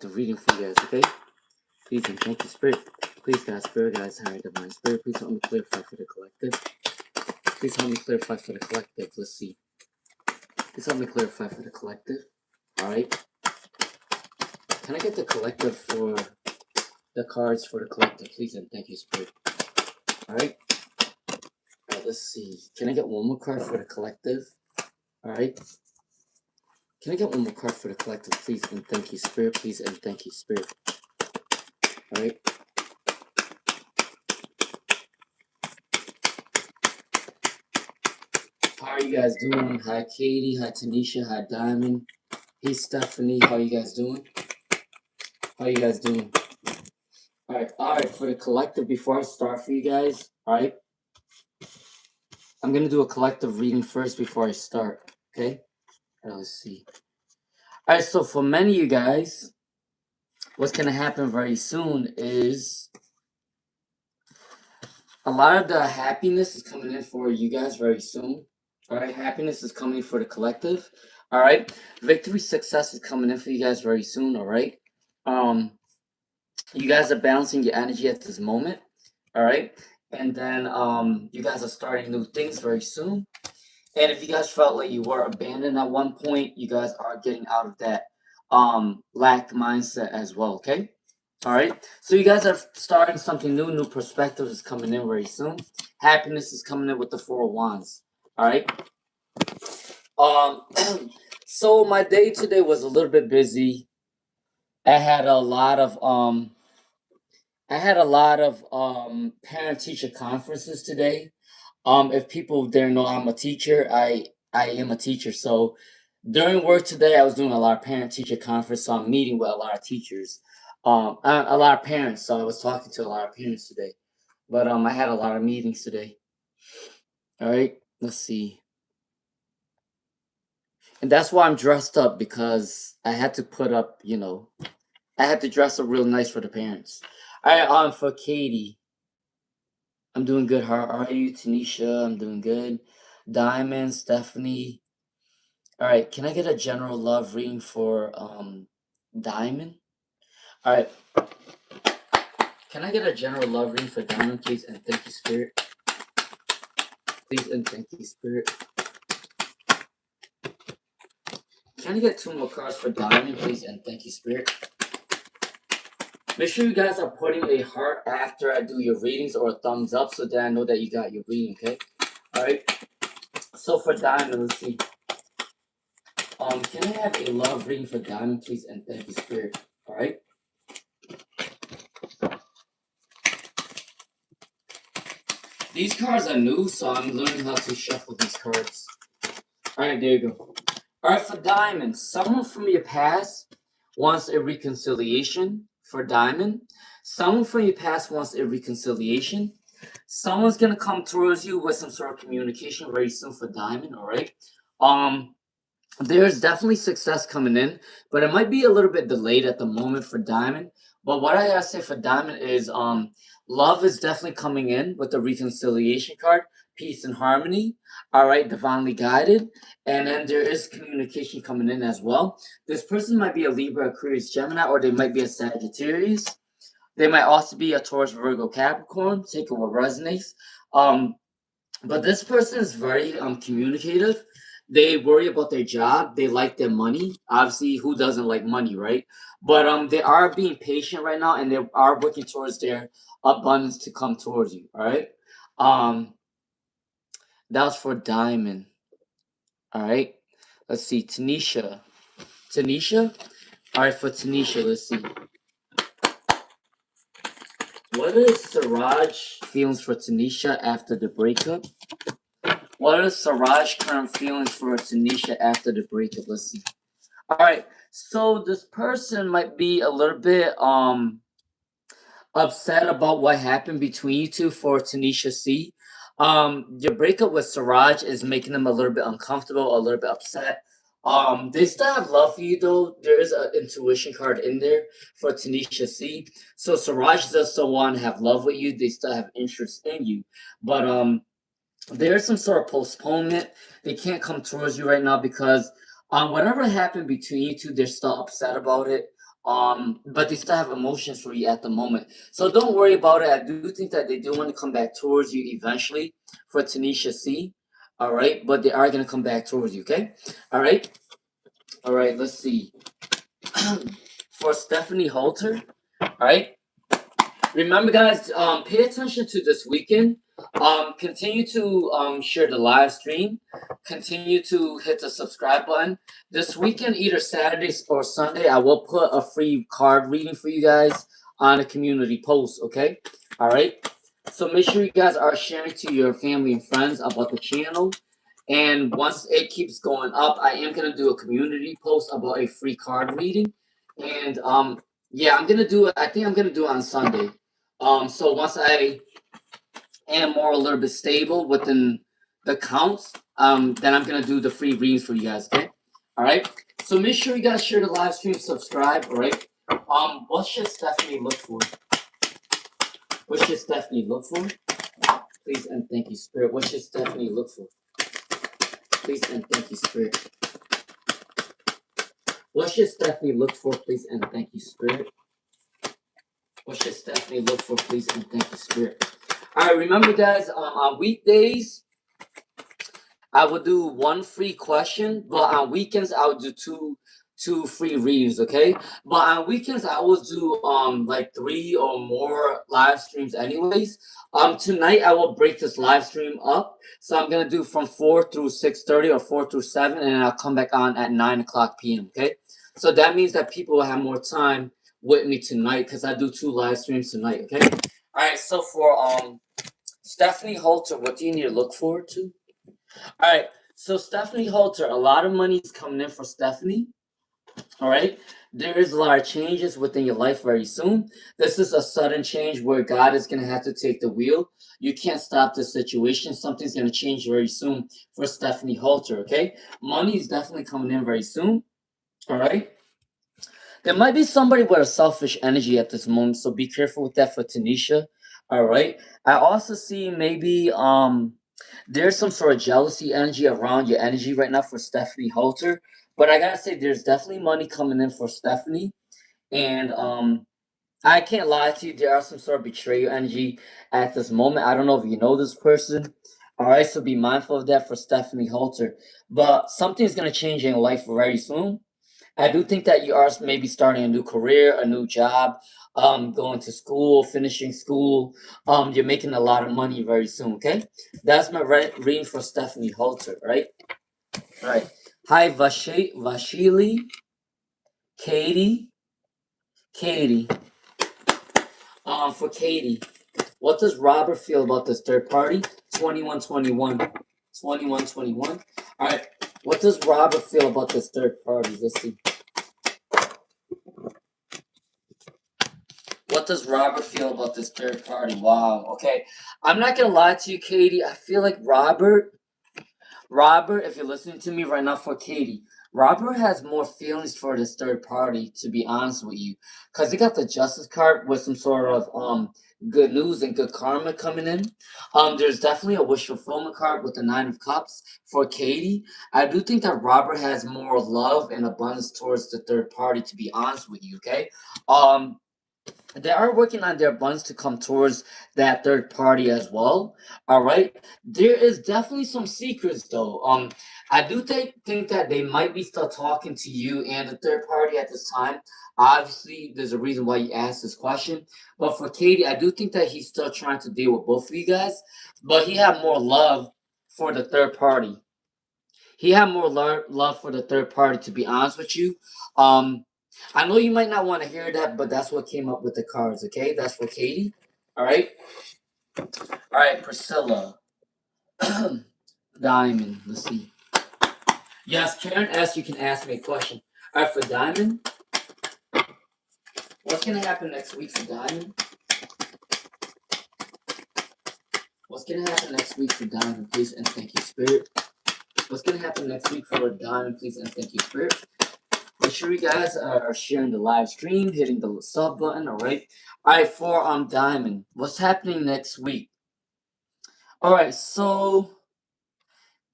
the reading for you guys, okay? Please and thank you, Spirit. Please, God, Spirit, guys, higher divine Spirit. Please help me clarify for the collective. Please help me clarify for the collective. Let's see. Please help me clarify for the collective. Alright. Can I get the collective for the cards for the collective, please and thank you, Spirit. Alright. Alright, let's see. Can I get one more card for the collective? Alright. Can I get one more card for the collective, please and thank you, Spirit, please and thank you, Spirit. Alright. How are you guys doing? Hi, Katie. Hi, Tanisha. Hi, Diamond. Hey, Stephanie. How you guys doing? How you guys doing? Alright, for the collective, before I start for you guys, alright? I'm going to do a collective reading first before I start, okay? Alright, let's see. Alright, so for many of you guys, what's going to happen very soon is a lot of the happiness is coming in for you guys very soon. Alright, happiness is coming for the collective. Alright, victory, success is coming in for you guys very soon. Alright, you guys are balancing your energy at this moment. Alright, and then you guys are starting new things very soon. And if you guys felt like you were abandoned at one point, you guys are getting out of that lack mindset as well. Okay. All right, so you guys are starting something new perspective is coming in very soon. Happiness is coming in with the Four of Wands. All right. So my day today was a little bit busy. I had a lot of parent teacher conferences today. If people didn't know, I'm a teacher. I am a teacher. So during work today, I was doing a lot of parent teacher conference. So I'm meeting with a lot of teachers. A lot of parents. So I was talking to a lot of parents today. But I had a lot of meetings today. All right, let's see. And that's why I'm dressed up, because I had to put up, I had to dress up real nice for the parents. All right, for Katie, I'm doing good. How are you, Tanisha? I'm doing good. Diamond, Stephanie. All right, can I get a general love reading for Diamond? All right. Can I get a general love reading for Diamond, please? And thank you, Spirit. Please and thank you, Spirit. Can I get 2 more cards for Diamond, please? And thank you, Spirit. Make sure you guys are putting a heart after I do your readings, or a thumbs up, so that I know that you got your reading, okay? All right. So for Diamond, let's see. Can I have a love reading for Diamond, please? And thank you, Spirit. All right. These cards are new, so I'm learning how to shuffle these cards. All right, there you go. All right, for Diamond, someone from your past wants a reconciliation. For Diamond, someone from your past wants a reconciliation. Someone's gonna come towards you with some sort of communication very soon for Diamond. All right. There's definitely success coming in, but it might be a little bit delayed at the moment for Diamond. But what I gotta say for Diamond is love is definitely coming in with the reconciliation card, peace and harmony. All right, divinely guided. And then there is communication coming in as well. This person might be a Libra, Aquarius, Gemini, or they might be a Sagittarius. They might also be a Taurus, Virgo, Capricorn. Take it what resonates. But this person is very communicative. They worry about their job. They like their money. Obviously, who doesn't like money, right? But they are being patient right now, and they are working towards their abundance to come towards you. All right. That was for Diamond. All right. Let's see, Tanisha. Tanisha. All right, for Tanisha, let's see. What is Siraj feelings for Tanisha after the breakup? What is Siraj current feelings for Tanisha after the breakup? Let's see. All right, so this person might be a little bit upset about what happened between you two. For Tanisha C, your breakup with Siraj is making them a little bit uncomfortable, a little bit upset. They still have love for you though. There is an intuition card in there for Tanisha C. So Siraj does still want to have love with you. They still have interest in you, but there's some sort of postponement. They can't come towards you right now because whatever happened between you two, they're still upset about it. but they still have emotions for you at the moment. So don't worry about it. I do think that they do want to come back towards you eventually for Tanisha C. All right, but they are gonna come back towards you. Okay. All right. All right. Let's see. For Stephanie Halter. All right. Remember, guys, pay attention to this weekend. Continue to share the live stream. Continue to hit the subscribe button. This weekend, either Saturday or Sunday, I will put a free card reading for you guys on a community post. Okay, all right. So make sure you guys are sharing to your family and friends about the channel. And once it keeps going up, I am gonna do a community post about a free card reading. And yeah, I'm gonna do it. I think I'm gonna do it on Sunday. So once I am more a little bit stable within the counts, then I'm gonna do the free readings for you guys. Okay, all right. So make sure you guys share the live stream, subscribe. All right. What should Stephanie look for? What should Stephanie look for? Please and thank you, Spirit. What should Stephanie look for? Please and thank you, Spirit. What should Stephanie look for? Please and thank you, Spirit. What should Stephanie look for? Please and thank you, Spirit. All right, remember, guys, on weekdays, I will do one free question, but on weekends, I will do two free readings, okay? But on weekends, I will do like 3 or more live streams anyways. Tonight, I will break this live stream up. So I'm going to do from 4 through 6:30 or 4 through 7, and then I'll come back on at 9 o'clock p.m., okay? So that means that people will have more time with me tonight because I do 2 live streams tonight, okay? All right, so for Stephanie Halter, what do you need to look forward to? All right, so Stephanie Halter, a lot of money is coming in for Stephanie. All right, there is a lot of changes within your life very soon. This is a sudden change where God is going to have to take the wheel. You can't stop the situation. Something's going to change very soon for Stephanie Halter. Okay, money is definitely coming in very soon. All right. There might be somebody with a selfish energy at this moment, so be careful with that for Tanisha. All right. I also see maybe there's some sort of jealousy energy around your energy right now for Stephanie Halter. But I gotta say, there's definitely money coming in for Stephanie, and I can't lie to you. There are some sort of betrayal energy at this moment. I don't know if you know this person. All right, so be mindful of that for Stephanie Halter. But something's gonna change in your life very soon. I do think that you are maybe starting a new career, a new job, going to school, finishing school. You're making a lot of money very soon. Okay, that's my reading for Stephanie Halter. Right, right. Hi, Vashili, Katie. For Katie, what does Robert feel about this third party? 2121, 2121. All right. What does Robert feel about this third party? Let's see. What does Robert feel about this third party? Wow. Okay. I'm not gonna lie to you, Katie. I feel like Robert, if you're listening to me right now for Katie, Robert has more feelings for this third party, to be honest with you. Because he got the justice card with some sort of good news and good karma coming in. There's definitely a wish fulfillment card with the 9 of Cups for Katie. I do think that Robert has more love and abundance towards the third party, to be honest with you, okay? They are working on their buns to come towards that third party as well. All right. There is definitely some secrets though. I do think that they might be still talking to you and the third party at this time. Obviously, there's a reason why you asked this question. But for Katie, I do think that he's still trying to deal with both of you guys. But he had more love for the third party. He had more love for the third party, to be honest with you. Um, I know you might not want to hear that, but that's what came up with the cards, okay? That's for Katie. All right. All right, Priscilla. Diamond. Let's see. Yes, Karen asked you can ask me a question. All right, for Diamond. What's going to happen next week for Diamond? What's going to happen next week for Diamond, please, and thank you, Spirit? What's going to happen next week for Diamond, please, and thank you, Spirit? Make sure you guys are sharing the live stream, hitting the sub button, all right? All right, for Diamond, what's happening next week? All right, so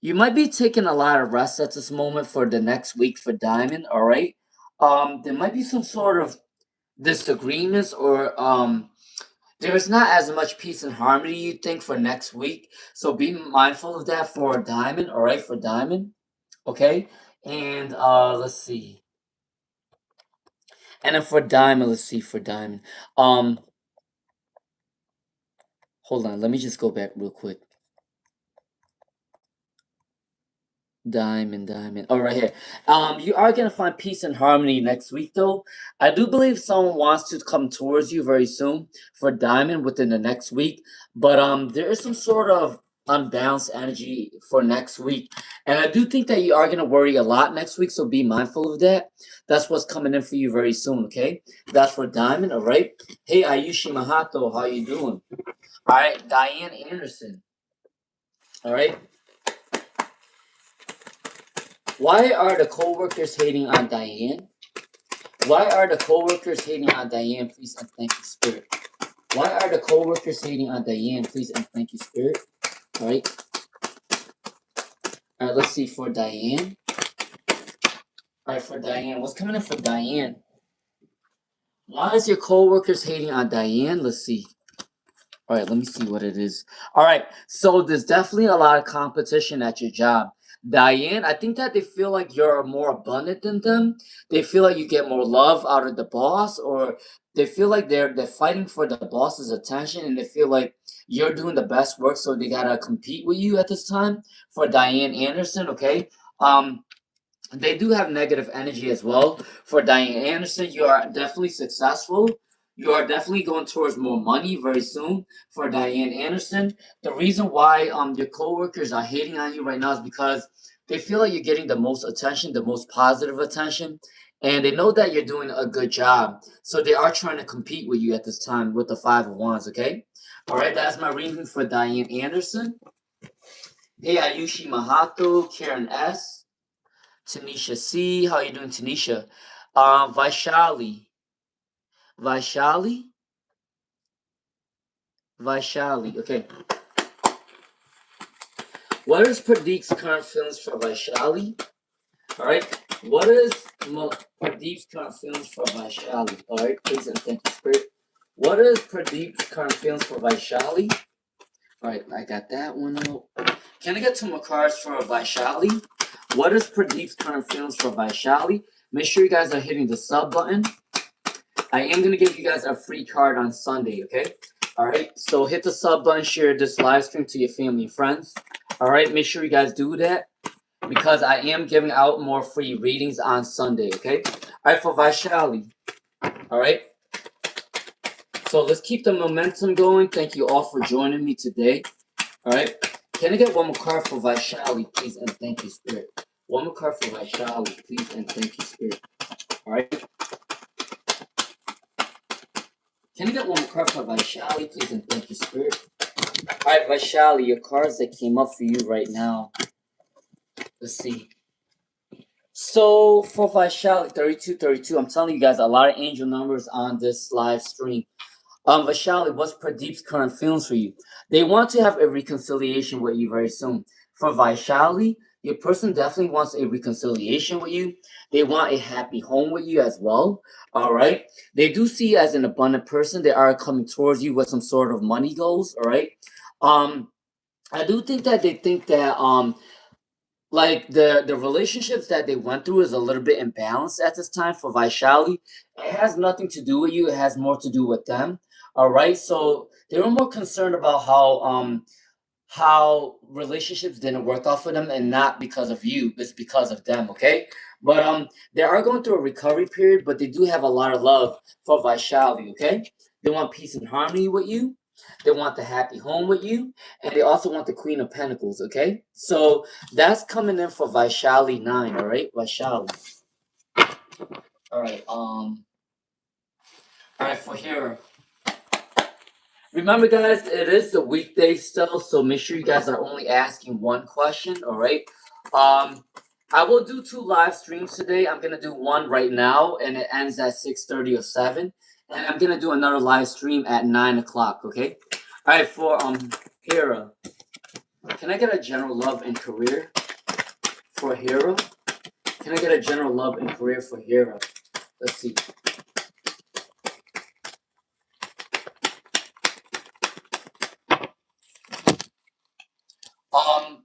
you might be taking a lot of rest at this moment for the next week for Diamond, all right? there might be some sort of disagreements, or there's not as much peace and harmony you think for next week. So be mindful of that for Diamond, all right, for Diamond. Okay? And let's see. And then for Diamond, let's see for Diamond. Um hold on, let me just go back real quick. Diamond. Oh, right here. You are gonna find peace and harmony next week, though. I do believe someone wants to come towards you very soon for Diamond within the next week, but there is some sort of unbalanced energy for next week, and I do think that you are gonna worry a lot next week. So be mindful of that. That's what's coming in for you very soon. Okay, that's for Diamond. All right. Hey, Ayushi Mahato, how you doing? All right, Diane Anderson. All right. Why are the coworkers hating on Diane? Why are the coworkers hating on Diane? Please and thank you, Spirit. Why are the coworkers hating on Diane? Please and thank you, Spirit. All right. All right. Let's see for Diane. All right, for Diane. What's coming in for Diane? Why is your coworkers hating on Diane? Let's see. All right, let me see what it is. All right, so there's definitely a lot of competition at your job. Diane, I think that they feel like you're more abundant than them. They feel like you get more love out of the boss, or they feel like they're fighting for the boss's attention, and they feel like you're doing the best work, so they gotta compete with you at this time. For Diane Anderson, okay. Um, they do have negative energy as well. For Diane Anderson, you are definitely successful. You are definitely going towards more money very soon. For Diane Anderson, the reason why your coworkers are hating on you right now is because they feel like you're getting the most attention, the most positive attention, and they know that you're doing a good job. So they are trying to compete with you at this time with the Five of Wands. Okay, all right. That's my reading for Diane Anderson. Hey, Ayushi Mahato, Karen S. Tanisha C. How you doing, Tanisha? Vaishali. Vaishali? Vaishali. Okay. What is Pradeep's current feelings for Vaishali? Alright. What is Pradeep's current feelings for Vaishali? Alright, please and thank you, Spirit. What is Pradeep's current feelings for Vaishali? Alright, I got that one out. Can I get two more cards for Vaishali? What is Pradeep's current feelings for Vaishali? Make sure you guys are hitting the sub button. I am going to give you guys a free card on Sunday, okay? All right, so hit the sub button, share this live stream to your family and friends. All right, make sure you guys do that because I am giving out more free readings on Sunday, okay? All right, for Vaishali. All right, so let's keep the momentum going. Thank you all for joining me today. All right, can I get one more card for Vaishali, please, and thank you, Spirit. One more card for Vaishali, please, and thank you, Spirit. All right. Can I get one more card for Vaishali, please, and thank you, Spirit? All right, Vaishali, your cards that came up for you right now. Let's see. So for Vaishali, 3232, I'm telling you guys a lot of angel numbers on this live stream. Vaishali, what's Pradeep's current feelings for you? They want to have a reconciliation with you very soon. For Vaishali, your person definitely wants a reconciliation with you. They want a happy home with you as well. All right. They do see you as an abundant person. They are coming towards you with some sort of money goals. All right. Um, I do think that they think that like the relationships that they went through is a little bit imbalanced at this time for Vaishali. It has nothing to do with you. It has more to do with them. All right. So they were more concerned about how relationships didn't work out for them and not because of you. It's because of them. Okay. But they are going through a recovery period, but they do have a lot of love for Vaishali. Okay. They want peace and harmony with you. They want the happy home with you, and they also want the Queen of Pentacles. Okay, so that's coming in for Vaishali 9. All right, Vaishali. All right. All right, for here. Remember, guys, it is the weekday still, so make sure you guys are only asking one question. All right. I will do 2 live streams today. I'm gonna do one right now, and it ends at 6:30 or 7. And I'm gonna do another live stream at 9 o'clock. Okay. All right, for Hera. Can I get a general love and career for Hera? Can I get a general love and career for Hera? Let's see. Um,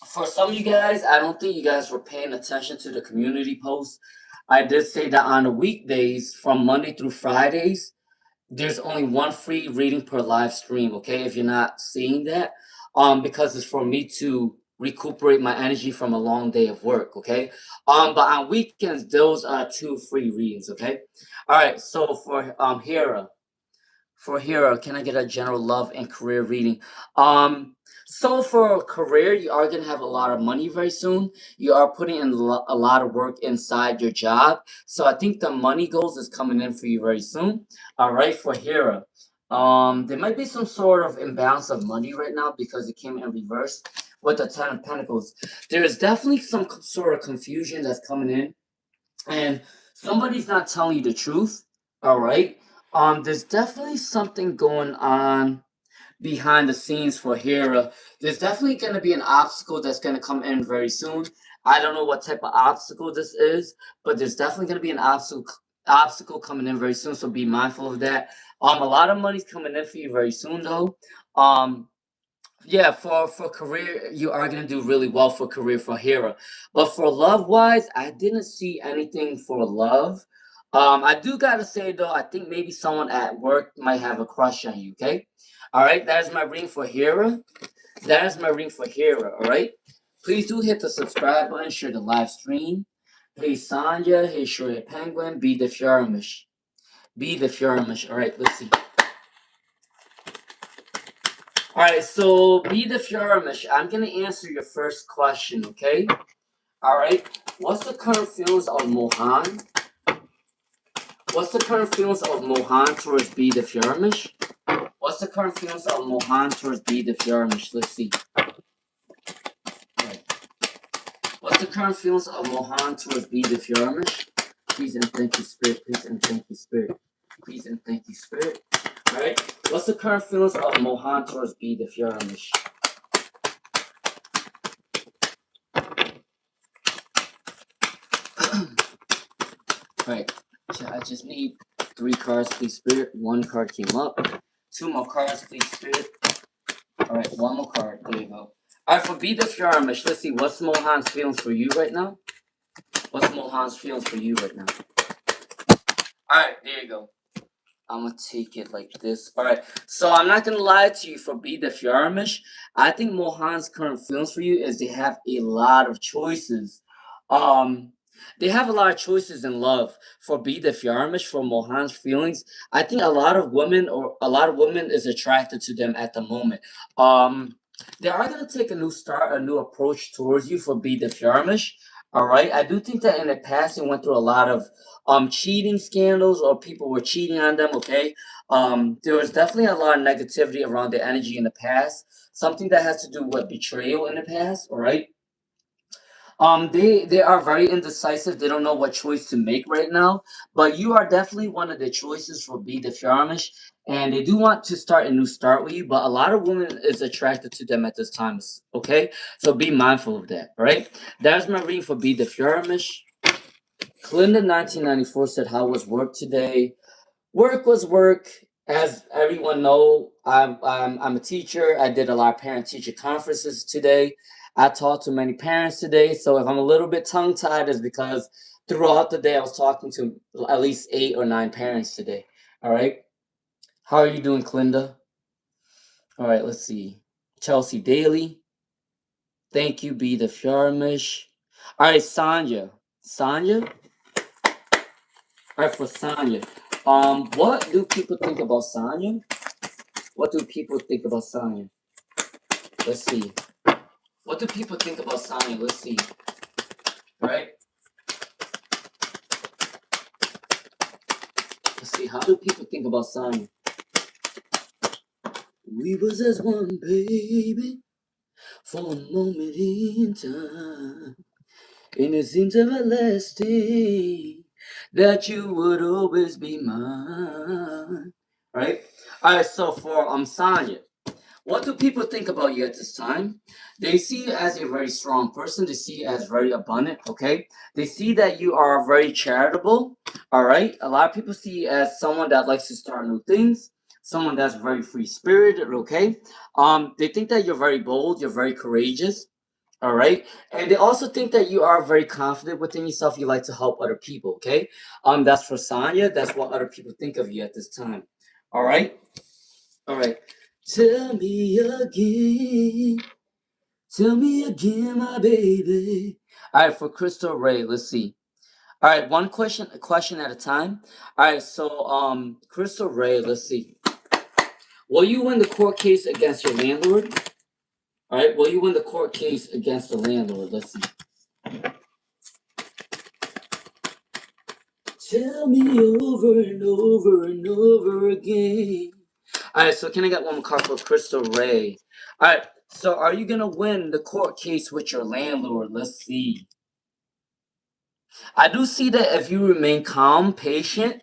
for some of you guys, I don't think you guys were paying attention to the community post. I did say that on the weekdays, from Monday through Fridays, there's only one free reading per live stream. Okay, if you're not seeing that, because it's for me to recuperate my energy from a long day of work. Okay, but on weekends, those are two free readings. Okay, all right. So for Hera. For Hero, can I get a general love and career reading? So for career, you are gonna have a lot of money very soon. You are putting in a lot of work inside your job, so I think the money goals is coming in for you very soon. All right, for Hero, there might be some sort of imbalance of money right now because it came in reverse with the Ten of Pentacles. There is definitely some sort of confusion that's coming in, and somebody's not telling you the truth. All right. There's definitely something going on behind the scenes for Hera. There's definitely going to be an obstacle that's going to come in very soon. I don't know what type of obstacle this is, but there's definitely going to be an obstacle coming in very soon. So be mindful of that. A lot of money's coming in for you very soon, though. Yeah, for career, you are gonna do really well for career for Hera. But for love wise, I didn't see anything for love. I do gotta say though, I think maybe someone at work might have a crush on you. Okay, all right. That is my ring for Hera. That is my ring for Hera. All right. Please do hit the subscribe button, share the live stream. Hey Sanya, hey Shreya Penguin, be the Fjormish. Be the Fjormish. All right, let's see. All right, so be the Fjormish. I'm gonna answer your first question, okay? All right. What's the current feelings of Mohan? What's the current feelings of Mohan towards be the Fjormish? What's the current feelings of Mohan towards be the Fjormish? Let's see. All right. What's the current feelings of Mohan towards be the Fjormish? Please and thank you, Spirit. Please and thank you, Spirit. Please and thank you, Spirit. All right. What's the current feelings of Mohan towards be the Fjormish? Right. So I just need 3 cards, please, Spirit. 1 card came up. 2 more cards, please, Spirit. All right, 1 more card. There you go. All right, for Be the Fjormish, let's see. What's Mohan's feelings for you right now? What's Mohan's feelings for you right now? All right, there you go. I'm going to take it like this. All right, so I'm not going to lie to you for Be the Fjormish. I think Mohan's current feelings for you is they have a lot of choices. They have a lot of choices in love. For Be the Fjormish, for Mohan's feelings, I think a lot of women is attracted to them at the moment. They are gonna take a new start, a new approach towards you for Be the Fjormish. All right. I do think that in the past they went through a lot of cheating scandals or people were cheating on them. Okay. There was definitely a lot of negativity around the energy in the past. Something that has to do with betrayal in the past. All right. They are very indecisive. They don't know what choice to make right now. But you are definitely one of the choices for Be the Fjormish, and they do want to start a new start with you. But a lot of women is attracted to them at this time. Okay, so be mindful of that. All right, that's my reading for Be the Fjormish. Clinda 1994 said, "How was work today?" Work was work. As everyone know, I'm a teacher. I did a lot of parent teacher conferences today. I talked to many parents today. So if I'm a little bit tongue tied, is because throughout the day I was talking to at least 8 or 9 parents today. All right. How are you doing, Clinda? All right. Let's see. Chelsea Daly. Thank you, Be the Fjormish. All right, Sonia. Sonia. All right, for Sonia. What do people think about Sonia? What do people think about Sonya? Let's see. What do people think about Sonya? Let's see. Right? Let's see. How do people think about Sonya? We was as one, baby, for a moment in time. And it seems everlasting that you would always be mine. Right? Alright, so for Sonya. What do people think about you at this time? They see you as a very strong person. They see you as very abundant, okay? They see that you are very charitable, all right? A lot of people see you as someone that likes to start new things, someone that's very free spirited, okay? They think that you're very bold, you're very courageous, all right? And they also think that you are very confident within yourself. You like to help other people, okay? That's for Sanya. That's what other people think of you at this time, all right? All right. Tell me again. Tell me again, my baby. All right, for Crystal Ray, let's see. All right, one question, a question at a time. All right, so Crystal Ray, let's see. Will you win the court case against your landlord? All right, will you win the court case against the landlord? Let's see. Tell me over and over and over again. All right, so can I get one more card for Crystal Ray? All right, so are you gonna win the court case with your landlord? Let's see. I do see that if you remain calm, patient,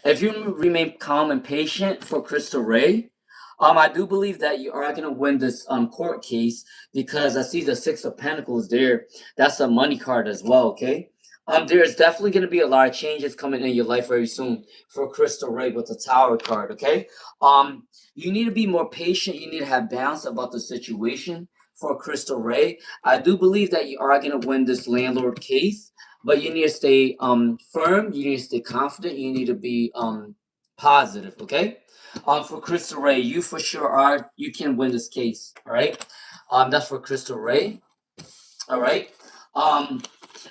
if you remain calm and patient for Crystal Ray, I do believe that you are gonna win this court case because I see the Six of Pentacles there. That's a money card as well. Okay. There's definitely gonna be a lot of changes coming in your life very soon for Crystal Ray with the Tower card. Okay. You need to be more patient. You need to have balance about the situation for Crystal Ray. I do believe that you are gonna win this landlord case, but you need to stay firm, you need to stay confident, you need to be positive, okay? For Crystal Ray, you for sure are, you can win this case, all right? That's for Crystal Ray, all right?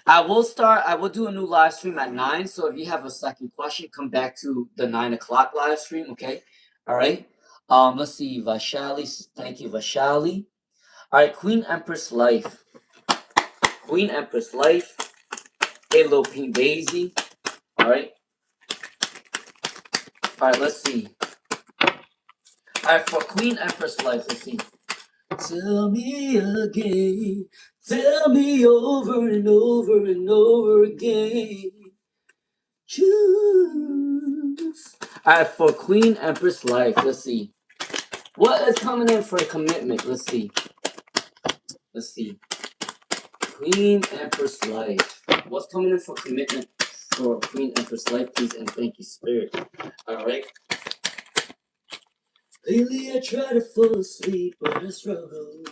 I will do a new live stream at 9, so if you have a second question, come back to the 9 o'clock live stream, okay? All right? Let's see, Vashali, thank you, Vashali. All right, Queen Empress Life. Queen Empress Life. Hey, little pink daisy. All right. All right, let's see. All right, for Queen Empress Life, let's see. Tell me again. Tell me over and over and over again. Choose. All right, for Queen Empress Life, let's see. What is coming in for a commitment? Let's see. Let's see. Queen Empress Life. What's coming in for commitment for Queen Empress Life, please, and thank you, Spirit. All right. Lately I try to fall asleep, but I struggle.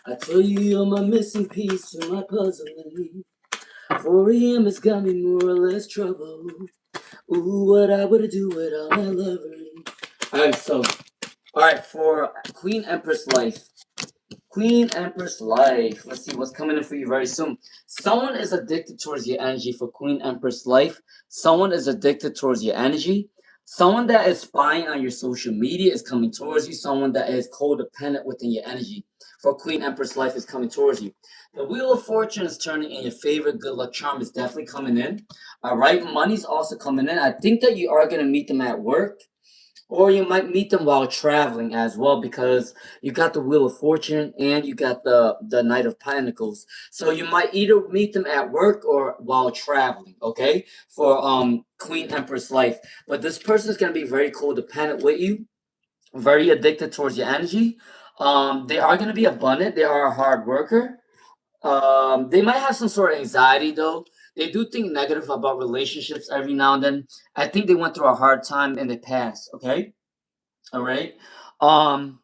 I tell you you're my missing piece to my puzzling. 4 a.m. has got me more or less trouble. Ooh, what I would do without my lover. Alright, so, alright, for Queen Empress Life. Queen Empress Life. Let's see what's coming in for you very soon. Someone is addicted towards your energy for Queen Empress Life. Someone is addicted towards your energy. Someone that is spying on your social media is coming towards you. Someone that is codependent within your energy for Queen Empress Life is coming towards you. The Wheel of Fortune is turning in your favor. Good luck charm is definitely coming in. All right, money's also coming in. I think that you are going to meet them at work. Or you might meet them while traveling as well, because you got the Wheel of Fortune and you got the Knight of Pentacles. So you might either meet them at work or while traveling, okay? For Queen Empress Life. But this person is going to be very codependent with you, very addicted towards your energy. They are going to be abundant. They are a hard worker. They might have some sort of anxiety though. They do think negative about relationships every now and then. I think they went through a hard time in the past. Okay, all right. Um,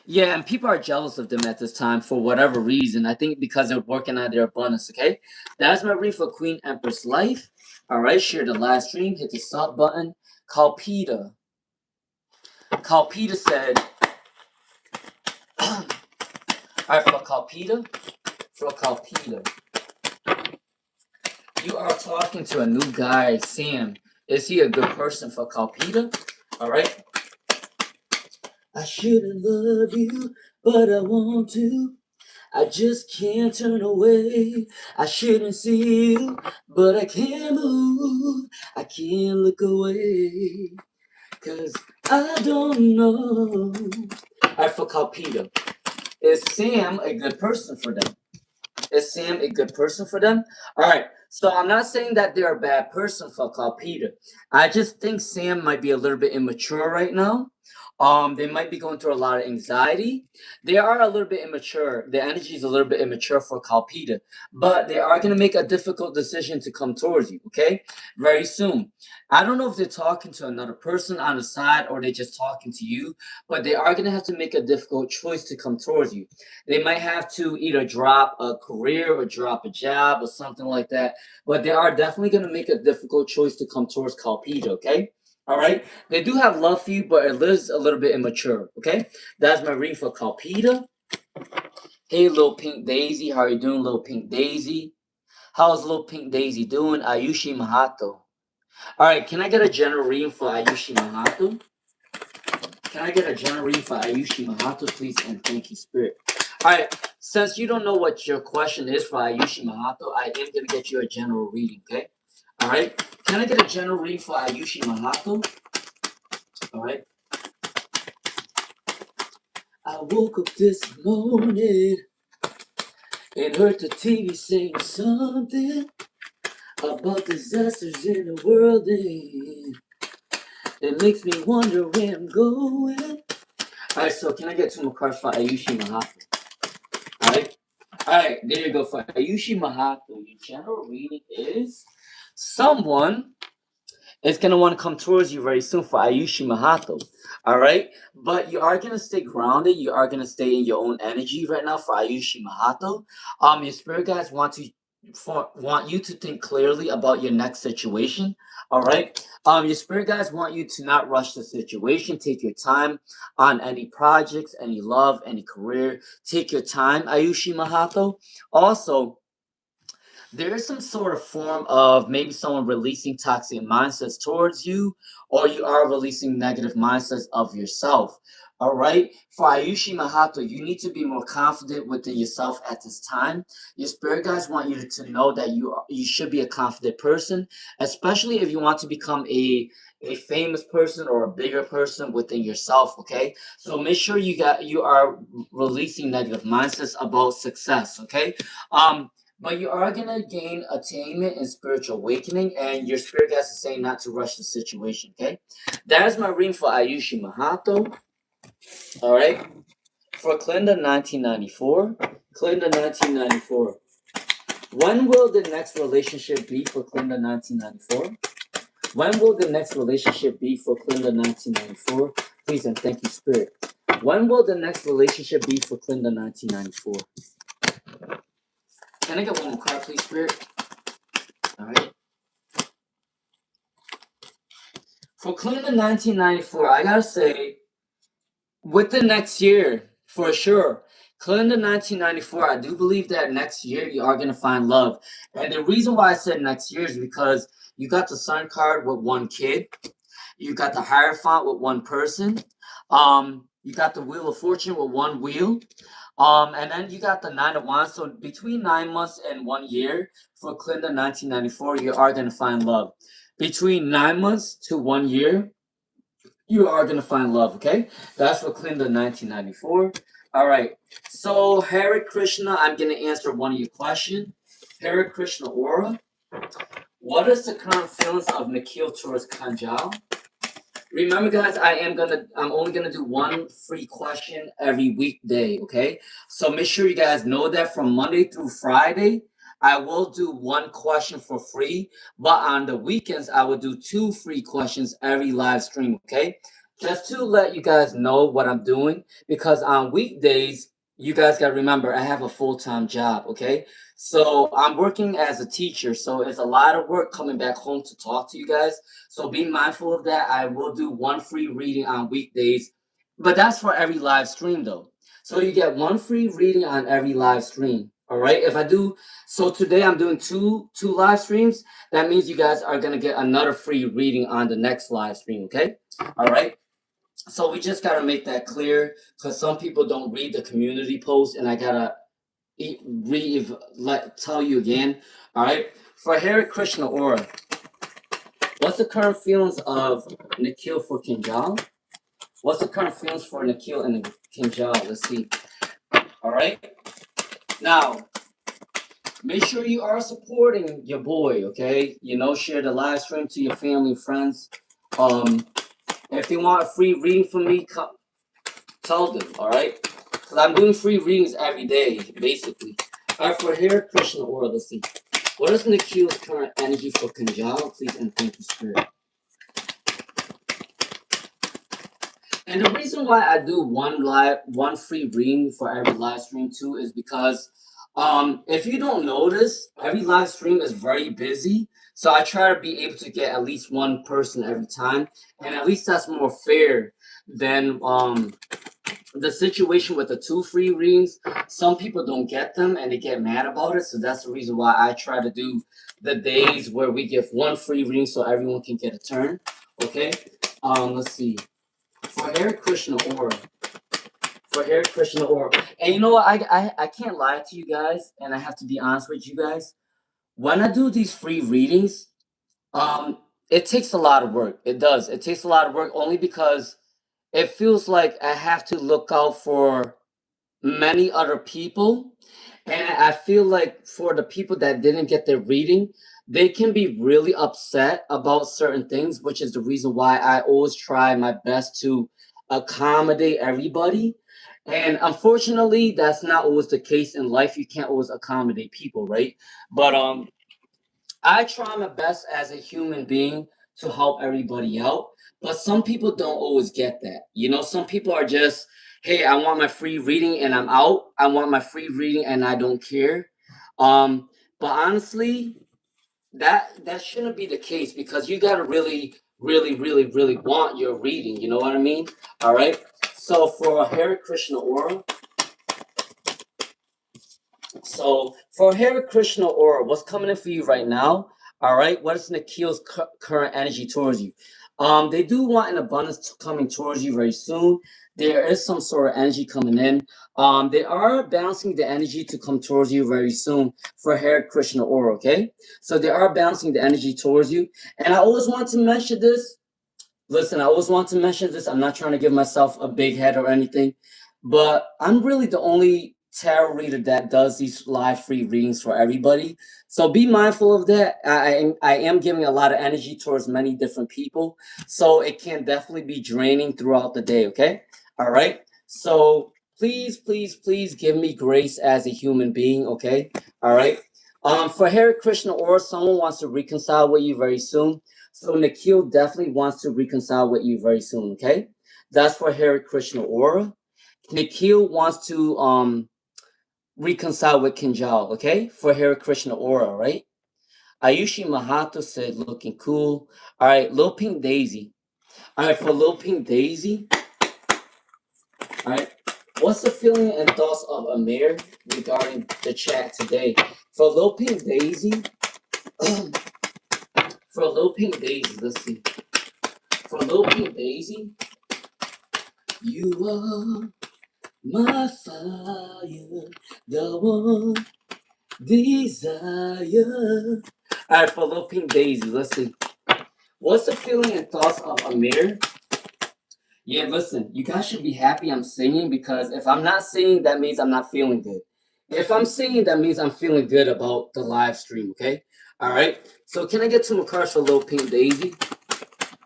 yeah, and people are jealous of them at this time for whatever reason. I think because they're working on their abundance. Okay, that's my read for Queen Empress Life. All right, share the live stream. Hit the sub button. Kalpita. Kalpita said. All right, for Kalpita. For Kalpita. You are talking to a new guy, Sam. Is he a good person for Kalpita? All right. I shouldn't love you, but I want to. I just can't turn away. I shouldn't see you, but I can't move. I can't look away, 'cause I don't know. All right, for Kalpita. Is Sam a good person for them? Is Sam a good person for them? All right. So I'm not saying that they're a bad person for Kalpita. I just think Sam might be a little bit immature right now. They might be going through a lot of anxiety. They are a little bit immature. The energy is a little bit immature for Kalpita, but they are going to make a difficult decision to come towards you, okay? Very soon. I don't know if they're talking to another person on the side or they're just talking to you, but they are going to have to make a difficult choice to come towards you. They might have to either drop a career or drop a job or something like that, but they are definitely going to make a difficult choice to come towards Kalpita, okay? All right. They do have love for you, but it is a little bit immature. Okay. That's my reading for Kalpita. Hey, little pink daisy. How are you doing, little pink daisy? How's little pink daisy doing? Ayushi Mahato. All right. Can I get a general reading for Ayushi Mahato? Can I get a general reading for Ayushi Mahato, please? And thank you, Spirit. All right. Since you don't know what your question is for Ayushi Mahato, I am going to get you a general reading. Okay. All right. Can I get a general reading for Ayushi Mahato? All right. I woke up this morning and heard the TV saying something about disasters in the world, and it makes me wonder where I'm going. Alright, so can I get two more cards for Ayushi Mahato? Alright, there you go. For Ayushi Mahato, your general reading is someone is going to want to come towards you very soon for Ayushi Mahato. All right. But you are going to stay grounded. You are going to stay in your own energy right now for Ayushi Mahato. Your spirit guides want you to think clearly about your next situation. All right. Your spirit guides want you to not rush the situation. Take your time on any projects, any love, any career. Take your time, Ayushi Mahato. Also, there is some sort of form of maybe someone releasing toxic mindsets towards you, or you are releasing negative mindsets of yourself. All right. For Ayushi Mahato, you need to be more confident within yourself at this time. Your spirit guides want you to know that you should be a confident person, especially if you want to become a famous person or a bigger person within yourself. Okay. So make sure you are releasing negative mindsets about success. Okay. But you are gonna gain attainment and spiritual awakening, and your spirit guides is saying not to rush the situation. Okay, that is my reading for Ayushi Mahato. All right, for Clinda 1994. Clinda 1994. When will the next relationship be for Clinda 1994? When will the next relationship be for Clinda 1994? Please and thank you, Spirit. When will the next relationship be for Clinda 1994? Can I get one more card, please, Spirit? All right. For Clinton 1994, I gotta say, within next year, for sure. Clinton 1994, I do believe that next year you are gonna find love. And the reason why I said next year is because you got the Sun card with one kid, you got the Hierophant with one person, you got the Wheel of Fortune with one wheel, and then you got the Nine of Wands. So between 9 months and 1 year for Clinton 1994, you are gonna find love. Between 9 months to 1 year, you are going to find love, okay? That's for Clinda 1994. All right. So, Hare Krishna, I'm going to answer one of your questions. Hare Krishna Aura. What is the current feelings of Nikhil towards Kanjal? Remember, guys, I'm only gonna do one free question every weekday, okay? So make sure you guys know that from Monday through Friday, I will do one question for free, but on the weekends, I will do two free questions every live stream, okay? Just to let you guys know what I'm doing, because on weekdays, you guys gotta remember, I have a full-time job, okay? So I'm working as a teacher, so it's a lot of work coming back home to talk to you guys. So be mindful of that. I will do one free reading on weekdays, but that's for every live stream though. So you get one free reading on every live stream. All right. If I do so today, I'm doing two live streams. That means you guys are gonna get another free reading on the next live stream. Okay. All right. So we just gotta make that clear because some people don't read the community post, and I gotta tell you again. All right. For Hare Krishna Aura. What's the current feelings of Nikhil for Kinjal? What's the current feelings for Nikhil and Kinjal? Let's see. All right. Now, make sure you are supporting your boy, okay? You know, share the live stream to your family and friends. If they want a free reading from me, tell them, all right? Because I'm doing free readings every day, basically. All right, for Hare Krishna Aura, let's see. What is Nikhil's current energy for Kanjal? Please and thank you, Spirit. And the reason why I do one free reading for every live stream too is because if you don't notice, every live stream is very busy. So I try to be able to get at least one person every time. And at least that's more fair than the situation with the 2 free readings. Some people don't get them and they get mad about it. So that's the reason why I try to do the days where we give 1 free reading so everyone can get a turn. Okay. Let's see. For Hare Krishna Aura. For Hare Krishna Aura. And you know what? I can't lie to you guys, and I have to be honest with you guys. When I do these free readings, it takes a lot of work. It does. It takes a lot of work only because it feels like I have to look out for many other people. And I feel like for the people that didn't get their reading, they can be really upset about certain things, which is the reason why I always try my best to accommodate everybody. And unfortunately, that's not always the case in life. You can't always accommodate people, right? But I try my best as a human being to help everybody out. But some people don't always get that. You know, some people are just, hey, I want my free reading and I'm out. I want my free reading and I don't care. But honestly, that shouldn't be the case because you gotta really want your reading. You know what I mean? All right. So for Hare Krishna Aura, so for Hare Krishna Aura, what's coming in for you right now? All right, what is Nikhil's current energy towards you? They do want an abundance coming towards you very soon. There is some sort of energy coming in. They are balancing the energy to come towards you very soon for Hare Krishna Aura. Okay, so they are balancing the energy towards you. And I always want to mention this. Listen, I always want to mention this. I'm not trying to give myself a big head or anything, but I'm really the only tarot reader that does these live free readings for everybody. So be mindful of that. I am giving a lot of energy towards many different people, so it can definitely be draining throughout the day. Okay, all right. So please give me grace as a human being. Okay, all right. For Hare Krishna or someone wants to reconcile with you very soon. So Nikhil definitely wants to reconcile with you very soon, okay? That's for Hare Krishna Aura. Nikhil wants to reconcile with Kinjal, okay? For Hare Krishna Aura, right? Ayushi Mahato said looking cool. All right, Lil Pink Daisy. All right, for Lil Pink Daisy, all right, what's the feeling and thoughts of Amir regarding the chat today? For Lil Pink Daisy, for Lil Pink Daisy, let's see. For Lil Pink Daisy, you are my fire, the one desire. All right, for Lil Pink Daisy, let's see. What's the feeling and thoughts of Amir? Yeah, listen, you guys should be happy I'm singing because if I'm not singing, that means I'm not feeling good. If I'm singing, that means I'm feeling good about the live stream, okay? All right, so can I get two more cards for Lil Pink Daisy?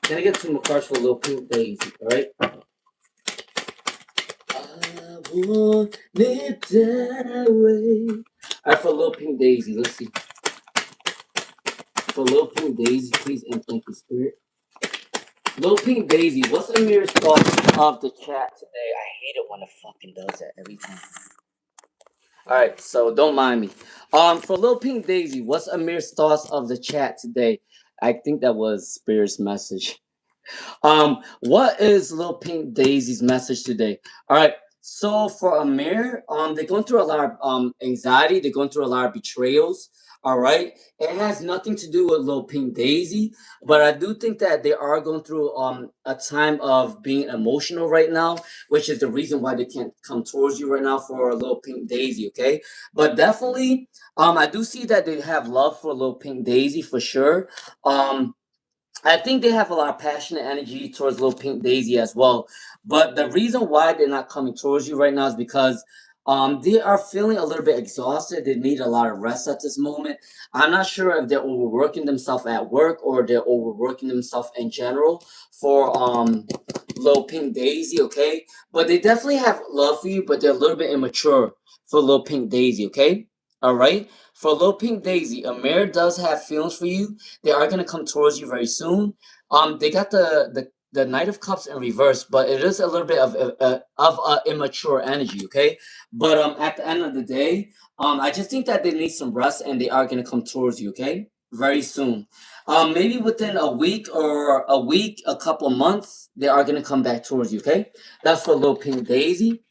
Can I get two more cards for Lil Pink Daisy, all right? I want it that way. All right, for Lil Pink Daisy, let's see. For Lil Pink Daisy, please and thank you, Spirit. Lil Pink Daisy, what's Amir's thoughts of the chat today? I hate it when it fucking does that every time. All right, so don't mind me. For Lil Pink Daisy, what's Amir's thoughts of the chat today? I think that was Spirit's message. What is Lil Pink Daisy's message today? All right. So for Amir, they're going through a lot of anxiety. They're going through a lot of betrayals. All right. It has nothing to do with Lil Pink Daisy, but I do think that they are going through a time of being emotional right now, which is the reason why they can't come towards you right now for Lil Pink Daisy. Okay. But definitely, I do see that they have love for Lil Pink Daisy for sure. I think they have a lot of passionate energy towards Little Pink Daisy as well. But the reason why they're not coming towards you right now is because they are feeling a little bit exhausted. They need a lot of rest at this moment. I'm not sure if they're overworking themselves at work or they're overworking themselves in general for Lil Pink Daisy, okay? But they definitely have love for you, but they're a little bit immature for Lil Pink Daisy, okay? All right? For Lil Pink Daisy, Amir does have feelings for you. They are gonna come towards you very soon. They got the Knight of Cups in reverse, but it is a little bit of immature energy, okay? But at the end of the day, I just think that they need some rest, and they are gonna come towards you, okay? Very soon. Maybe within a week, a couple months, they are gonna come back towards you, okay? That's for Lil Pink Daisy.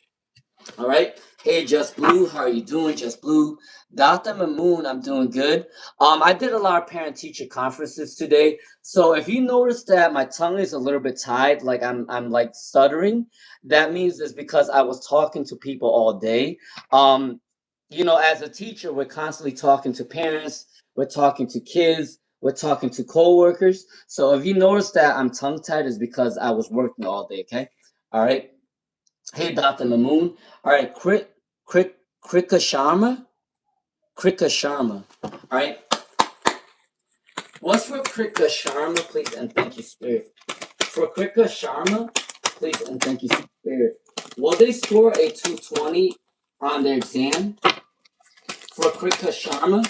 All right. Hey, Just Blue, how are you doing? Just Blue. Dr. Mamoon, I'm doing good. I did a lot of parent-teacher conferences today. So if you notice that my tongue is a little bit tied, like I'm like stuttering, that means it's because I was talking to people all day. As a teacher, we're constantly talking to parents, we're talking to kids, we're talking to coworkers. So if you notice that I'm tongue-tied, it's because I was working all day, okay? All right. Hey, Dr. Mamoon. All right, Krika Sharma. Krika Sharma. All right. What's for Krika Sharma, please, and thank you, Spirit. For Krika Sharma, please, and thank you, Spirit. Will they score a 220 on their exam? For Krika Sharma,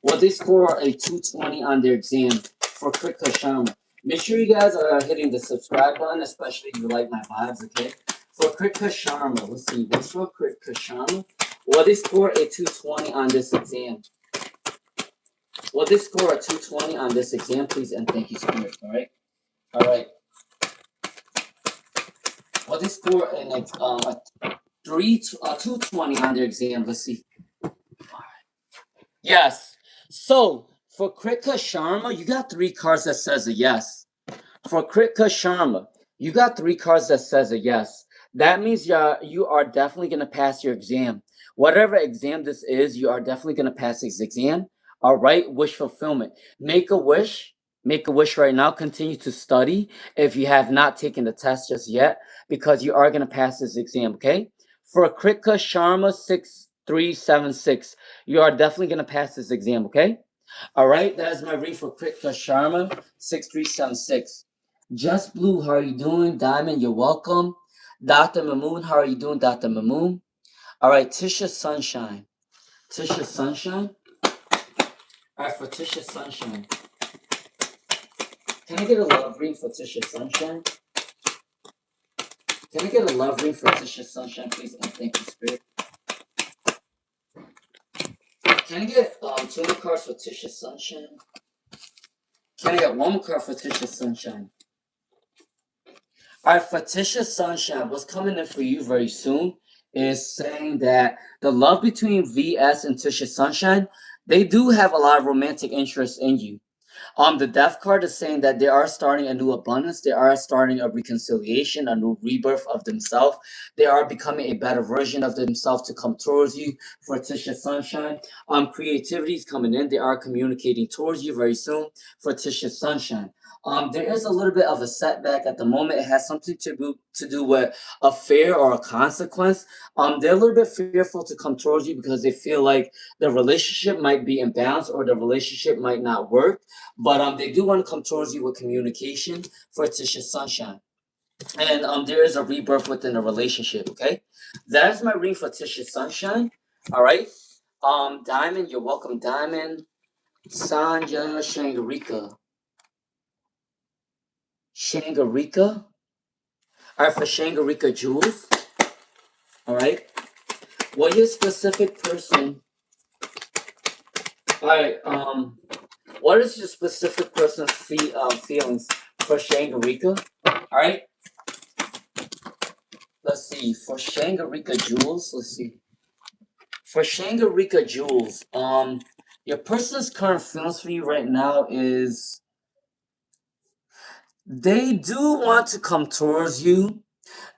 will they score a 220 on their exam? For Krika Sharma. Make sure you guys are hitting the subscribe button, especially if you like my vibes, okay? For Krika Sharma, let's see, what's for Krika Sharma? Will they score a 220 on this exam? Will they score a 220 on this exam, please? And thank you, Spirit, all right? All right. Will they score a 220 on their exam? Let's see. Yes. So, for Krika Sharma, you got 3 cards that says a yes. For Krika Sharma, you got 3 cards that says a yes. That means you are definitely going to pass your exam. Whatever exam this is, you are definitely going to pass this exam. All right, wish fulfillment. Make a wish. Make a wish right now. Continue to study if you have not taken the test just yet, because you are going to pass this exam, okay? For Krika Sharma 6376, you are definitely going to pass this exam, okay? All right, that is my read for Krika Sharma 6376. Just Blue, how are you doing? Diamond, you're welcome. Dr. Mamoon, how are you doing? Dr. Mamoon. All right, Tisha Sunshine. Tisha Sunshine. All right, for Tisha Sunshine. Can I get a love read for Tisha Sunshine? Can I get a love read for Tisha Sunshine, please? And thank you, Spirit. Can I get 2 more cards for Tisha Sunshine? Can I get 1 more card for Tisha Sunshine? All right, for Tisha Sunshine, what's coming in for you very soon is saying that the love between VS and Tisha Sunshine, they do have a lot of romantic interest in you. The death card is saying that they are starting a new abundance. They are starting a reconciliation, a new rebirth of themselves. They are becoming a better version of themselves to come towards you. For Tisha Sunshine, creativity is coming in. They are communicating towards you very soon. For Tisha Sunshine, there is a little bit of a setback at the moment. It has something to do with a fear or a consequence. They're a little bit fearful to come towards you because they feel like the relationship might be imbalanced or the relationship might not work. But they do want to come towards you with communication for Tisha Sunshine. And there is a rebirth within a relationship, okay? That is my reading for Tisha Sunshine. All right. Diamond, you're welcome, Diamond. Sanja Shangarika. Shangarika. All right, for Shangarika Jewels. All right. What your specific person? All right. What is your specific person's feelings for Shangarika? All right. Let's see. For Shangarika Jewels, let's see. For Shangarika Jewels, your person's current feelings for you right now is they do want to come towards you.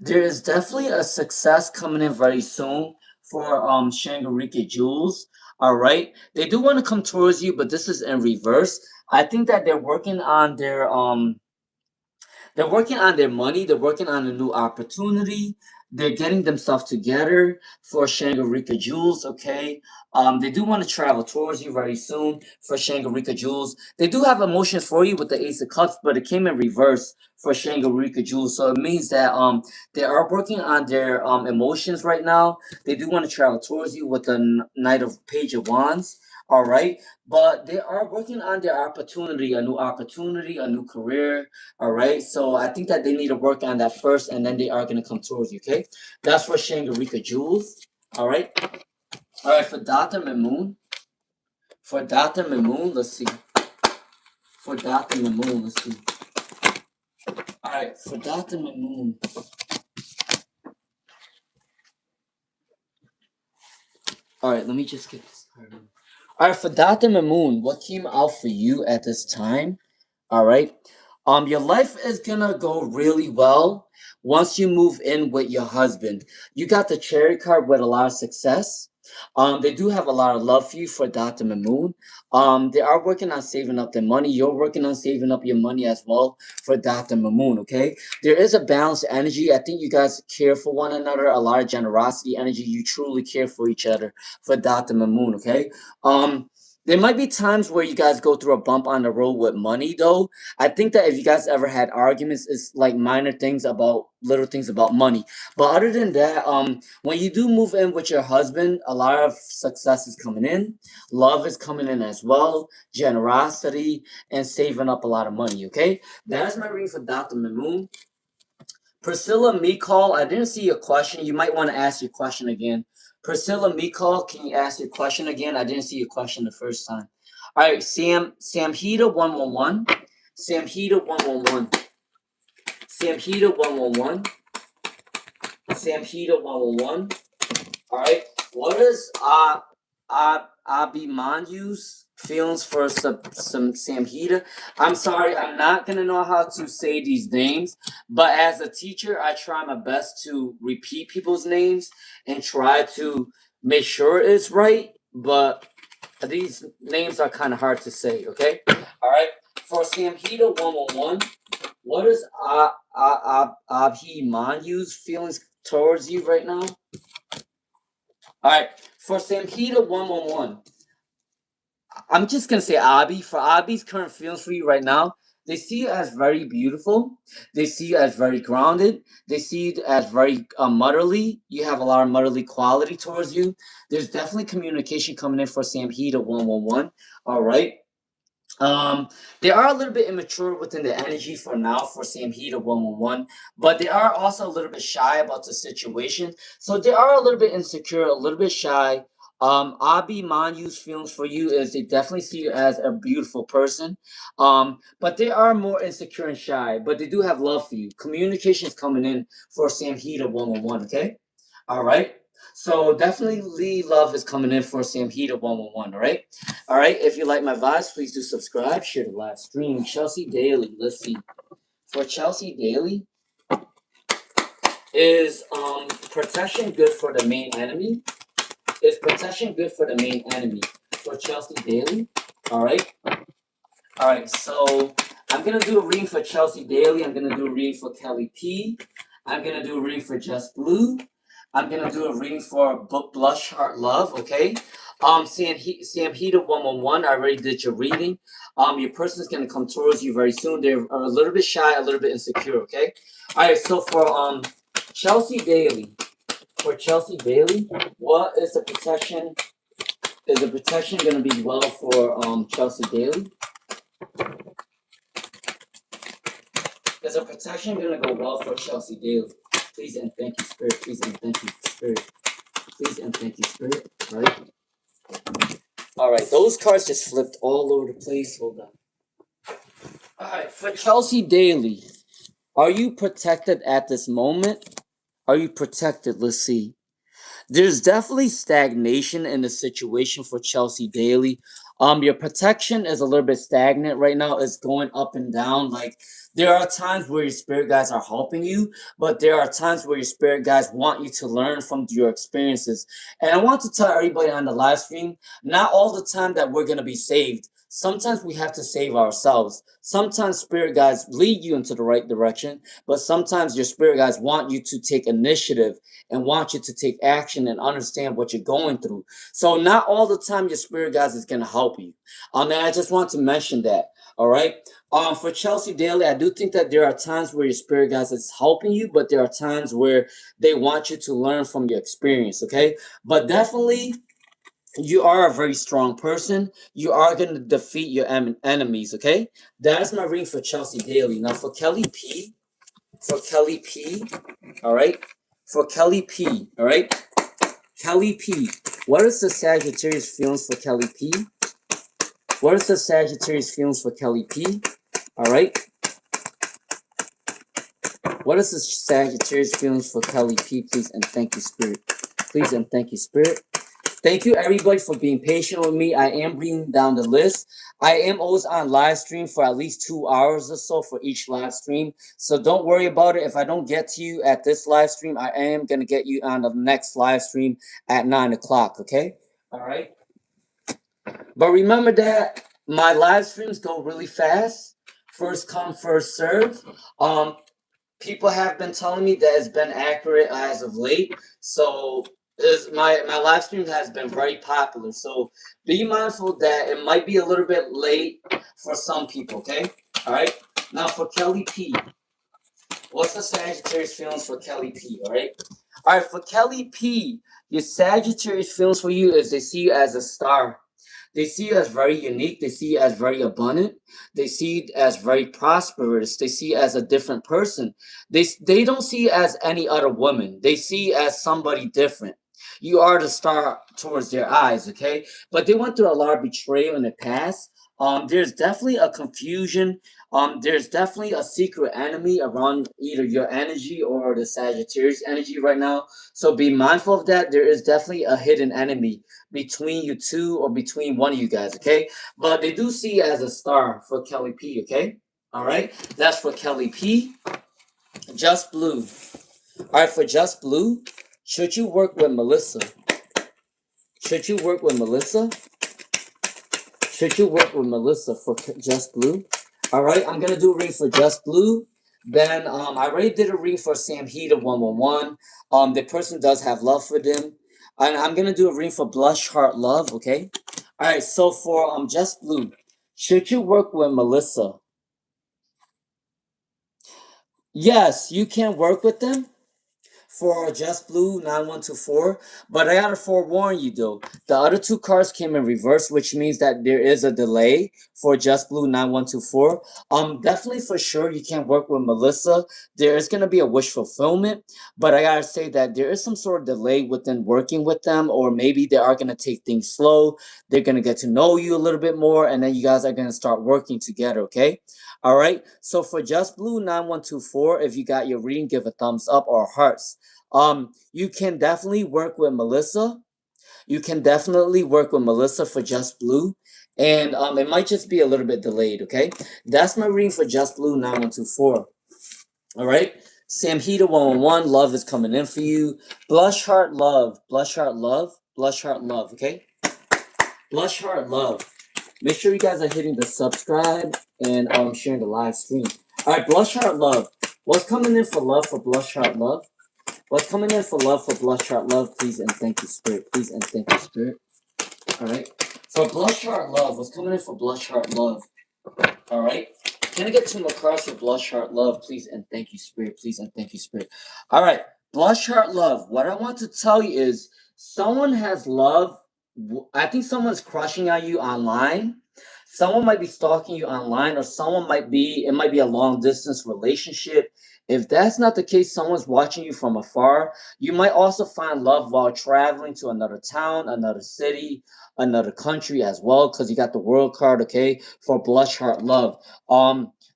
There is definitely a success coming in very soon for Shangarika Jewels. All right. They do want to come towards you, but this is in reverse. I think that they're working on They're working on their money. They're working on a new opportunity. They're getting themselves together for Shangri-La Jewels, okay? They do want to travel towards you very soon for Shangri-La Jewels. They do have emotions for you with the Ace of Cups, but it came in reverse for Shangri-La Jewels. So it means that they are working on their emotions right now. They do want to travel towards you with the Knight of Page of Wands, all right? But they are working on their opportunity, a new career, all right? So I think that they need to work on that first, and then they are going to come towards you, okay? That's for Shangri-La Jewels, all right? All right, for Dr. Mamoon. For Dr. Mamoon, let's see. For Dr. Mamoon, let's see. All right, for Dr. Mamoon. All right, let me just get this card. All right, for Dr. Mamoon, what came out for you at this time? All right. Your life is gonna go really well once you move in with your husband. You got the cherry card with a lot of success. They do have a lot of love for you for Dr. Mamoon. They are working on saving up their money. You're working on saving up your money as well for Dr. Mamoon, okay? There is a balanced energy. I think you guys care for one another, a lot of generosity energy. You truly care for each other for Dr. Mamoon, okay? There might be times where you guys go through a bump on the road with money, though. I think that if you guys ever had arguments, it's like minor things about little things about money. But other than that, when you do move in with your husband, a lot of success is coming in, love is coming in as well, generosity, and saving up a lot of money. Okay, that is my reading for Dr. Mamoon. Priscilla Mikal, I didn't see your question. You might want to ask your question again. Priscilla Mikal, can you ask your question again? I didn't see your question the first time. All right, Samhita 111. Samhita 111. Samhita 111. Samhita 111. All right. What is Abhimanyu's feelings for some Samhita? I'm sorry, I'm not gonna know how to say these names, but as a teacher, I try my best to repeat people's names and try to make sure it's right. But these names are kind of hard to say. Okay. All right. For Samhita 111, what is Abhimanyu's feelings towards you right now? All right, for Samhita 111, I'm just gonna say Abhi. For Abhi's current feelings for you right now, they see you as very beautiful. They see you as very grounded. They see you as very motherly. You have a lot of motherly quality towards you. There's definitely communication coming in for Samhita 111. All right. They are a little bit immature within the energy for now for Samhita 111, but they are also a little bit shy about the situation. So they are a little bit insecure, a little bit shy. Abi Manyu's feelings for you is they definitely see you as a beautiful person. But they are more insecure and shy, but they do have love for you. Communication is coming in for Samhita 111, okay? All right. So definitely love is coming in for Samhita 111, all right? All right, if you like my vibes, please do subscribe, share the live stream. Chelsea Daly, let's see. For Chelsea Daly, is protection good for the main enemy? Is protection good for the main enemy? For Chelsea Daly, all right? All right, so I'm going to do a reading for Chelsea Daly. I'm going to do a reading for Kelly P. I'm going to do a reading for Just Blue. I'm going to do a reading for Book Blush Heart Love, okay? Samhita 111, I already did your reading. Your person is going to come towards you very soon. They're a little bit shy, a little bit insecure, okay? All right, so for Chelsea Daly, what is the protection? Is the protection going to be well for Chelsea Daly? Is a protection going to go well for Chelsea Daly? Please and thank you, Spirit. Please and thank you, Spirit. Please and thank you, Spirit. Right? All right, those cards just flipped all over the place. Hold on. All right, for Chelsea Daly, are you protected at this moment? Are you protected? Let's see. There's definitely stagnation in the situation for Chelsea Daly. Your protection is a little bit stagnant right now. It's going up and down. Like there are times where your spirit guides are helping you, but there are times where your spirit guides want you to learn from your experiences. And I want to tell everybody on the live stream, not all the time that we're gonna be saved. Sometimes we have to save ourselves. Sometimes spirit guides lead you into the right direction, but sometimes your spirit guides want you to take initiative and want you to take action and understand what you're going through. So not all the time your spirit guides is going to help you. And I just want to mention that. All right. For Chelsea Daly, I do think that there are times where your spirit guides is helping you, but there are times where they want you to learn from your experience. Okay. But definitely, you are a very strong person. You are going to defeat your enemies. Okay. That is my reading for Chelsea Daly. Now for Kelly P. All right. For Kelly P. All right. Kelly P. What is the Sagittarius feelings for Kelly P? What is the Sagittarius feelings for Kelly P? All right. What is the Sagittarius feelings for Kelly P? Please and thank you, Spirit. Please and thank you, Spirit. Thank you, everybody, for being patient with me. I am bringing down the list. I am always on live stream for at least 2 hours or so for each live stream. So don't worry about it. If I don't get to you at this live stream, I am going to get you on the next live stream at 9 o'clock, okay? All right? But remember that my live streams go really fast. First come, first serve. People have been telling me that it's been accurate as of late. So my live stream has been very popular. So be mindful that it might be a little bit late for some people, okay? All right. Now for Kelly P. What's the Sagittarius feelings for Kelly P? All right. All right, for Kelly P, your Sagittarius feelings for you is they see you as a star. They see you as very unique. They see you as very abundant. They see you as very prosperous. They see you as a different person. They don't see you as any other woman. They see you as somebody different. You are the star towards their eyes, okay? But they went through a lot of betrayal in the past. There's definitely a confusion. There's definitely a secret enemy around either your energy or the Sagittarius energy right now. So be mindful of that. There is definitely a hidden enemy between you two or between one of you guys, okay? But they do see you as a star for Kelly P, okay? All right, that's for Kelly P. Just Blue. All right, for Just Blue, should you work with Melissa? Should you work with Melissa? Should you work with Melissa for Just Blue? All right, I'm gonna do a read for Just Blue. Then I already did a read for Samhita 111. The person does have love for them. And I'm gonna do a read for Blush Heart Love, okay? All right, so for Just Blue, should you work with Melissa? Yes, you can work with them for Just Blue 9124. But I gotta forewarn you though, the other two cards came in reverse, which means that there is a delay for Just Blue 9124. Definitely for sure you can work with Melissa. There is gonna be a wish fulfillment, but I gotta say that there is some sort of delay within working with them, or maybe they are gonna take things slow. They're gonna get to know you a little bit more, and then you guys are gonna start working together, okay? All right. So for Just Blue 9124, if you got your reading, give a thumbs up or hearts. You can definitely work with Melissa. You can definitely work with Melissa for Just Blue. And it might just be a little bit delayed, okay? That's my reading for Just Blue 9124. All right. Samhita 111, love is coming in for you. Blush Heart Love. Blush Heart Love. Blush Heart Love, okay? Blush Heart Love. Make sure you guys are hitting the subscribe and sharing the live stream. All right, Blush Heart Love. What's coming in for love for Blush Heart Love? What's coming in for love for Blush Heart Love? Please and thank you, Spirit. Please and thank you, Spirit. All right. For Blush Heart Love, what's coming in for Blush Heart Love? All right. Can I get two more cards for Blush Heart Love? Please and thank you, Spirit. Please and thank you, Spirit. All right. Blush Heart Love. What I want to tell you is someone has love. I think someone's crushing on you online. Someone might be stalking you online, or someone might be, it might be a long distance relationship. If that's not the case, someone's watching you from afar. You might also find love while traveling to another town, another city, another country as well, because you got the world card, okay, for Blush Heart Love.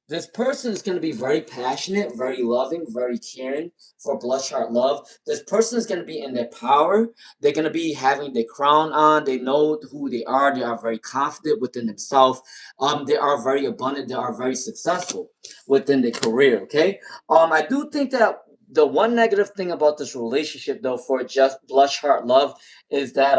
This person is going to be very passionate, very loving, very caring for Blush Heart Love. This person is going to be in their power. They're going to be having their crown on. They know who they are. They are very confident within themselves. They are very abundant. They are very successful within their career, okay? I do think that the one negative thing about this relationship, though, for Just Blush Heart Love is that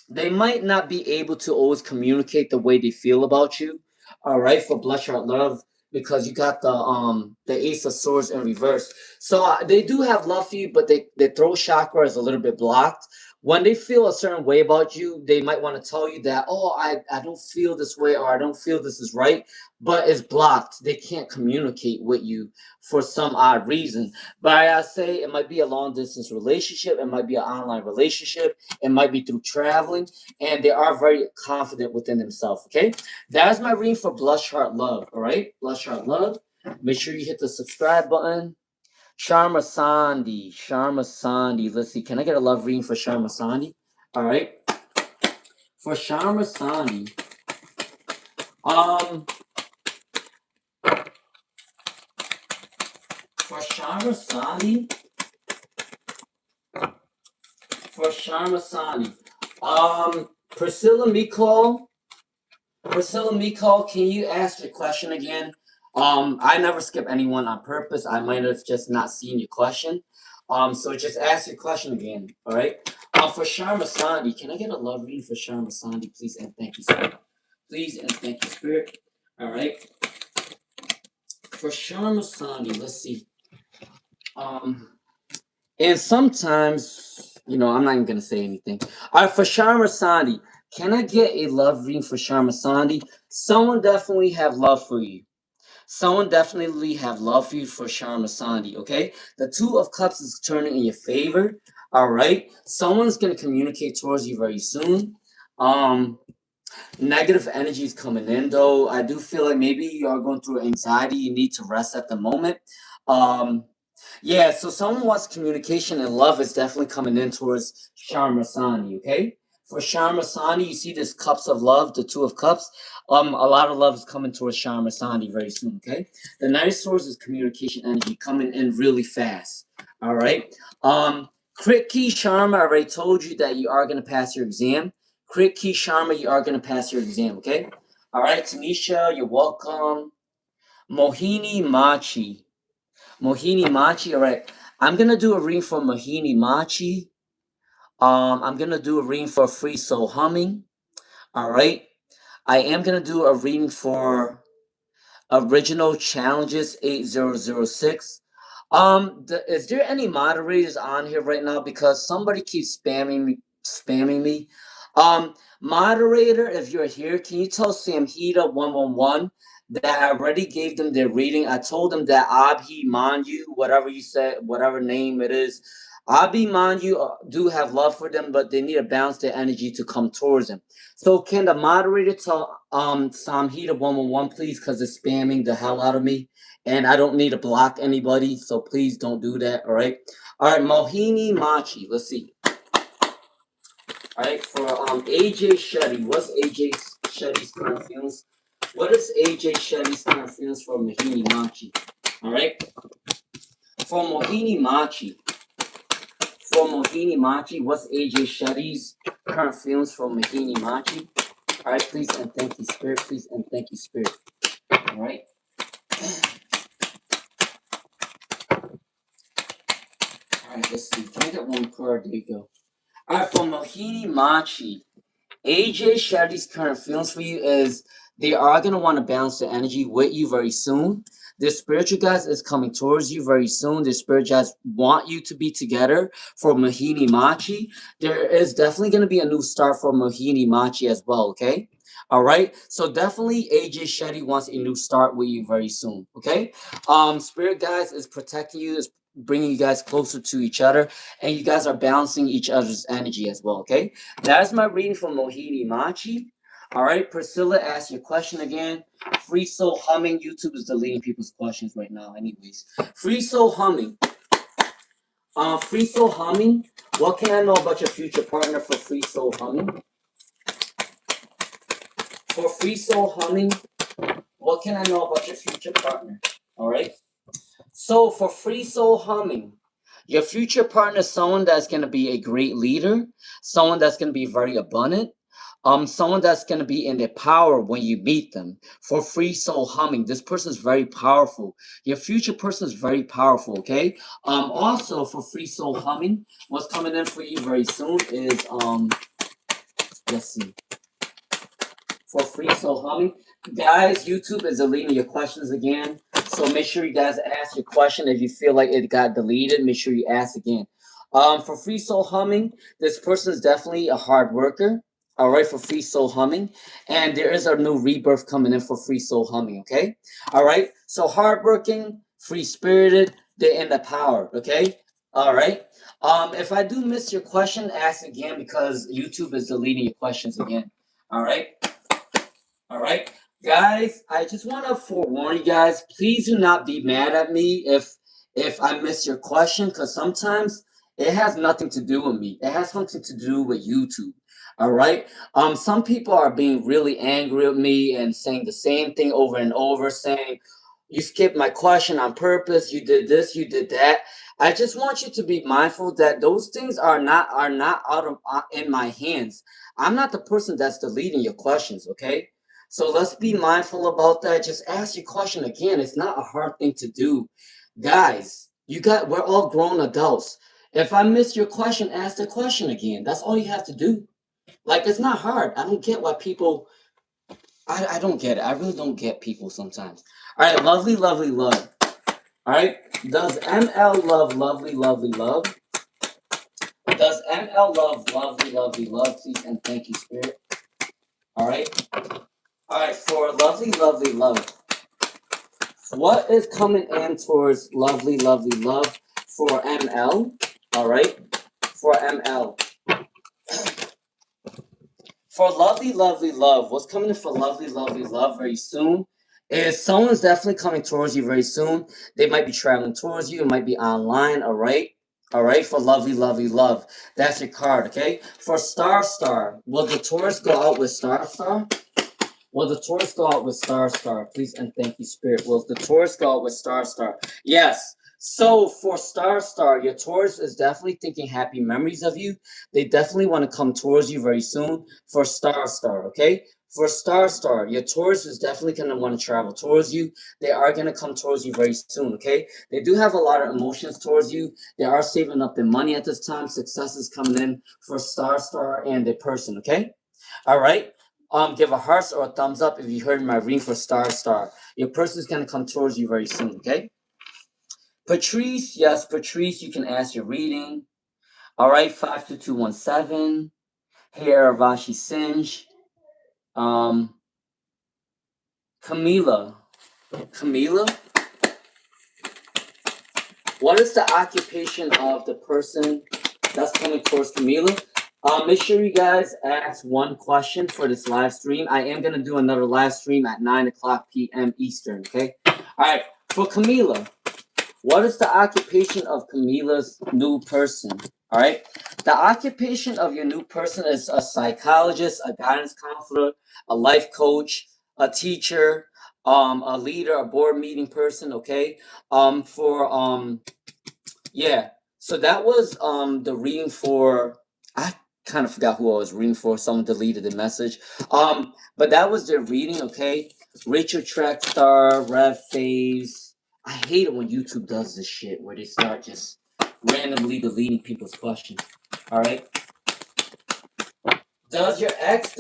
they might not be able to always communicate the way they feel about you. All right, for Bloodshot Love, because you got the Ace of Swords in reverse. So they do have love for you, but their throat chakra is a little bit blocked. When they feel a certain way about you, they might want to tell you that, oh, I don't feel this way, or I don't feel this is right, but it's blocked. They can't communicate with you for some odd reason. But I say it might be a long distance relationship, it might be an online relationship, it might be through traveling, and they are very confident within themselves. Okay, that's my reading for Blushheart Love. All right, Blushheart Love. Make sure you hit the subscribe button. Sharma Sandhi, Sharma Sandhi. Let's see. Can I get a love reading for Sharma Sandhi? All right, for Sharma Sandhi. Um, for Sharma Sandhi. For Sharma Sandhi. Priscilla Mikol. Priscilla Mikol, can you ask your question again? I never skip anyone on purpose. I might have just not seen your question. So just ask your question again. All right. For Sharma Sandhi, can I get a love reading for Sharma Sandhi, please? And thank you, Spirit. Please and thank you, Spirit. All right. For Sharma Sandhi, let's see. And sometimes, I'm not even gonna say anything. All right, for Sharma Sandhi, can I get a love reading for Sharma Sandhi? Someone definitely have love for you. Someone definitely have love for you for Sharma Sandhi, okay? The Two of Cups is turning in your favor, all right? Someone's going to communicate towards you very soon. Negative energy is coming in, though. I do feel like maybe you are going through anxiety. You need to rest at the moment. Um, yeah, so someone wants communication and love is definitely coming in towards Sharma okay? For Sharma you see this cups of love, the Two of Cups. A lot of love is coming towards Sharma very soon, okay? The Knight of Swords is communication energy coming in really fast. All right. Crit Key Sharma, I already told you that you are gonna pass your exam. Crit Key Sharma, you are gonna pass your exam, okay? All right, Tanisha, you're welcome. Mohini Machi. Mohini Machi. All right. I'm gonna do a reading for Mohini Machi. I'm gonna do a reading for Free Soul Humming. All right. I am gonna do a reading for Original Challenges 8006. Is there any moderators on here right now? Because somebody keeps spamming me. Moderator, if you're here, can you tell Samhita 111 that I already gave them their reading? I told them that Abhimanyu, whatever you said, whatever name it is, Abhimanyu do have love for them, but they need to balance their energy to come towards them. So can the moderator tell Samhita 111 please, because it's spamming the hell out of me, and I don't need to block anybody, so please don't do that. All right. All right, Mohini Machi. Let's see. All right, for AJ Shetty, what's AJ Shetty's current feelings? What is AJ Shetty's current feelings for Mohini Machi? All right, for Mohini Machi. For Mohini Machi, what's AJ Shetty's current feelings for Mohini Machi? All right, please and thank you, Spirit. Please and thank you, Spirit. All right. All right, let's see. Can I get one card? There you go. All right, for Mohini Machi, AJ Shetty's current feelings for you is they are going to want to balance the energy with you very soon. The spiritual guys is coming towards you very soon. The spiritual guys want you to be together for Mohini Machi. There is definitely going to be a new start for Mohini Machi as well, okay? All right. So definitely AJ Shetty wants a new start with you very soon, okay? Spirit guys is protecting you, is bringing you guys closer to each other, and you guys are balancing each other's energy as well, okay? That is my reading for Mohini Machi. All right, Priscilla, ask your question again. Free Soul Humming. YouTube is deleting people's questions right now, anyways. Free Soul Humming. Free Soul Humming. What can I know about your future partner for Free Soul Humming? For Free Soul Humming, what can I know about your future partner? All right. So for Free Soul Humming, your future partner is someone that's going to be a great leader, someone that's going to be very abundant, someone that's going to be in their power when you meet them. For Free Soul Humming, this person is very powerful. Your future person is very powerful, okay? Also for Free Soul Humming, what's coming in for you very soon is Let's see. For free soul humming. Guys, YouTube is deleting your questions again. So make sure you guys ask your question. If you feel like it got deleted, make sure you ask again. For free soul humming, this person is definitely a hard worker. All right, for free soul humming. And there is a new rebirth coming in for free soul humming, okay? All right, so hardworking, free spirited, they're in the power, okay? All right. If I do miss your question, ask again because YouTube is deleting your questions again. All right. All right, guys, I just want to forewarn you guys, please do not be mad at me if I miss your question, because sometimes it has nothing to do with me. It has something to do with YouTube. All right. Some people are being really angry at me and saying the same thing over and over, saying, you skipped my question on purpose, you did this, you did that. I just want you to be mindful that those things are not out of in my hands. I'm not the person that's deleting your questions, okay? So let's be mindful about that. Just ask your question again. It's not a hard thing to do. Guys, we're all grown adults. If I miss your question, ask the question again. That's all you have to do. Like, it's not hard. I don't get why people, I don't get it. I really don't get people sometimes. All right, lovely, lovely love. All right, does ML love lovely, lovely love? Does ML love lovely, lovely love? Please and thank you, Spirit. All right. All right, for lovely, lovely love. What is coming in towards lovely, lovely love for ML? All right, for ML. For lovely, lovely love, what's coming in for lovely, lovely love very soon is someone's definitely coming towards you very soon. They might be traveling towards you. It might be online. All right. All right, for lovely, lovely love. That's your card, okay? For Star Star, will the Taurus go out with Star Star? Will the Taurus go out with Star Star? Please and thank you, Spirit. Will the Taurus go out with Star Star? Yes. So for Star Star, your Taurus is definitely thinking happy memories of you. They definitely want to come towards you very soon for Star Star, okay? For Star Star, your Taurus is definitely going to want to travel towards you. They are going to come towards you very soon, okay? They do have a lot of emotions towards you. They are saving up their money at this time. Success is coming in for Star Star and their person, okay? All right. Give a heart or a thumbs up if you heard my reading for Star Star. Your person is gonna come towards you very soon, okay? Patrice, yes, Patrice, you can ask your reading. All right, 52217. Hey, Aravashi Singe. Camila. Camila? What is the occupation of the person that's coming towards Camila? Make sure you guys ask one question for this live stream. I am going to do another live stream at 9 o'clock p.m. Eastern, okay? All right, for Camila, what is the occupation of Camila's new person? All right, the occupation of your new person is a psychologist, a guidance counselor, a life coach, a teacher, a leader, a board meeting person, okay? Yeah, so that was the reading for, I kind of forgot who I was reading for. Someone deleted the message. But that was their reading, okay? Rachel Trackstar, Rev Phase. I hate it when YouTube does this shit where they start just randomly deleting people's questions. All right. Does your ex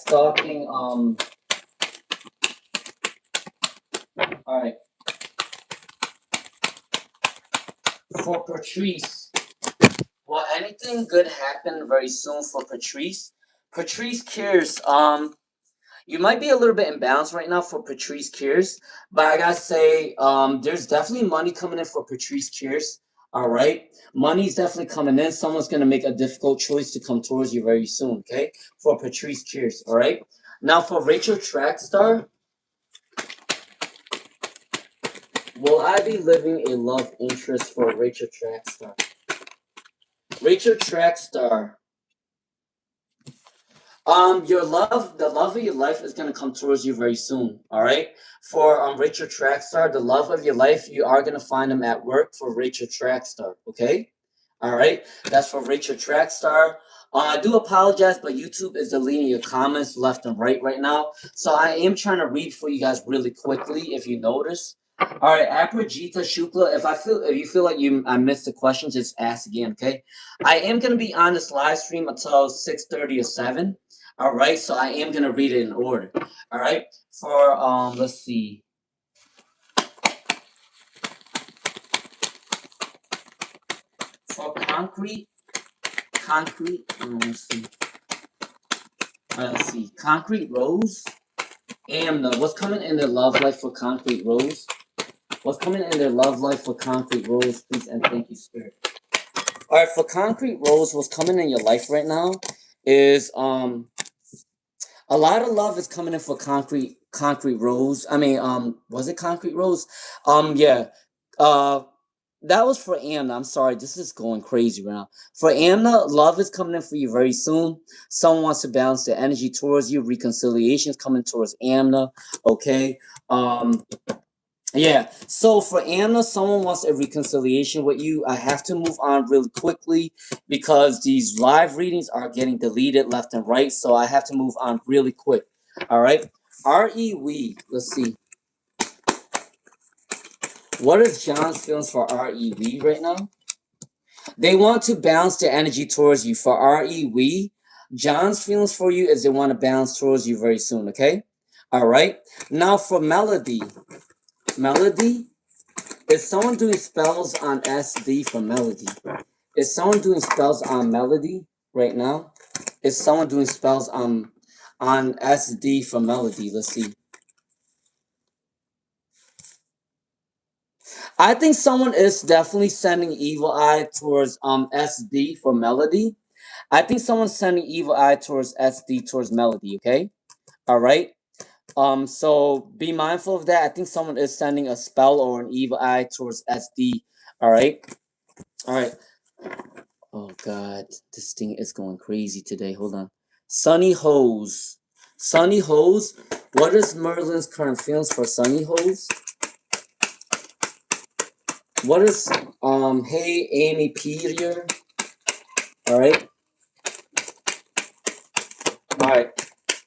stalking all right. For Patrice, will anything good happen very soon for Patrice? Patrice cares. You might be a little bit imbalanced right now for Patrice Kears, but I gotta say, there's definitely money coming in for Patrice Kears. All right, money's definitely coming in. Someone's gonna make a difficult choice to come towards you very soon. Okay, for Patrice Kears. All right. Now for Rachel Trackstar, will I be living a love interest for Rachel Trackstar? Rachel Trackstar. The love of your life is gonna come towards you very soon. All right. For Rachel Trackstar, the love of your life, you are gonna find them at work for Rachel Trackstar. Okay. All right. That's for Rachel Trackstar. I do apologize, but YouTube is deleting your comments left and right now. So I am trying to read for you guys really quickly, if you notice. All right, Aprajita Shukla. If you feel like I missed the question, just ask again, okay? I am gonna be on this live stream until 6:30 or 7. All right, so I am gonna read it in order. All right, for let's see. For concrete, let's see. All right, let's see. Concrete Rose. Amna, what's coming in their love life for Concrete Rose? What's coming in their love life for Concrete Rose, please, and thank you, Spirit. All right, for Concrete Rose, what's coming in your life right now is a lot of love is coming in for Concrete Rose. I mean, was it Concrete Rose? Yeah. Uh, that was for Anna. I'm sorry, this is going crazy right now. For Anna, love is coming in for you very soon. Someone wants to balance their energy towards you. Reconciliation is coming towards Anna. Okay. Yeah. So for Anna, someone wants a reconciliation with you. I have to move on really quickly because these live readings are getting deleted left and right. So I have to move on really quick. All right. R.E.W. Let's see. What is John's feelings for R.E.W. right now? They want to balance their energy towards you. For R.E.W., John's feelings for you is they want to balance towards you very soon. Okay. All right. Now for Melody. Melody. Is someone doing spells on SD for Melody? Is someone doing spells on Melody right now? Is someone doing spells on SD for Melody? Let's see. I think someone is definitely sending evil eye towards SD for Melody. I think someone's sending evil eye towards SD towards Melody, okay? All right. So be mindful of that. I think someone is sending a spell or an evil eye towards SD. All right. All right. Oh God, this thing is going crazy today. Hold on. Sunny Hose. Sunny Hose. What is Merlin's current feelings for Sunny Hose? What is hey Amy Peter? Alright. Alright.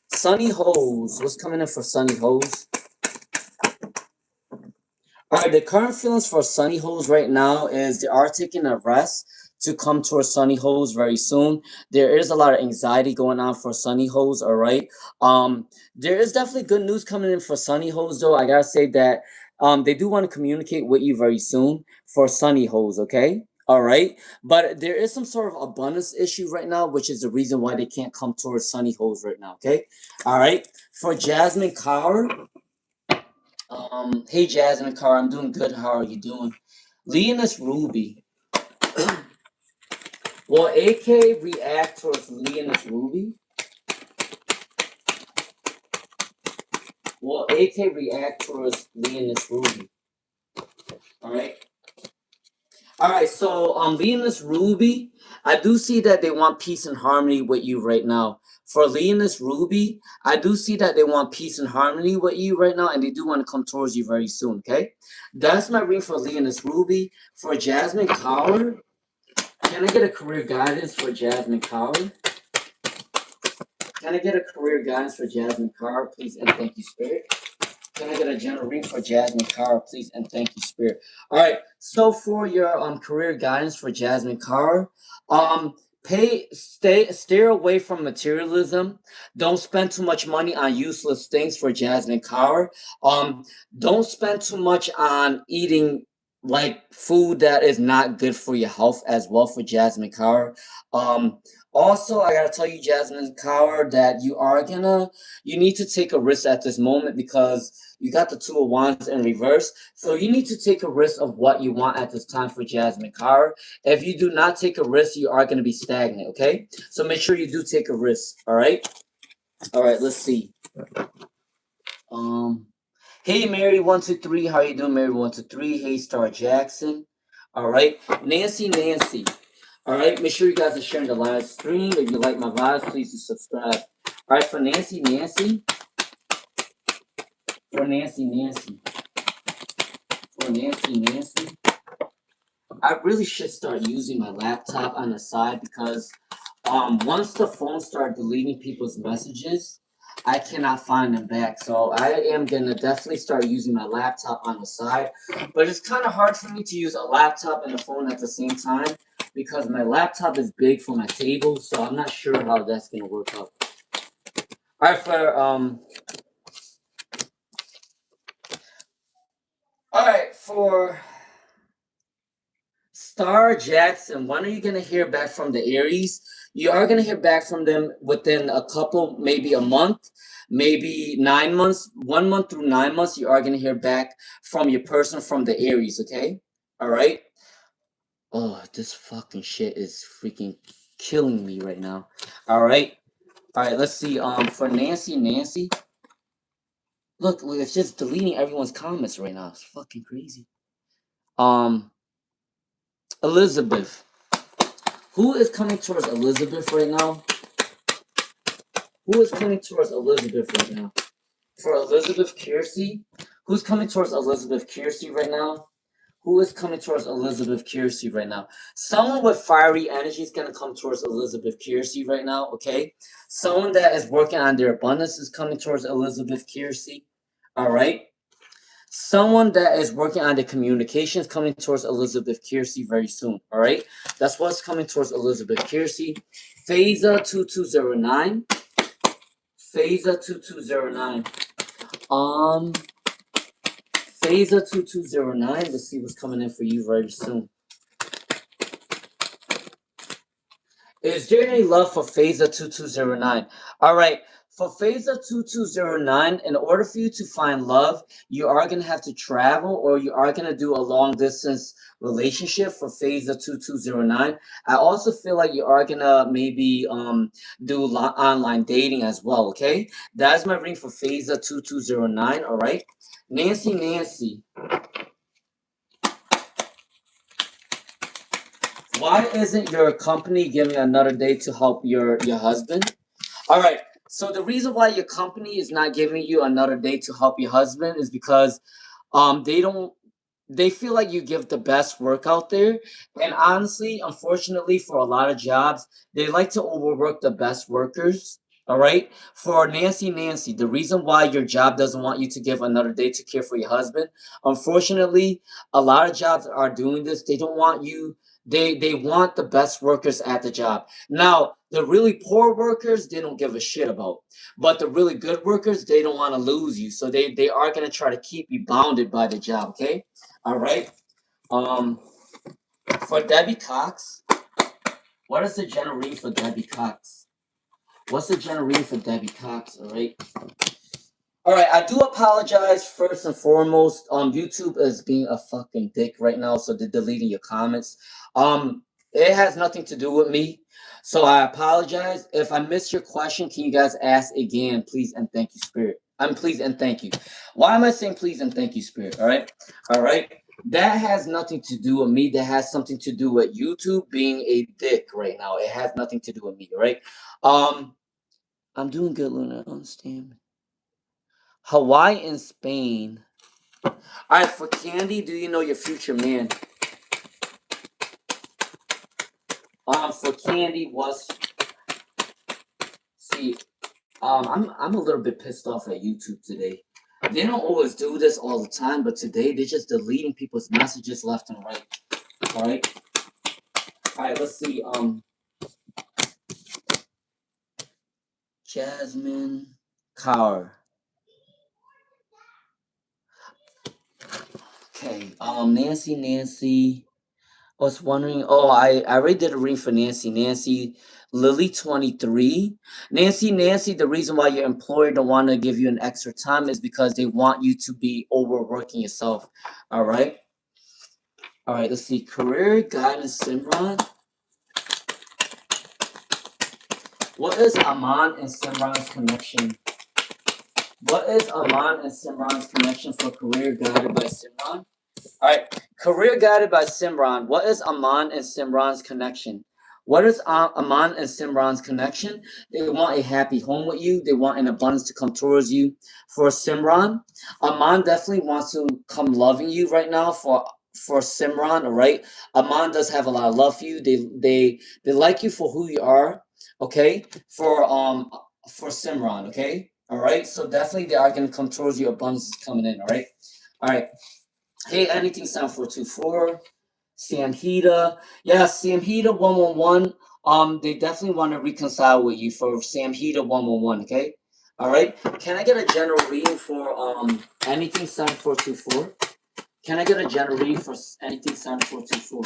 Sunny Hose. What's coming in for Sunny Hose? Alright, the current feelings for Sunny Hose right now is they are taking a rest to come towards Sunny Hose very soon. There is a lot of anxiety going on for Sunny Hose, alright? There is definitely good news coming in for Sunny Hose though. I gotta say that they do want to communicate with you very soon for Sunny Hose, okay? Alright. But there is some sort of abundance issue right now, which is the reason why they can't come towards Sunny Hose right now, okay? Alright. For Jasmine Kaur. Hey Jasmine Carr, I'm doing good. How are you doing? Leonis Ruby. Will AK react towards Leonis Ruby? Will AK react towards Leonis Ruby? Alright. Alright, so Leonis Ruby, I do see that they want peace and harmony with you right now. For Leonis Ruby, I do see that they want peace and harmony with you right now, and they do want to come towards you very soon, okay? That's my reading for Leonis Ruby. For Jasmine Kaur, can I get a career guidance for Jasmine Kaur? Can I get a career guidance for Jasmine Kaur, please, and thank you, Spirit? Can I get a general reading for Jasmine Kaur, please, and thank you, Spirit? All right. So for your career guidance for Jasmine Kaur, steer away from materialism. Don't spend too much money on useless things for Jasmine Kaur. Don't spend too much on eating like food that is not good for your health as well for Jasmine Kaur. Also, I gotta tell you, Jasmine Kaur, that you need to take a risk at this moment because you got the Two of Wands in reverse. So you need to take a risk of what you want at this time for Jasmine Kaur. If you do not take a risk, you are going to be stagnant, okay? So make sure you do take a risk, all right? All right, let's see. Hey, Mary123, how you doing, Mary123? Hey, Star Jackson. All right, Nancy. All right, make sure you guys are sharing the live stream. If you like my vibes, please do subscribe. All right, for Nancy. For Nancy. I really should start using my laptop on the side because once the phone starts deleting people's messages, I cannot find them back. So I am gonna definitely start using my laptop on the side. But it's kind of hard for me to use a laptop and a phone at the same time because my laptop is big for my table, so I'm not sure how that's gonna work out. For Star Jackson, when are you gonna hear back from the Aries? You are gonna hear back from them within a couple, maybe a month, maybe 9 months, 1 month through 9 months. You are gonna hear back from your person from the Aries. Okay, all right. Oh, this fucking shit is freaking killing me right now. All right, all right. Let's see. For Nancy. Look, it's just deleting everyone's comments right now. It's fucking crazy. Um, Elizabeth. Who is coming towards Elizabeth right now? Who is coming towards Elizabeth right now? For Elizabeth Kiersey? Who's coming towards Elizabeth Kiersey right now? Who is coming towards Elizabeth Kiersey right now? Someone with fiery energy is going to come towards Elizabeth Kiersey right now, okay? Someone that is working on their abundance is coming towards Elizabeth Kiersey, all right? Someone that is working on the communications coming towards Elizabeth Kiersey very soon. All right, that's what's coming towards Elizabeth Kiersey. Phasa 2209. Phasa 2209. Um, Phasa 2209. Let's see what's coming in for you very soon. Is there any love for Phasa 2209? All right. For Phasa 2209, in order for you to find love, you are going to have to travel or you are going to do a long distance relationship for Phasa 2209. I also feel like you are going to maybe do online dating as well, okay? That's my ring for Phasa 2209, all right? Nancy. Why isn't your company giving another day to help your husband? All right. So the reason why your company is not giving you another day to help your husband is because they feel like you give the best work out there. And honestly, unfortunately, for a lot of jobs, they like to overwork the best workers. All right. For Nancy, the reason why your job doesn't want you to give another day to care for your husband, unfortunately, a lot of jobs are doing this. They don't want you, they want the best workers at the job. Now, the really poor workers, they don't give a shit about. But the really good workers, they don't want to lose you. So they are gonna try to keep you bounded by the job, okay? All right. Um, for Debbie Cox, what is the generation for Debbie Cox? What's the generation for Debbie Cox? All right. All right. I do apologize first and foremost. YouTube is being a fucking dick right now, so they're deleting your comments. It has nothing to do with me, so I apologize if I missed your question. Can you guys ask again, please and thank you, Spirit? Please and thank you. Why am I saying please and thank you, Spirit? All right. All right. That has nothing to do with me. That has something to do with YouTube being a dick right now. It has nothing to do with me, all right? I'm doing good, Luna. Understand. Hawaii and Spain. All right, for Candy, do you know your future man? For Candy was see. I'm a little bit pissed off at YouTube today. They don't always do this all the time, but today they're just deleting people's messages left and right. All right. All right. Let's see. Jasmine Kaur. Okay. Nancy. I was wondering. Oh, I already did a read for Nancy. Nancy, Lily 23. Nancy. The reason why your employer don't want to give you an extra time is because they want you to be overworking yourself. All right. All right. Let's see. Career guidance, Simran. What is Aman and Simran's connection? What is Aman and Simran's connection for career guided by Simran? All right, career guided by Simran. What is Aman and Simran's connection? What is Aman and Simran's connection? They want a happy home with you. They want an abundance to come towards you. For Simran, Aman definitely wants to come loving you right now. For Simran, all right. Aman does have a lot of love for you. They like you for who you are. Okay. For Simran. Okay. All right, so definitely they are going to come towards you. Abundance is coming in. All right, all right. Hey, anything sign 424. Samhita, yeah, Samhita 111. They definitely want to reconcile with you for Samhita 111. Okay, all right. Can I get a general reading for anything sign 424? Can I get a general reading for anything sign 424?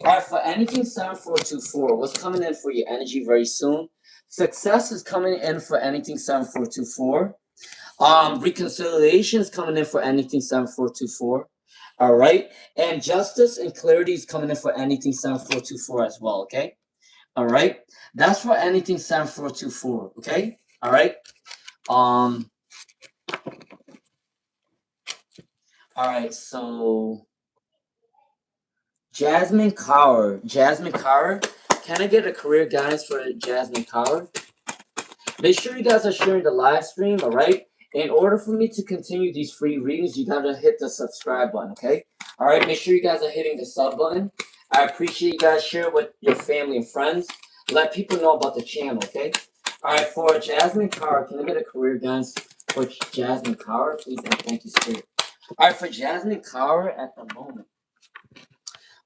All right, for anything sign 424, what's coming in for your energy very soon? Success is coming in for anything sign 424. Reconciliation is coming in for anything 7424. All right. And justice and clarity is coming in for anything 7424 as well. Okay. All right. That's for anything 7424. Okay. All right. Um, all right. So Jasmine Kaur. Jasmine Kaur. Can I get a career guidance for Jasmine Kaur? Make sure you guys are sharing the live stream, all right? In order for me to continue these free readings, you gotta hit the subscribe button, okay? All right, make sure you guys are hitting the sub button. I appreciate you guys share with your family and friends. Let people know about the channel, okay? All right, for Jasmine Carr, can I get a career guidance for Jasmine Carr, please? And thank you, Spirit. All right, for Jasmine Carr at the moment.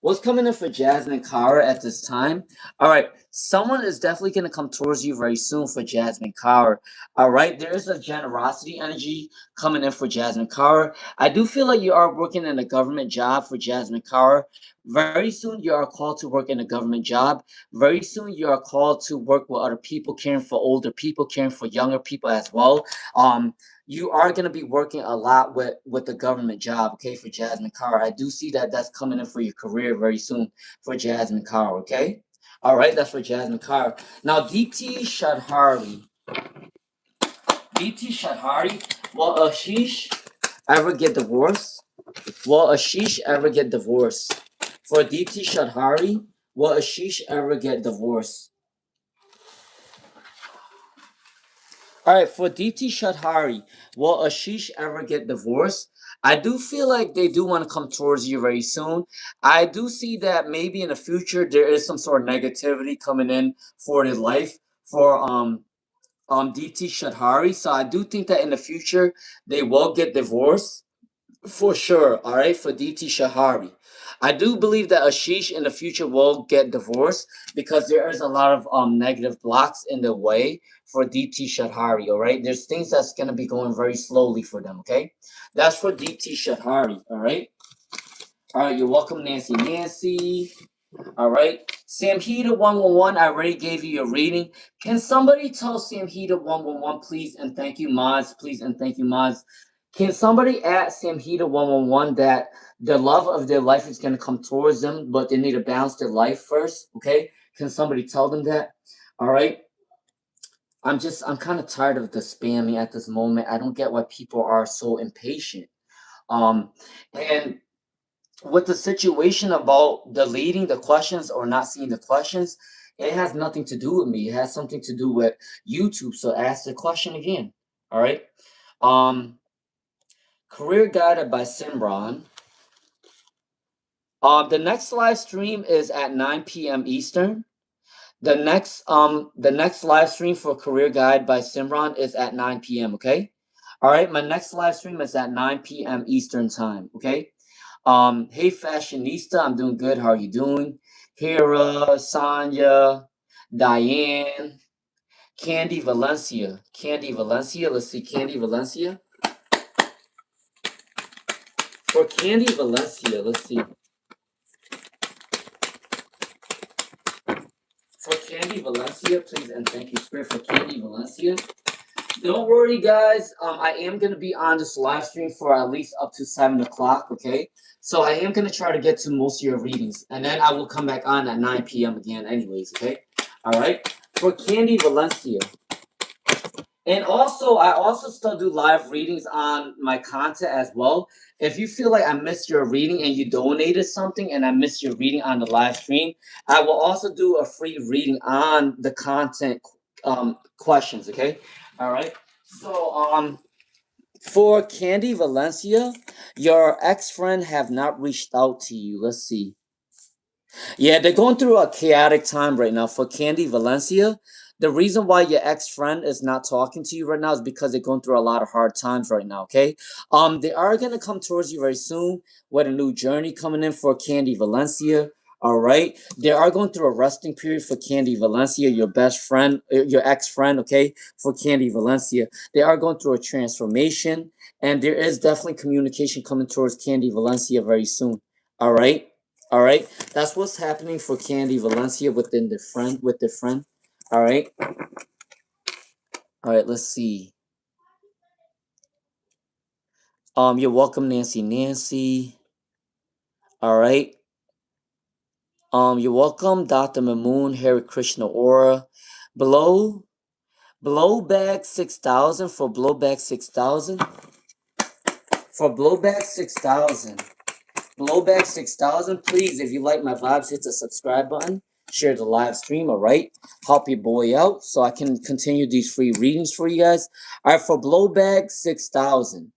What's coming in for Jasmine Kara at this time? All right, someone is definitely going to come towards you very soon for Jasmine Kara. All right, there is a generosity energy coming in for Jasmine Kara. I do feel like you are working in a government job for Jasmine Kara. Very soon, you are called to work in a government job. Very soon, you are called to work with other people, caring for older people, caring for younger people as well. You are going to be working a lot with the government job, okay, for Jasmine Carr. I do see that that's coming in for your career very soon for Jasmine Carr, okay? All right, that's for Jasmine Carr. Now, DT Shadhari. DT Shadhari, will Ashish ever get divorced? Will Ashish ever get divorced? For DT Shadhari, will Ashish ever get divorced? All right, for DT Shadhari, will Ashish ever get divorced? I do feel like they do want to come towards you very soon. I do see that maybe in the future there is some sort of negativity coming in for his life for DT Shadhari. So I do think that in the future they will get divorced. For sure, all right, for DT Shahari. I do believe that Ashish in the future will get divorced because there is a lot of negative blocks in the way for DT Shahari, all right? There's things that's going to be going very slowly for them, okay? That's for DT Shahari, all right? All right, you're welcome, Nancy. Nancy. All right. Samhita 111, I already gave you your reading. Can somebody tell Samhita 111, please, and thank you, Moz, please, and thank you, Moz. Can somebody at Samhita 111 that the love of their life is going to come towards them, but they need to balance their life first? Okay. Can somebody tell them that? All right. I'm kind of tired of the spamming at this moment. I don't get why people are so impatient. And with the situation about deleting the questions or not seeing the questions, it has nothing to do with me. It has something to do with YouTube. So ask the question again. All right. Um, Career guided by Simran. The next live stream is at 9 p.m. Eastern. The next live stream for Career Guide by Simran is at 9 p.m. Okay. All right. My next live stream is at 9 p.m. Eastern time. Okay. Hey fashionista, I'm doing good. How are you doing? Hera, Sonia, Diane, Candy Valencia. Candy Valencia. Let's see, Candy Valencia. For Candy Valencia, let's see. For Candy Valencia, please and thank you, Spirit, for Candy Valencia. Don't worry, guys. I am going to be on this live stream for at least up to 7 o'clock, okay? So I am going to try to get to most of your readings. And then I will come back on at 9 p.m. again anyways, okay? All right? For Candy Valencia. And also, I also still do live readings on my content as well. If you feel like I missed your reading and you donated something and I missed your reading on the live stream, I will also do a free reading on the content questions, okay? All right. So, for Candy Valencia, your ex-friend have not reached out to you. Let's see. Yeah, they're going through a chaotic time right now. For Candy Valencia, the reason why your ex-friend is not talking to you right now is because they're going through a lot of hard times right now, okay? They are gonna come towards you very soon with a new journey coming in for Candy Valencia. All right, they are going through a resting period for Candy Valencia, your best friend, your ex-friend, okay, for Candy Valencia. They are going through a transformation, and there is definitely communication coming towards Candy Valencia very soon. All right, all right, that's what's happening for Candy Valencia within the friend, with the friend. All right, all right, let's see. You're welcome, Nancy. Nancy. All right. You're welcome, Dr. Mamoon, Harry Krishna Aura. Blow, Blowback 6,000 for Blowback 6,000. For Blowback 6,000. Blowback 6,000, please, if you like my vibes, hit the subscribe button. Share the live stream, all right? Help your boy out so I can continue these free readings for you guys. All right, for Blowback 6,000.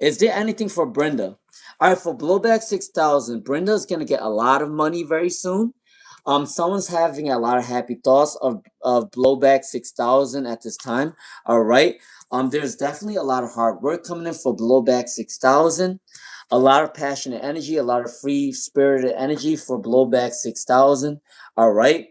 Is there anything for Brenda? All right, for Blowback 6,000, Brenda's gonna get a lot of money very soon. Someone's having a lot of happy thoughts of Blowback 6,000 at this time. All right. There's definitely a lot of hard work coming in for Blowback 6,000. A lot of passionate energy, a lot of free spirited energy for Blowback 6,000. All right.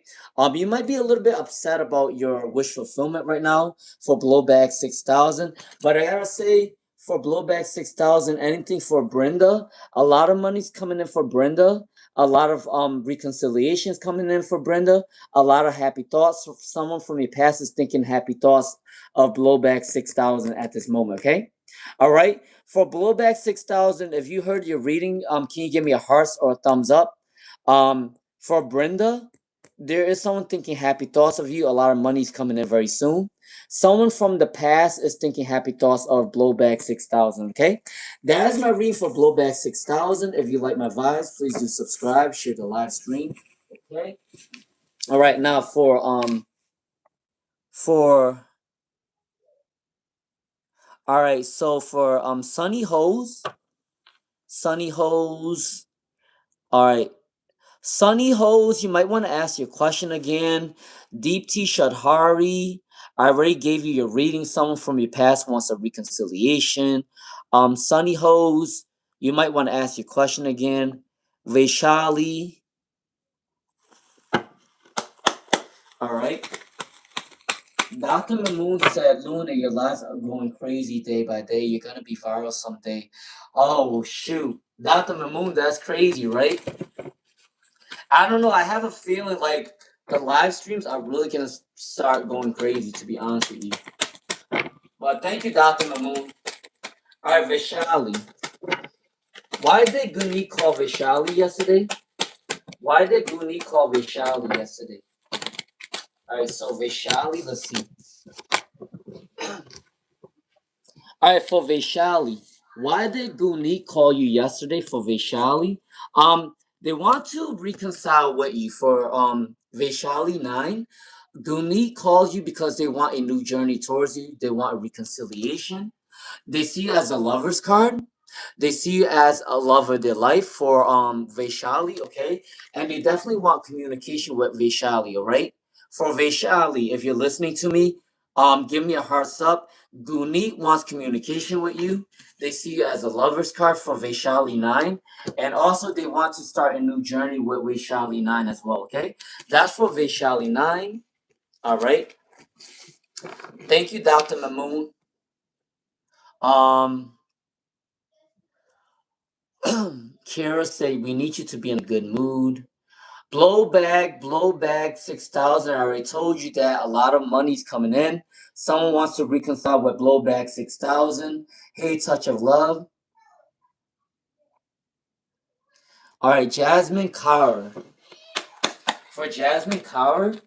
You might be a little bit upset about your wish fulfillment right now for Blowback 6,000, but I gotta say, for Blowback 6,000, anything for Brenda, a lot of money's coming in for Brenda, a lot of reconciliations coming in for Brenda, a lot of happy thoughts. Someone from your past is thinking happy thoughts of Blowback 6,000 at this moment, okay? All right. For Blowback 6,000, if you heard your reading, can you give me a heart or a thumbs up? For Brenda, there is someone thinking happy thoughts of you. A lot of money's coming in very soon. Someone from the past is thinking happy thoughts of Blowback 6,000, okay? That is my reading for Blowback 6,000. If you like my vibes, please do subscribe, share the live stream, okay? All right, now for all right, so for Sunny Hose, all right. Sunny Hose, you might want to ask your question again. Deep T Shadhari, I already gave you your reading. Someone from your past wants a reconciliation. Sunny Hose, you might want to ask your question again. Vaishali, all right. Dr. Mamoon said, Luna, your lives are going crazy day by day. You're going to be viral someday. Oh, shoot. Dr. Mamoon, that's crazy, right? I don't know. I have a feeling like the live streams are really going to start going crazy, to be honest with you. But thank you, Dr. Mamoon. All right, Vaishali. Why did Guni call Vaishali yesterday? Why did Guni call Vaishali yesterday? All right, so Vaishali, let's see. All right, for Vaishali. Why did Guni call you yesterday for Vaishali? They want to reconcile with you for Vaishali 9. Guni calls you because they want a new journey towards you. They want a reconciliation. They see you as a lover's card. They see you as a love of their life for Vaishali, okay? And they definitely want communication with Vaishali, all right? For Vaishali, if you're listening to me, give me a hearts up. Guni wants communication with you. They see you as a lover's card for Vaishali 9. And also they want to start a new journey with Vaishali 9 as well, okay? That's for Vaishali 9. All right. Thank you, Dr. Mamoon. Kara said, we need you to be in a good mood. Blowback 6,000. I already told you that a lot of money's coming in. Someone wants to reconcile with Blowback 6,000. Hey, touch of love. All right, Jasmine Kaur. For Jasmine Kaur,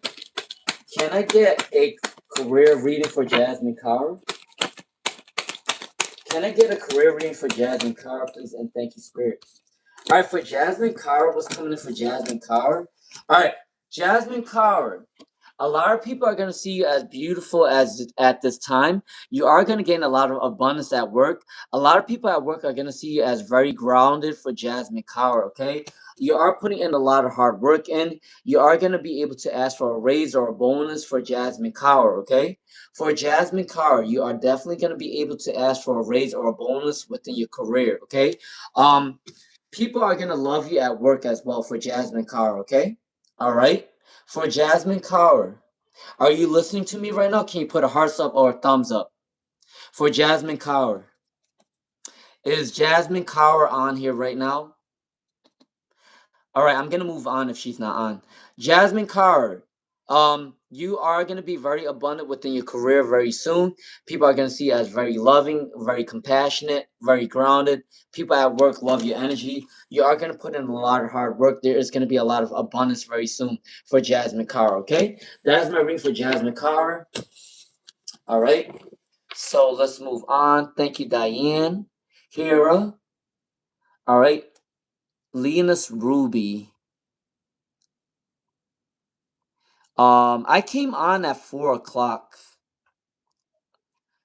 can I get a career reading for Jasmine Kaur? Can I get a career reading for Jasmine Kaur, please? And thank you, Spirit. All right, for Jasmine Kaur, what's coming in for Jasmine Kaur? All right, Jasmine Kaur. A lot of people are going to see you as beautiful as at this time. You are going to gain a lot of abundance at work. A lot of people at work are going to see you as very grounded for Jasmine Kaur, okay? You are putting in a lot of hard work in. You are going to be able to ask for a raise or a bonus for Jasmine Kaur, okay? For Jasmine Kaur, you are definitely going to be able to ask for a raise or a bonus within your career, okay? Um, People are going to love you at work as well for Jasmine Kaur, okay? All right? For Jasmine Kaur, are you listening to me right now? Can you put a hearts up or a thumbs up? For Jasmine Kaur, is Jasmine Kaur on here right now? All right, I'm gonna move on if she's not on. Jasmine Kaur, you are gonna be very abundant within your career very soon. People are gonna see you as very loving, very compassionate, very grounded. People at work love your energy. You are gonna put in a lot of hard work. There is gonna be a lot of abundance very soon for Jasmine Kaur. Okay, that is my reading for Jasmine Kaur. All right. So let's move on. Thank you, Diane. Hera. All right. Linus Ruby. I came on at 4 o'clock.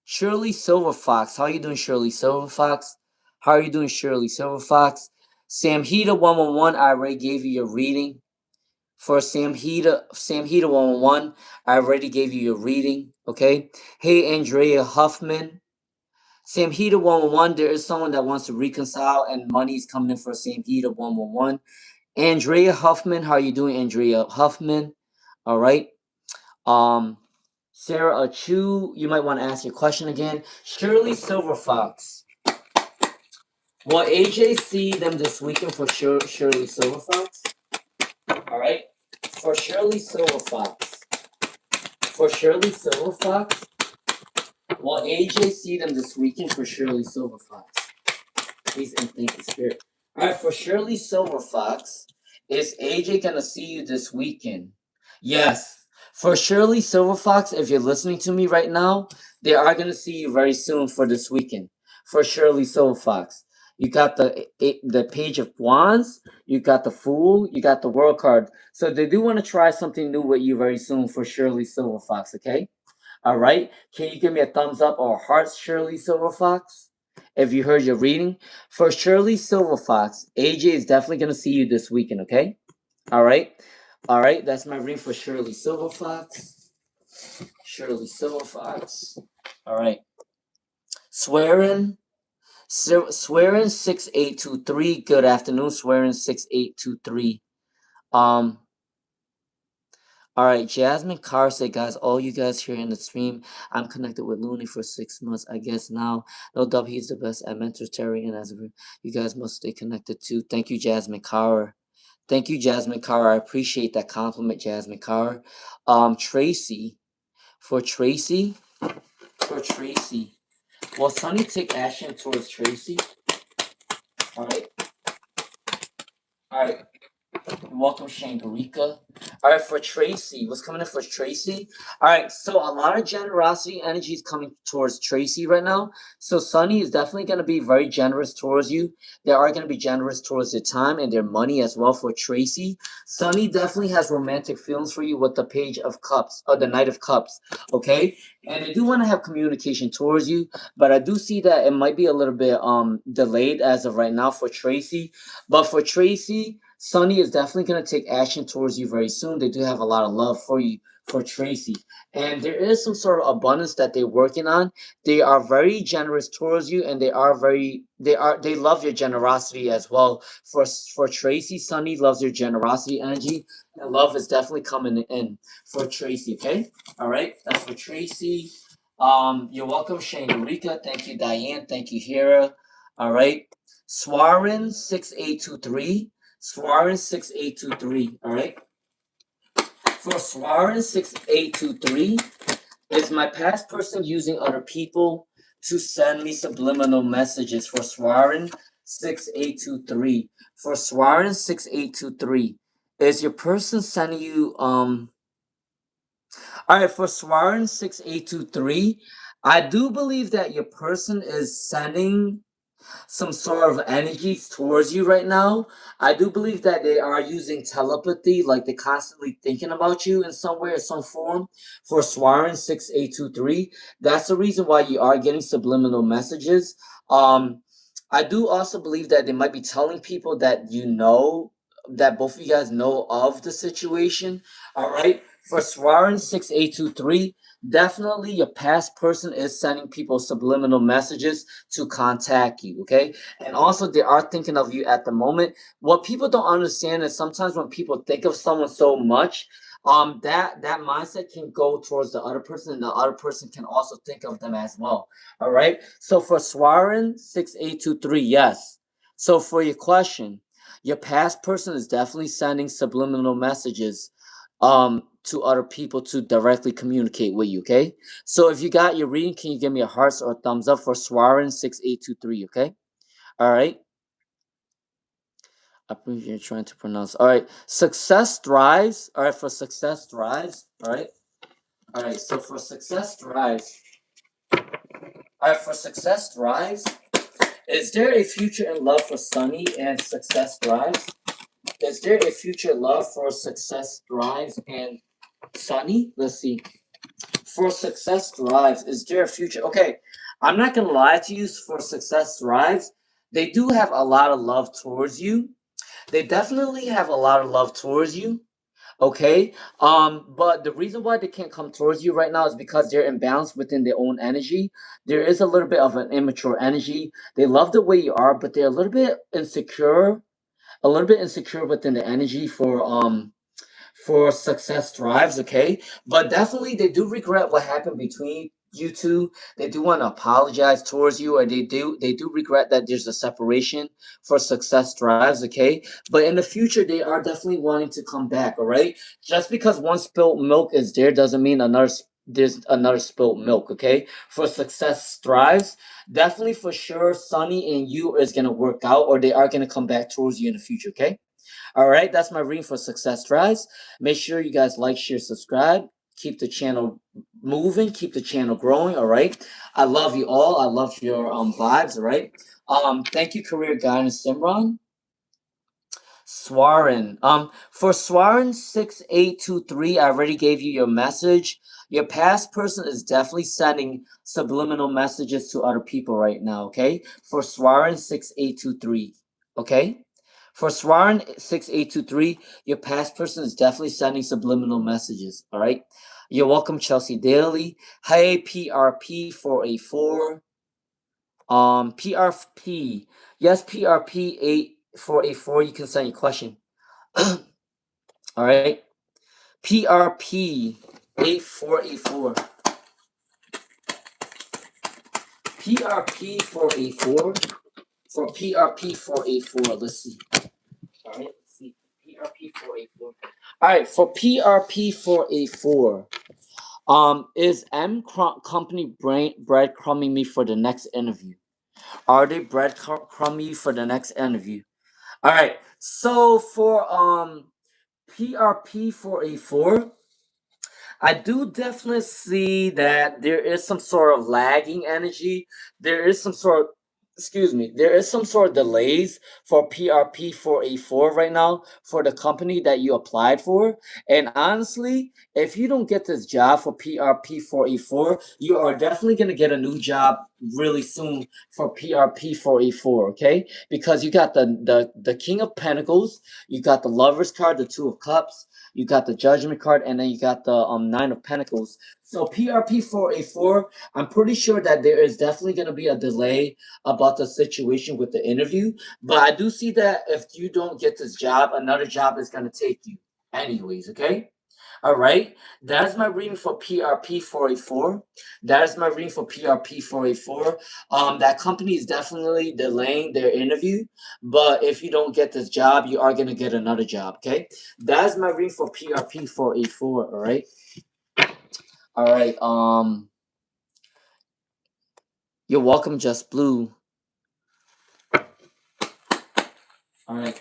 Shirley Silver Fox. How are you doing, Shirley Silver Fox? How are you doing, Shirley Silver Fox? Samhita 111, I already gave you your reading. For Samhita 111, I already gave you your reading. Okay. Hey, Andrea Huffman. Samhita 111, there is someone that wants to reconcile and money is coming in for Samhita 111. Andrea Huffman, how are you doing, Andrea Huffman? All right. Sarah Achu, you might want to ask your question again. Shirley Silver Fox. Will AJ see them this weekend for Shirley Silver Fox? All right. For Shirley Silver Fox. For Shirley Silver Fox. Will AJ see them this weekend for Shirley Silver Fox? Please and thank you, Spirit. All right, for Shirley Silver Fox, is AJ gonna see you this weekend? Yes. For Shirley Silver Fox, if you're listening to me right now, they are gonna see you very soon for this weekend. For Shirley Silver Fox, you got the Page of Wands, you got the Fool, you got the World card. So they do want to try something new with you very soon for Shirley Silver Fox. Okay. All right. Can you give me a thumbs up or hearts, Shirley Silver Fox? If you heard your reading. For Shirley Silver Fox, AJ is definitely going to see you this weekend, okay? All right. All right. That's my reading for Shirley Silver Fox. Shirley Silver Fox. All right. Swearing. Swearing 6823. Good afternoon, Swearing 6823. Um, All right, Jasmine Carr said, guys, all you guys here in the stream, I'm connected with Looney for 6 months. I guess now, no doubt he's the best at Mentor Terry, and as you guys must stay connected too. Thank you, Jasmine Carr. Thank you, Jasmine Carr. I appreciate that compliment, Jasmine Carr. Tracy, for Tracy, for Tracy. Will Sunny take action towards Tracy? All right, all right. Welcome, Shangharika. All right, for Tracy, what's coming in for Tracy? All right, so a lot of generosity energy is coming towards Tracy right now. So Sunny is definitely going to be very generous towards you. They are going to be generous towards their time and their money as well for Tracy. Sunny definitely has romantic feelings for you with the Page of Cups or the Knight of Cups, okay? And they do want to have communication towards you, but I do see that it might be a little bit delayed as of right now for Tracy. But for Tracy, Sunny is definitely going to take action towards you very soon. They do have a lot of love for you, for Tracy. And there is some sort of abundance that they're working on. They are very generous towards you, and they love your generosity as well. For Tracy, Sunny loves your generosity energy, and love is definitely coming in for Tracy, okay? All right, that's for Tracy. You're welcome, Shangharika. Thank you, Diane. Thank you, Hera. All right. Swarin 6823. Swarin 6823, all right? For Swarin 6823, is my past person using other people to send me subliminal messages for Swarin 6823? For Swarin 6823, is your person sending you all right, for Swarin 6823, I do believe that your person is sending some sort of energies towards you right now. I do believe that they are using telepathy, like they're constantly thinking about you in some way or some form. For Swarin 6823, that's the reason why you are getting subliminal messages. I do also believe that they might be telling people that that both of you guys know of the situation. All right. For Swarin 6823, definitely your past person is sending people subliminal messages to contact you, okay? And also they are thinking of you at the moment. What people don't understand is sometimes when people think of someone so much, that mindset can go towards the other person, and the other person can also think of them as well. All right. So for Swarin 6823, yes. So for your question, your past person is definitely sending subliminal messages to other people to directly communicate with you, okay? So if you got your reading, can you give me a hearts or a thumbs up for Swarin 6823, okay? All right. I believe you're trying to pronounce. All right. Success thrives. All right, for success thrives. All right. All right. So for success thrives. All right, for success thrives. Is there a future in love for Sunny and success thrives? Is there a future love for success thrives and Sunny? Let's see. For success thrives, is there a future? Okay, I'm not gonna lie to you. For success thrives, they do have a lot of love towards you. They definitely have a lot of love towards you. Okay. But the reason why they can't come towards you right now is because they're imbalanced within their own energy. There is a little bit of an immature energy. They love the way you are, but they're a little bit insecure within the energy for success thrives, okay? But definitely they do regret what happened between you two. They do want to apologize towards you, or they do regret that there's a separation for success thrives, okay? But in the future they are definitely wanting to come back, all right? Just because one spilt milk is there doesn't mean there's another spilt milk, okay? For success thrives, definitely for sure Sunny and you is gonna work out, or they are gonna come back towards you in the future, okay? All right, that's my reading for Success Drives. Make sure you guys like, share, subscribe. Keep the channel moving. Keep the channel growing. All right. I love you all. I love your vibes. All right. Thank you, Career Guidance Simran. Swarin. For Swarin 6823, I already gave you your message. Your past person is definitely sending subliminal messages to other people right now, okay? For Swarin 6823, okay? For Swarin 6823, your past person is definitely sending subliminal messages, all right? You're welcome, Chelsea Daly. Hey, PRP 484. PRP. Yes, PRP 8484. You can send your question. All right. PRP 8484. PRP 484. For PRP 484. Let's see. All right. Let's see. PRP 484. All right. For PRP 484. Is Company breadcrumbing me for the next interview? Are they breadcrumbing you for the next interview? All right. So for PRP 484, I do definitely see that there is some sort of lagging energy. There is some sort excuse me, there is some sort of delays for PRP 484 right now for the company that you applied for. And honestly, if you don't get this job for PRP 484, you are definitely going to get a new job really soon for PRP 484, okay? Because you got the King of Pentacles, you got the Lover's card, the Two of Cups, you got the Judgment card, and then you got the Nine of Pentacles. So PRP 484, I'm pretty sure that there is definitely going to be a delay about the situation with the interview. But I do see that if you don't get this job, another job is going to take you anyways, okay? All right, that is my reading for PRP 484. That is my reading for PRP 484. That company is definitely delaying their interview, but if you don't get this job, you are gonna get another job. Okay, that is my reading for PRP 484. All right, all right. You're welcome, Just Blue. All right,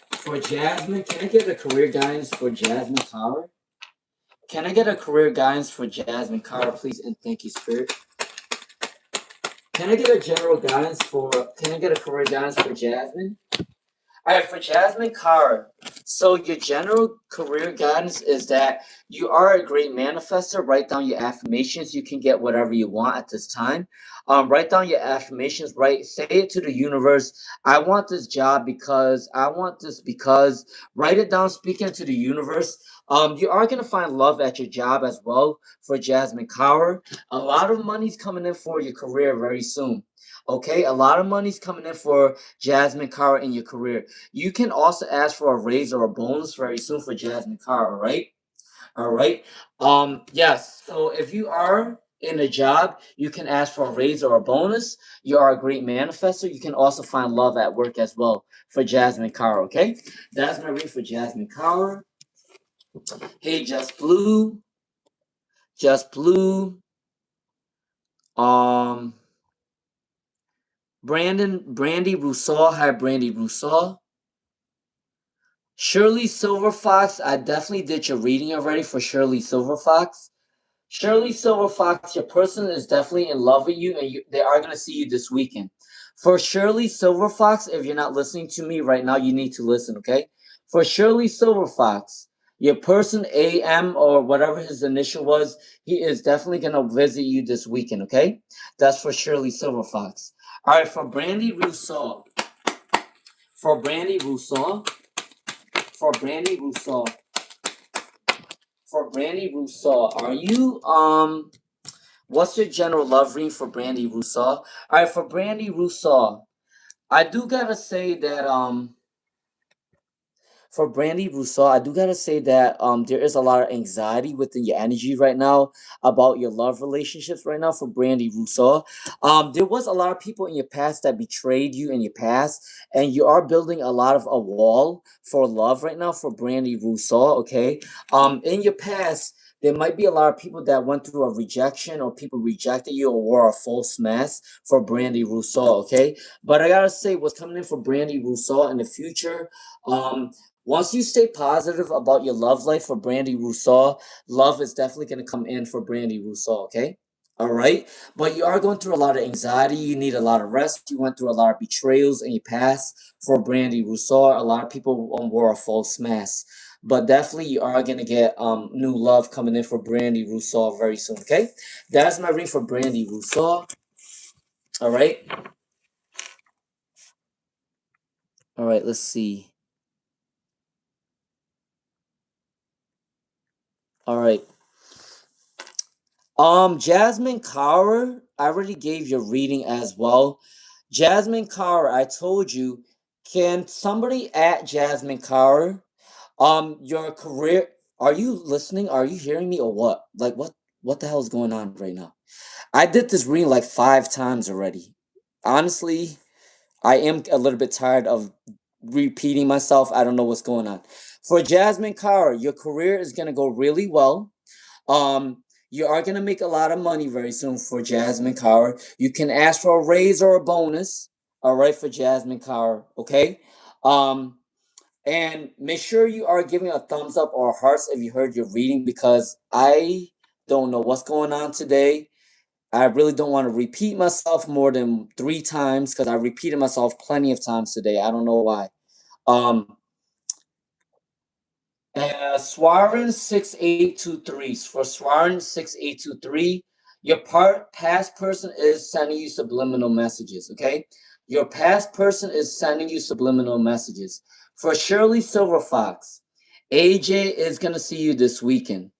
for Jasmine, can I get a career guidance for Jasmine Power? Can I get a career guidance for Jasmine Carter, please? And thank you, Spirit. Can I get a general guidance for? Can I get a career guidance for Jasmine? All right, for Jasmine Carr. So your general career guidance is that you are a great manifester. Write down your affirmations. You can get whatever you want at this time. Write down your affirmations. Right, say it to the universe. I want this job because I want this because. Write it down. Speak into the universe. You are gonna find love at your job as well for Jasmine Carr. A lot of money's coming in for your career very soon. Okay, a lot of money's coming in for Jasmine Carr in your career. You can also ask for a raise or a bonus very soon for Jasmine Carr, all right? All right. Yes. So if you are in a job, you can ask for a raise or a bonus. You are a great manifester. You can also find love at work as well for Jasmine Carr, okay? That's my read for Jasmine Carr. Hey, Just Blue. Just Blue. Um Brandy Rousseau. Hi, Brandy Rousseau. Shirley Silverfox, I definitely did your reading already for Shirley Silverfox. Shirley Silverfox, your person is definitely in love with you, and they are going to see you this weekend. For Shirley Silverfox, if you're not listening to me right now, you need to listen, okay? For Shirley Silverfox, your person, AM, or whatever his initial was, he is definitely going to visit you this weekend, okay? That's for Shirley Silverfox. All right, for Brandy Rousseau. For Brandy Rousseau. For Brandy Rousseau. For Brandy Rousseau, are you what's your general love reading for Brandy Rousseau? All right, for Brandy Rousseau, I do gotta say that for Brandy Rousseau, I do gotta say that there is a lot of anxiety within your energy right now about your love relationships right now for Brandy Rousseau. There was a lot of people in your past that betrayed you in your past, and you are building a lot of a wall for love right now for Brandy Rousseau. Okay, in your past. There might be a lot of people that went through a rejection or people rejected you or were a false mess for Brandy Rousseau, okay? But I gotta say, what's coming in for Brandy Rousseau in the future, once you stay positive about your love life for Brandy Rousseau, love is definitely going to come in for Brandy Rousseau, okay? All right. But you are going through a lot of anxiety. You need a lot of rest. You went through a lot of betrayals in your past for Brandy Rousseau. A lot of people were a false mess. But definitely you are going to get new love coming in for Brandy Rousseau very soon, okay? That's my read for Brandy Rousseau. All right. All right, let's see. All right. Jasmine Kaur, I already gave your reading as well. Jasmine Kaur, I told you, can somebody at Jasmine Kaur, your career, are you listening? Are you hearing me or what? Like what the hell is going on right now? I did this reading like 5 times already. Honestly, I am a little bit tired of repeating myself. I don't know what's going on. For Jasmine Kaur, your career is gonna go really well. You are gonna make a lot of money very soon for Jasmine Kaur. You can ask for a raise or a bonus, all right, for Jasmine Kaur, okay? Um, and make sure you are giving a thumbs up or hearts if you heard your reading because I don't know what's going on today. I really don't want to repeat myself more than 3 times because I repeated myself plenty of times today. I don't know why. Um, Swarin 6823. For Swarin 6823, your past person is sending you subliminal messages, okay? Your past person is sending you subliminal messages. For Shirley Silverfox, AJ is going to see you this weekend.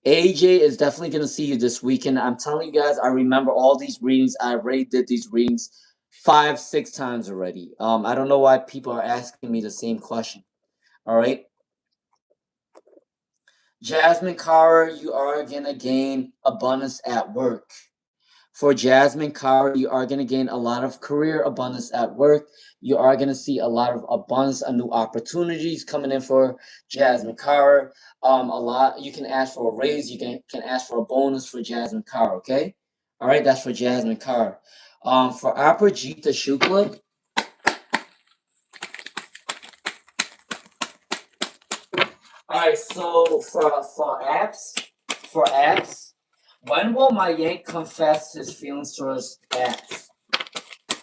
AJ is definitely going to see you this weekend. I'm telling you guys, I remember all these readings. I already did these readings 5, 6 times already. I don't know why people are asking me the same question. All right. Jasmine Carr, you are going to gain abundance at work. For Jasmine Carr, you are going to gain a lot of career abundance at work. You are going to see a lot of abundance and new opportunities coming in for Jasmine Carr. A lot. You can ask for a raise. You can ask for a bonus for Jasmine Carr. Okay. All right. That's for Jasmine Carr. For Aparajita Shukla. All right. So for apps. When will my Yank confess his feelings towards apps?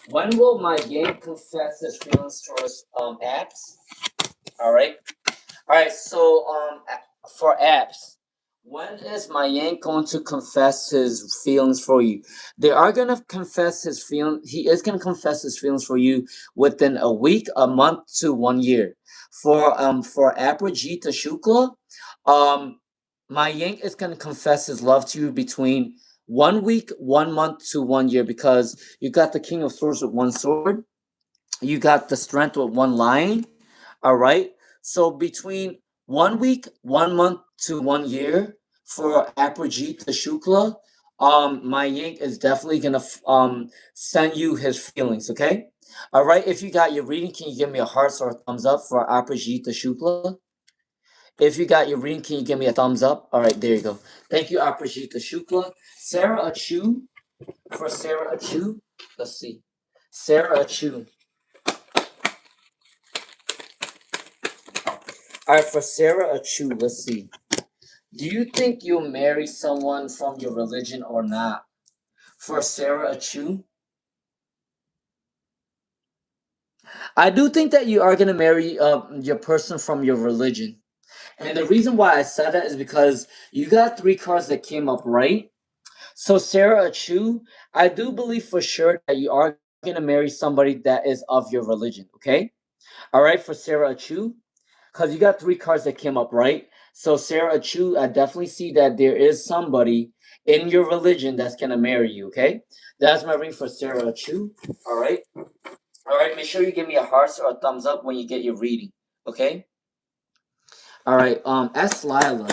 When will my Yang confess his feelings towards apps? All right. All right. So for apps, when is my Yang going to confess his feelings for you? They are gonna confess his feeling. He is gonna confess his feelings for you within a week, a month to 1 year. For Aprajita Shukla, my Yank is gonna confess his love to you between 1 week, 1 month to 1 year, because you got the King of Swords with one sword, you got the Strength with one lion. All right. So between 1 week, 1 month to 1 year for Aprajita Shukla, my Yank is definitely gonna send you his feelings. Okay. All right. If you got your reading, can you give me a heart or a thumbs up for Aprajita Shukla? If you got your reading, can you give me a thumbs up? All right, there you go. Thank you, Aprajita Shukla. Sarah Achu, for Sarah Achu. Let's see. Sarah Achu. All right, for Sarah Achu, let's see. Do you think you'll marry someone from your religion or not? For Sarah Achu, I do think that you are going to marry your person from your religion. And the reason why I said that is because you got three cards that came up right. So Sarah Achu, I do believe for sure that you are gonna marry somebody that is of your religion. Okay, all right, for Sarah Achu, because you got three cards that came up right. So Sarah Achu, I definitely see that there is somebody in your religion that's gonna marry you. Okay, that's my ring for Sarah Achu. All right, all right. Make sure you give me a heart or a thumbs up when you get your reading. Okay. All right. S Lila.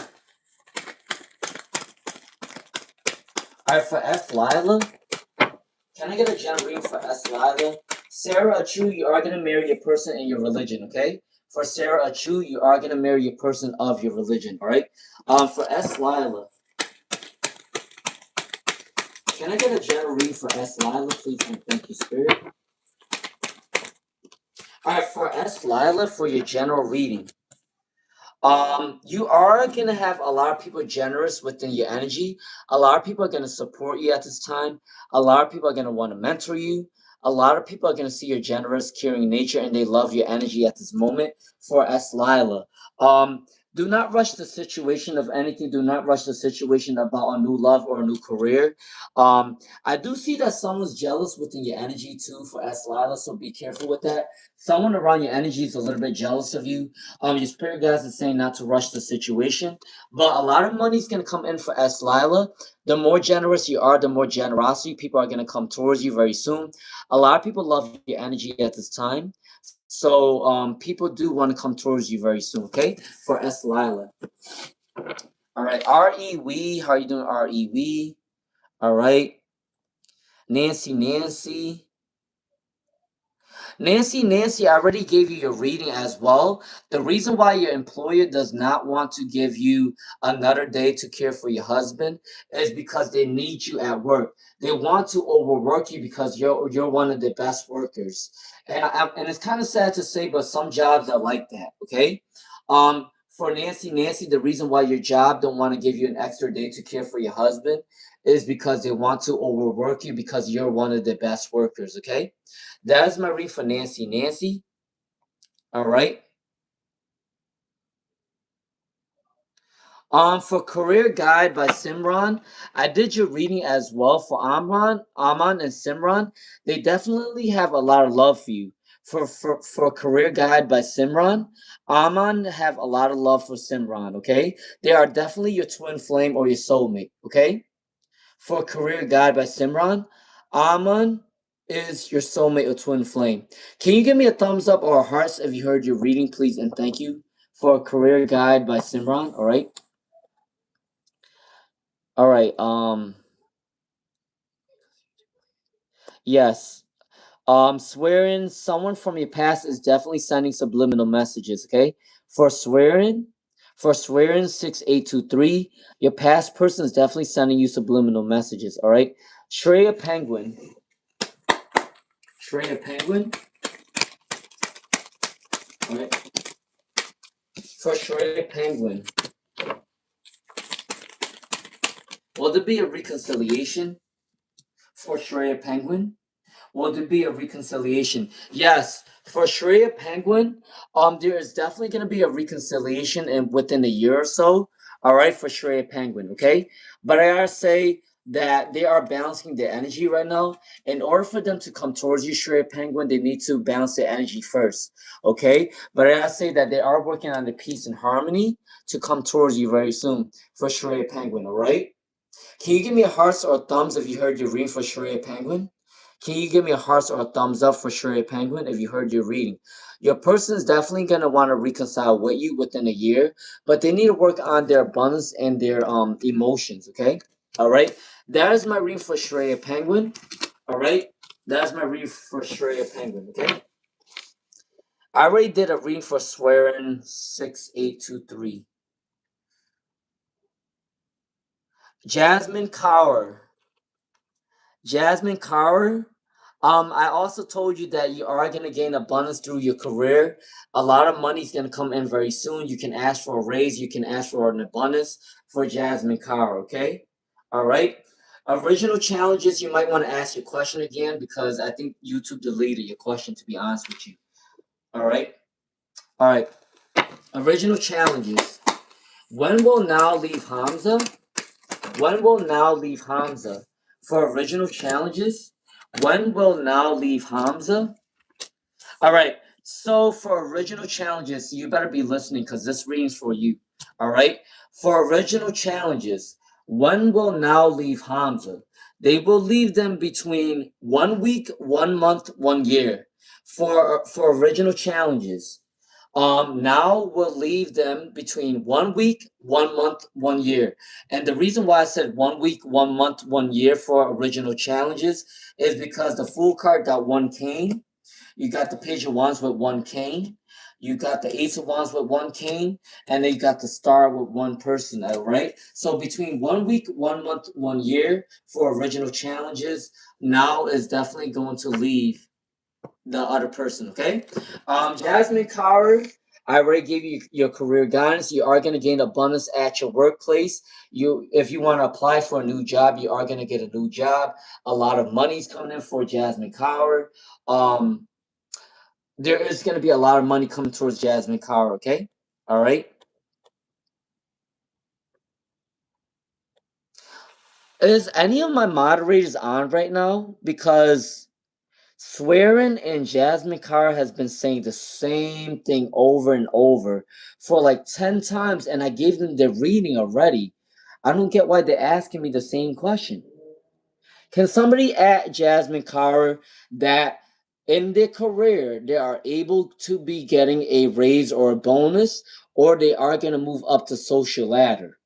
All right, for S Lila. Can I get a general reading for S. Lila? Sarah Achu, you are going to marry a person in your religion, okay? For Sarah Achu, you are going to marry a person of your religion, all right? For S. Lila, can I get a general reading for S. Lila, please? And thank you, Spirit. All right, for S. Lila, for your general reading, you are gonna have a lot of people generous within your energy. A lot of people are gonna support you at this time. A lot of people are gonna want to mentor you. A lot of people are gonna see your generous, caring nature, and they love your energy at this moment. For S. Lila, do not rush the situation of anything. Do not rush the situation about a new love or a new career. I do see that someone's jealous within your energy too. For S. Lila, so be careful with that. Someone around your energy is a little bit jealous of you. Your spirit guides is saying not to rush the situation, but a lot of money is gonna come in for S. Lila. The more generous you are, the more generosity people are gonna come towards you very soon. A lot of people love your energy at this time, so people do want to come towards you very soon. Okay, for S. Lila. All right, R.E. Wee, how you doing, R.E. Wee? All right, Nancy. Nancy, I already gave you your reading as well. The reason why your employer does not want to give you another day to care for your husband is because they need you at work. They want to overwork you because you're one of the best workers. And it's kind of sad to say, but some jobs are like that. Okay. For Nancy, the reason why your job don't want to give you an extra day to care for your husband is because they want to overwork you because you're one of the best workers. Okay. That is my read for Nancy. All right. For Career Guide by Simran, I did your reading as well for Aman and Simran. They definitely have a lot of love for you. For Career Guide by Simran, Aman have a lot of love for Simran. Okay, they are definitely your twin flame or your soulmate. Okay. For Career Guide by Simran, Aman is your soulmate or twin flame. Can you give me a thumbs up or a hearts if you heard your reading, please, and thank you for Career Guide by Simran. All right. All right. Yes. Swearing someone from your past is definitely sending subliminal messages. Okay. For swearing, for swearing 6823, your past person is definitely sending you subliminal messages. All right. Shreya Penguin. Shreya Penguin. All right. For Shreya Penguin, will there be a reconciliation for Shreya Penguin? Will there be a reconciliation? Yes, for Shreya Penguin, there is definitely going to be a reconciliation in within a year or so. All right, for Shreya Penguin, okay. But I gotta say that they are balancing their energy right now. In order for them to come towards you, Shreya Penguin, they need to balance their energy first, okay. But I gotta say that they are working on the peace and harmony to come towards you very soon for Shreya Penguin. All right. Can you give me a hearts or a thumbs if you heard your reading for Shreya Penguin? Can you give me a hearts or a thumbs up for Shreya Penguin if you heard your reading? Your person is definitely going to want to reconcile with you within a year, but they need to work on their abundance and their emotions, okay? All right? That is my reading for Shreya Penguin. All right? That is my reading for Shreya Penguin, okay? I already did a reading for Swearing 6823. Jasmine Kaur. Jasmine Kaur, I also told you that you are going to gain abundance through your career. A lot of money is going to come in very soon. You can ask for a raise. You can ask for an abundance for Jasmine Kaur, okay? All right. Original challenges, you might want to ask your question again because I think YouTube deleted your question, to be honest with you. All right. All right. Original challenges. When will now leave Hamza? When will now leave Hamza? For original challenges, when will now leave Hamza? All right. So for original challenges, you better be listening because this reading's for you. All right. For original challenges, when will now leave Hamza? They will leave them between 1 week, 1 month, 1 year. For original challenges, now we'll leave them between 1 week, 1 month, 1 year. And the reason why I said 1 week, 1 month, 1 year for original challenges is because the Fool card got one cane. You got the Page of Wands with one cane. You got the Ace of Wands with one cane, and then you got the Star with one person. All right. So between 1 week, 1 month, 1 year for original challenges, now is definitely going to leave the other person, okay? Jasmine Kaur, I already gave you your career guidance. You are going to gain abundance at your workplace. If you want to apply for a new job, you are going to get a new job. A lot of money's coming in for Jasmine Kaur. Um, there is going to be a lot of money coming towards Jasmine Kaur, okay? All right. Is any of my moderators on right now? Because Swearing and Jasmine Carr has been saying the same thing over and over for like 10 times, and I gave them their reading already. I don't get why they're asking me the same question. Can somebody at Jasmine Carr that in their career they are able to be getting a raise or a bonus, or they are going to move up the social ladder?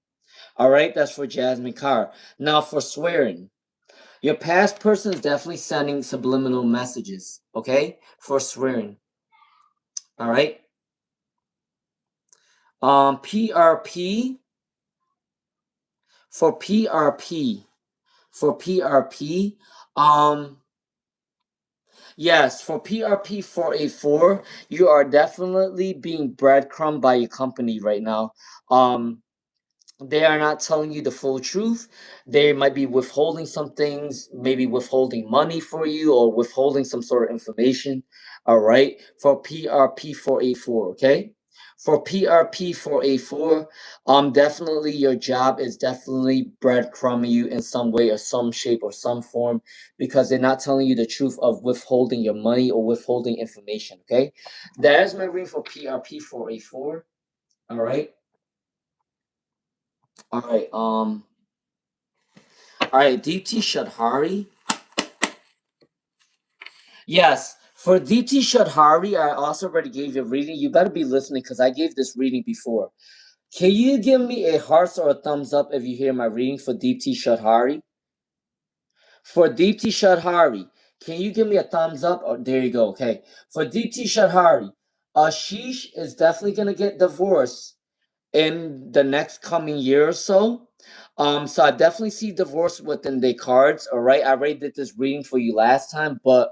All right, that's for Jasmine Carr. Now for Swearing. Your past person is definitely sending subliminal messages, okay? For Swearing. All right. PRP for PRP. For PRP. Yes, for PRP 484, you are definitely being breadcrumbed by your company right now. They are not telling you the full truth. They might be withholding some things, maybe withholding money for you or withholding some sort of information. All right. For PRP 484, okay? For PRP 484, definitely your job is definitely breadcrumbing you in some way or some shape or some form because they're not telling you the truth of withholding your money or withholding information, okay? That is my reading for PRP 484. All right. All right. All right, Deepti Shadhari. Yes, for Deepti Shadhari, I also already gave you a reading. You better be listening because I gave this reading before. Can you give me a heart or a thumbs up if you hear my reading for Deepti Shadhari? For Deepti Shadhari, can you give me a thumbs up? Oh, there you go. Okay. For Deepti Shadhari, Ashish is definitely gonna get divorced in the next coming year or so. So I definitely see divorce within the cards. All right, I already did this reading for you last time, but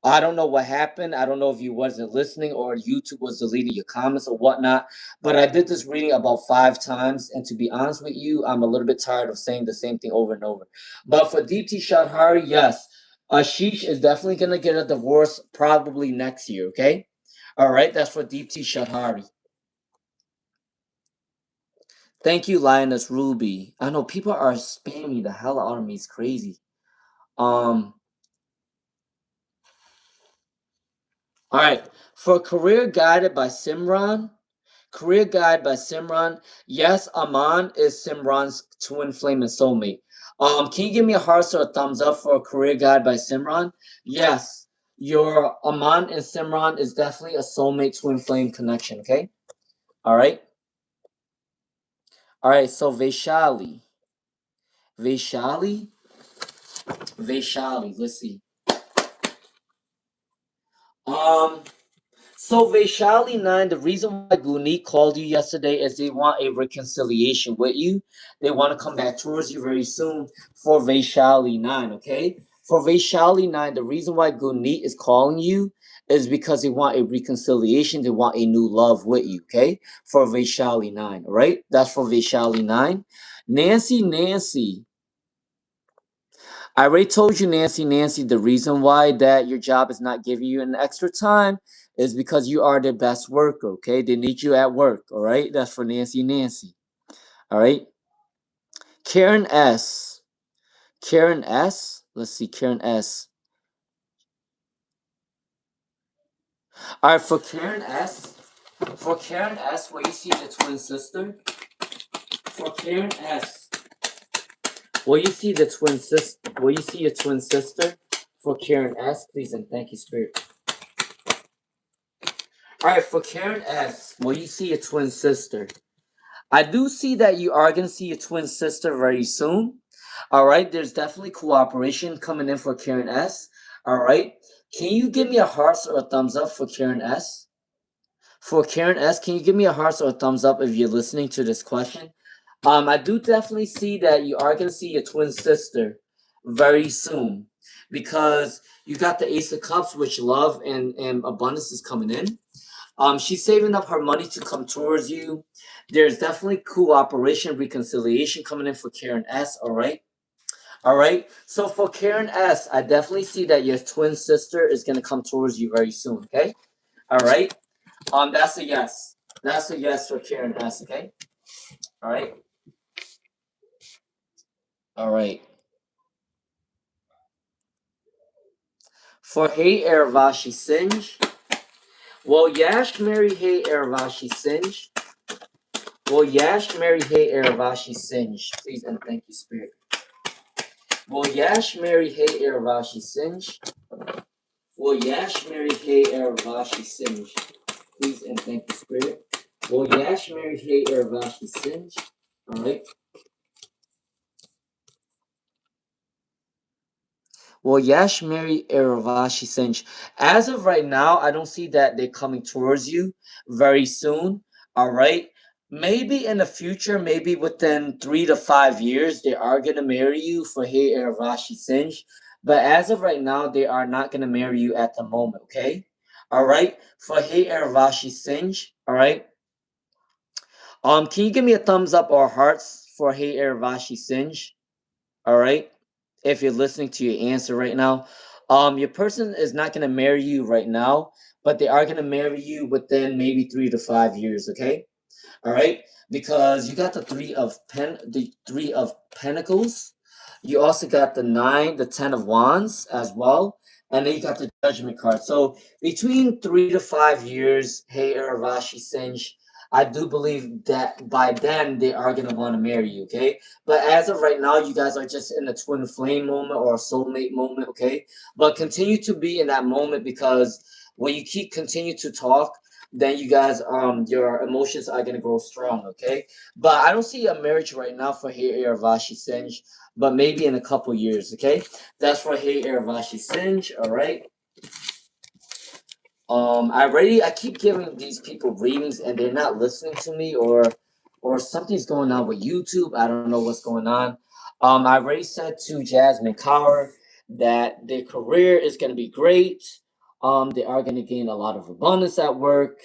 I don't know what happened. I don't know if you wasn't listening or YouTube was deleting your comments or whatnot. But I did this reading about 5 times, and to be honest with you, I'm a little bit tired of saying the same thing over and over. But for Deepti Shadhari, yes, Ashish is definitely gonna get a divorce probably next year, okay? Alright, that's for Deepti Shahari. Thank you, Lioness Ruby. I know people are spamming the hell out of me. It's crazy. Um, alright. For Career Guided by Simran. Career Guide by Simran. Yes, Aman is Simran's twin flame and soulmate. Can you give me a heart or a thumbs up for Career Guide by Simran? Yes, your Aman and Simran is definitely a soulmate twin flame connection, okay? Alright. Alright, so Vaishali, let's see. Um, So Vaishali 9, the reason why Guni called you yesterday is they want a reconciliation with you. They want to come back towards you very soon for Vaishali 9, okay? For Vaishali 9, the reason why Guni is calling you is because they want a reconciliation. They want a new love with you, okay? For Vaishali 9, all right? That's for Vaishali 9. Nancy. I already told you, Nancy, the reason why that your job is not giving you an extra time is because you are their best worker, okay? They need you at work, all right? That's for Nancy. All right? Karen S. Let's see, Karen S. All right, for Karen S. Where you see the twin sister? For Karen S. Where you see the twin sister? Where you see your twin sister? For Karen S. Please and thank you, Spirit. All right, for Karen S. Well, you see a twin sister. I do see that you are going to see a twin sister very soon. All right, there's definitely cooperation coming in for Karen S. All right, can you give me a heart or a thumbs up for Karen S? For Karen S, can you give me a heart or a thumbs up if you're listening to this question? I do definitely see that you are going to see your twin sister very soon because you got the Ace of Cups, which love and abundance is coming in. She's saving up her money to come towards you. There's definitely cooperation, reconciliation coming in for Karen S. All right. All right. So for Karen S, I definitely see that your twin sister is gonna come towards you very soon. Okay. All right. That's a yes. That's a yes for Karen S. Okay. All right. All right. For Hey Eravashi Singe. Well, Yash Mary Hey Eravashi Singe. Well, Yash Mary Hey Eravashi Singe. Please and thank you, Spirit. Well, Yash Mary Hey Eravashi Singe. Well, Yash Mary Hey Eravashi Singe. Please and thank you, Spirit. Well, Yash Mary Hey Eravashi Singe. All right. Well, Yash Mary Eravashi Singe. As of right now, I don't see that they're coming towards you very soon. All right. Maybe in the future, maybe within 3 to 5 years, they are gonna marry you for Hey Eravashi Singe. But as of right now, they are not gonna marry you at the moment. Okay. All right. For Hey Eravashi Singe. All right. Can you give me a thumbs up or hearts for Hey Eravashi Singe? All right. If you're listening to your answer right now, your person is not gonna marry you right now, but they are gonna marry you within maybe 3 to 5 years. Okay. All right, because you got the 3 of Pentacles. You also got the 9, the 10 of Wands as well, and then you got the Judgment card. So between 3 to 5 years, hey Urvashi Singe, I do believe that by then they are gonna want to marry you. Okay, but as of right now, you guys are just in a twin flame moment or a soulmate moment. Okay, but continue to be in that moment because when you continue to talk, then you guys your emotions are gonna grow strong, okay? But I don't see a marriage right now for Hey Vashi Singe, but maybe in a couple years, okay? That's for Hey Vashi Singe, all right? I keep giving these people readings and they're not listening to me, or something's going on with YouTube. I don't know what's going on. I already said to Jasmine Kaur that their career is gonna be great. They are gonna gain a lot of abundance at work.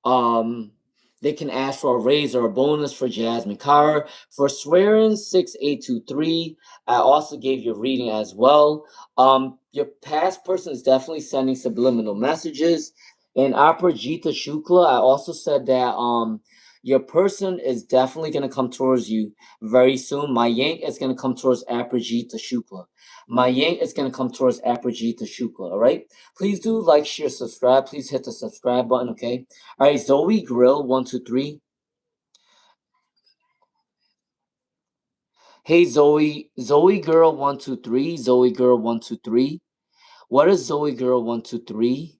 Um, They can ask for a raise or a bonus for Jasmine Carr. For swearing 6823, I also gave you a reading as well. Your past person is definitely sending subliminal messages. In Aparajita Shukla, I also said that your person is definitely gonna come towards you very soon. My yank is gonna come towards Aparajita Shukla. My yank is gonna come towards Aparajita Shukla, all right? Please do like, share, subscribe. Please hit the subscribe button, okay? All right, Zoe Grill 123. Hey Zoe Girl 123, Zoe Girl 123. What is Zoe Girl 123?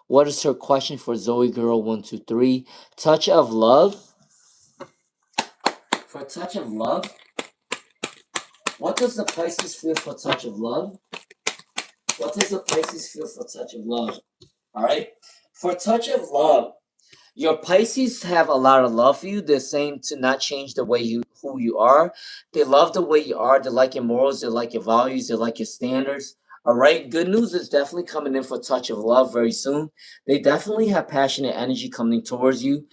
What is her question for Zoe Girl 123? Touch of love. For touch of love, what does the Pisces feel for touch of love? What does the Pisces feel for touch of love? All right. For touch of love, your Pisces have a lot of love for you. They're saying to not change the way who you are. They love the way you are. They like your morals. They like your values. They like your standards. All right. Good news is definitely coming in for touch of love very soon. They definitely have passionate energy coming towards you.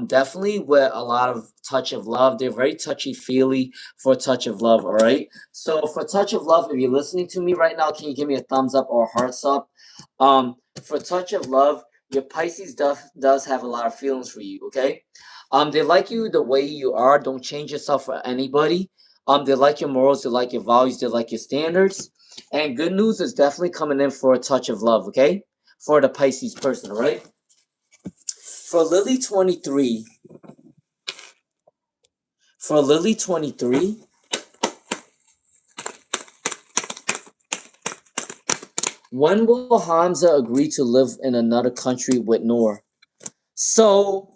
Definitely with a lot of touch of love. They're very touchy feely for touch of love. All right. So for touch of love, if you're listening to me right now, can you give me a thumbs up or a hearts up? For touch of love, your Pisces does have a lot of feelings for you, okay? They like you the way you are. Don't change yourself for anybody. They like your morals, they like your values, they like your standards. And good news is definitely coming in for a touch of love, okay? For the Pisces person, all right? For Lily 23, for Lily 23, when will Hamza agree to live in another country with Noor? So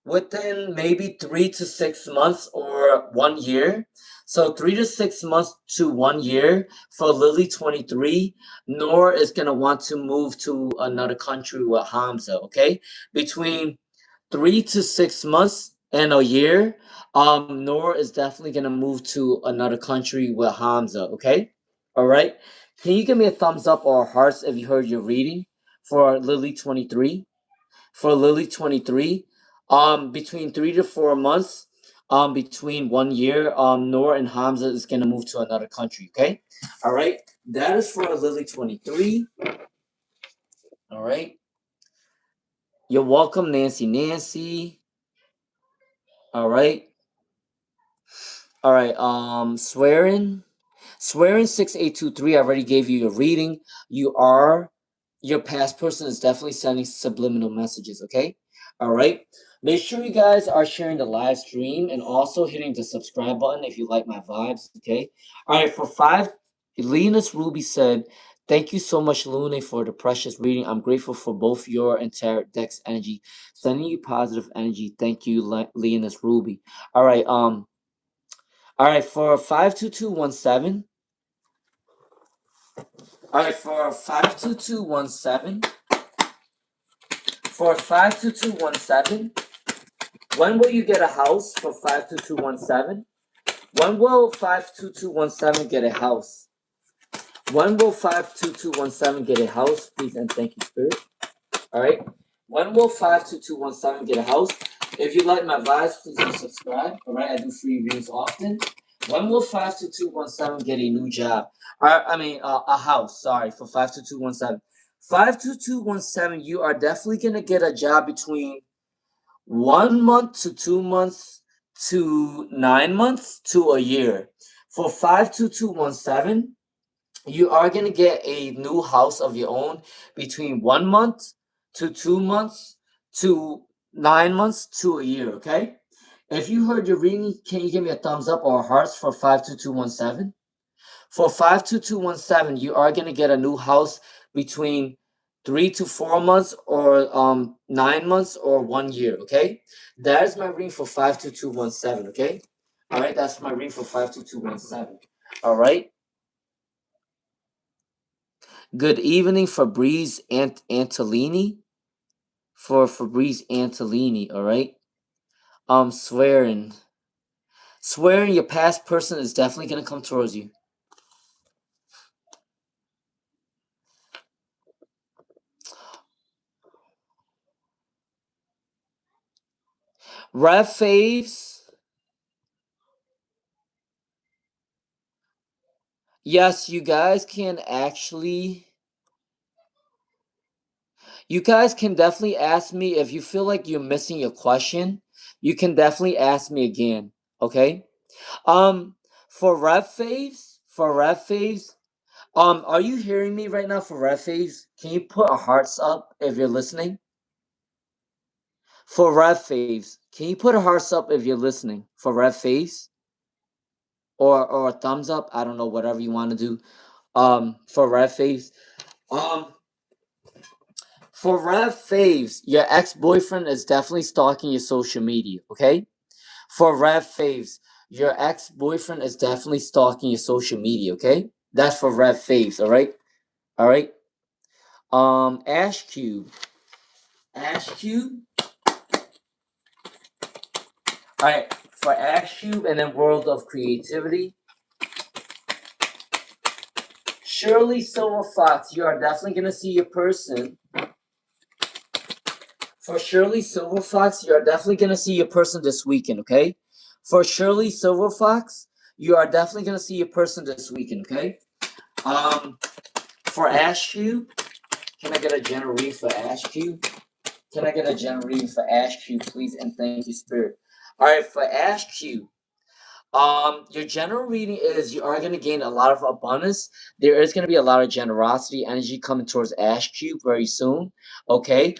within maybe 3 to 6 months or 1 year. So 3 to 6 months to 1 year for Lily 23, Noor is gonna want to move to another country with Hamza. Okay, between 3 to 6 months and a year, Noor is definitely gonna move to another country with Hamza. Okay, all right. Can you give me a thumbs up or hearts if you heard your reading for Lily 23? For Lily 23, between 3 to 4 months, between 1 year, Noor and Hamza is gonna move to another country. Okay, all right. That is for Lily 23. All right. You're welcome, Nancy. Nancy. All right. All right. Swearing 6823. I already gave you your reading. Your past person is definitely sending subliminal messages, okay? All right. Make sure you guys are sharing the live stream and also hitting the subscribe button if you like my vibes, okay? All right, for five, Leonis Ruby said, thank you so much, Lune, for the precious reading. I'm grateful for both your and Tarot Deck's energy. Sending you positive energy. Thank you, Leonis Ruby. All right, for 52217. All right, for 52217. For 52217, when will you get a house for 52217? When will 52217 get a house? When will 52217 get a house? Please and thank you, Spirit. All right. When will 52217 get a house? If you like my vibes, please do subscribe. All right. I do free reviews often. When will 52217 get a new job? A house. Sorry, for 52217. 52217, you are definitely going to get a job between 1 month to 2 months to 9 months to a year. For 52217, you are going to get a new house of your own between 1 month to 2 months to 9 months to a year, okay? If you heard your reading, can you give me a thumbs up or hearts for 52217? For 52217, you are going to get a new house between 3 to 4 months or 9 months or 1 year, okay? That is my reading for 52217, okay? All right, that's my reading for 52217. All right. Good evening, Fabrice Antolini. For Fabrice Antolini, all right? Swearing. Swearing your past person is definitely going to come towards you. Rev faves. Yes, you guys can actually. You guys can definitely ask me if you feel like you're missing your question. You can definitely ask me again. Okay. Um, for Rev faves, are you hearing me right now for Rev faves? Can you put a hearts up if you're listening? For Rev faves, can you put a hearts up if you're listening? For Rev faves? Or a thumbs up. I don't know, whatever you want to do. For Rev faves. Um, for Rev faves, your ex-boyfriend is definitely stalking your social media, okay? For Rev faves, your ex-boyfriend is definitely stalking your social media, okay? That's for Rev faves, alright? Alright? Ash Cube. Ash Cube. Alright, for Ash Cube and then World of Creativity. Shirley Silver Fox, you are definitely gonna see your person. For Shirley Silver Fox, you are definitely gonna see your person this weekend, okay? For Shirley Silver Fox, you are definitely gonna see your person this weekend, okay? For Ash Cube, can I get a general read for Ash Cube? Can I get a general read for Ash Cube, please? And thank you, Spirit. All right, for Ash Cube, your general reading is you are going to gain a lot of abundance. There is going to be a lot of generosity energy coming towards Ash Cube very soon. Okay.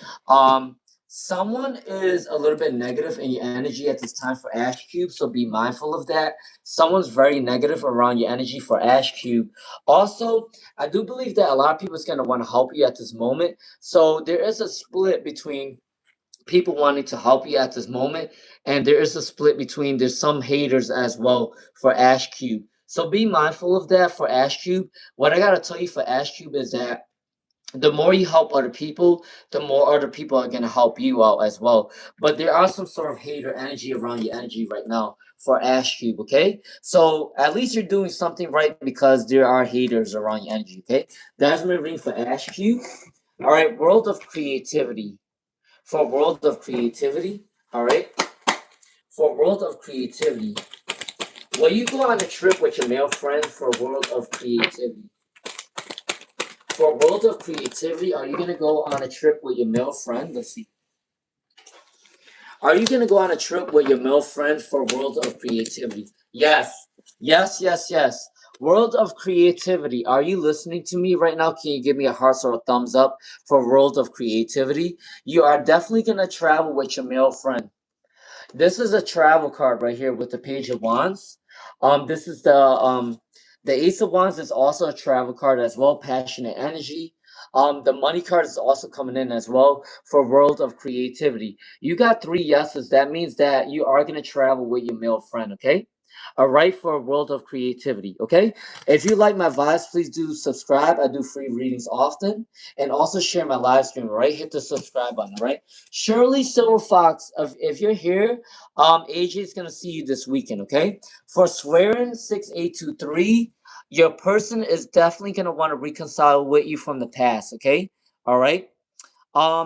Someone is a little bit negative in your energy at this time for Ash Cube, so be mindful of that. Someone's very negative around your energy for Ash Cube. Also, I do believe that a lot of people is going to want to help you at this moment. So there is a split between people wanting to help you at this moment, and there is a split between there's some haters as well for Ash Cube. So be mindful of that for Ash Cube. What I gotta tell you for Ash Cube is that the more you help other people, the more other people are gonna help you out as well. But there are some sort of hater energy around your energy right now for Ash Cube, okay? So at least you're doing something right because there are haters around your energy, okay? That's my reading for Ash Cube. All right, World of Creativity. For World of Creativity, all right? For World of Creativity, will you go on a trip with your male friend for World of Creativity? For World of Creativity, are you going to go on a trip with your male friend? Let's see. Are you going to go on a trip with your male friend for World of Creativity? Yes. Yes, yes, yes. World of Creativity. Are you listening to me right now? Can you give me a heart or a thumbs up for World of Creativity? You are definitely going to travel with your male friend. This is a travel card right here with the Page of Wands. This is the Ace of Wands is also a travel card as well, passionate energy. The money card is also coming in as well for World of Creativity. You got 3 yeses. That means that you are gonna travel with your male friend, okay? All right, for World of Creativity, okay? If you like my vibes, please do subscribe. I do free readings often. And also share my live stream, right? Hit the subscribe button, right? Shirley Silver Fox, if you're here, AJ is gonna see you this weekend, okay? For Swearing 6823, your person is definitely gonna want to reconcile with you from the past, okay? All right.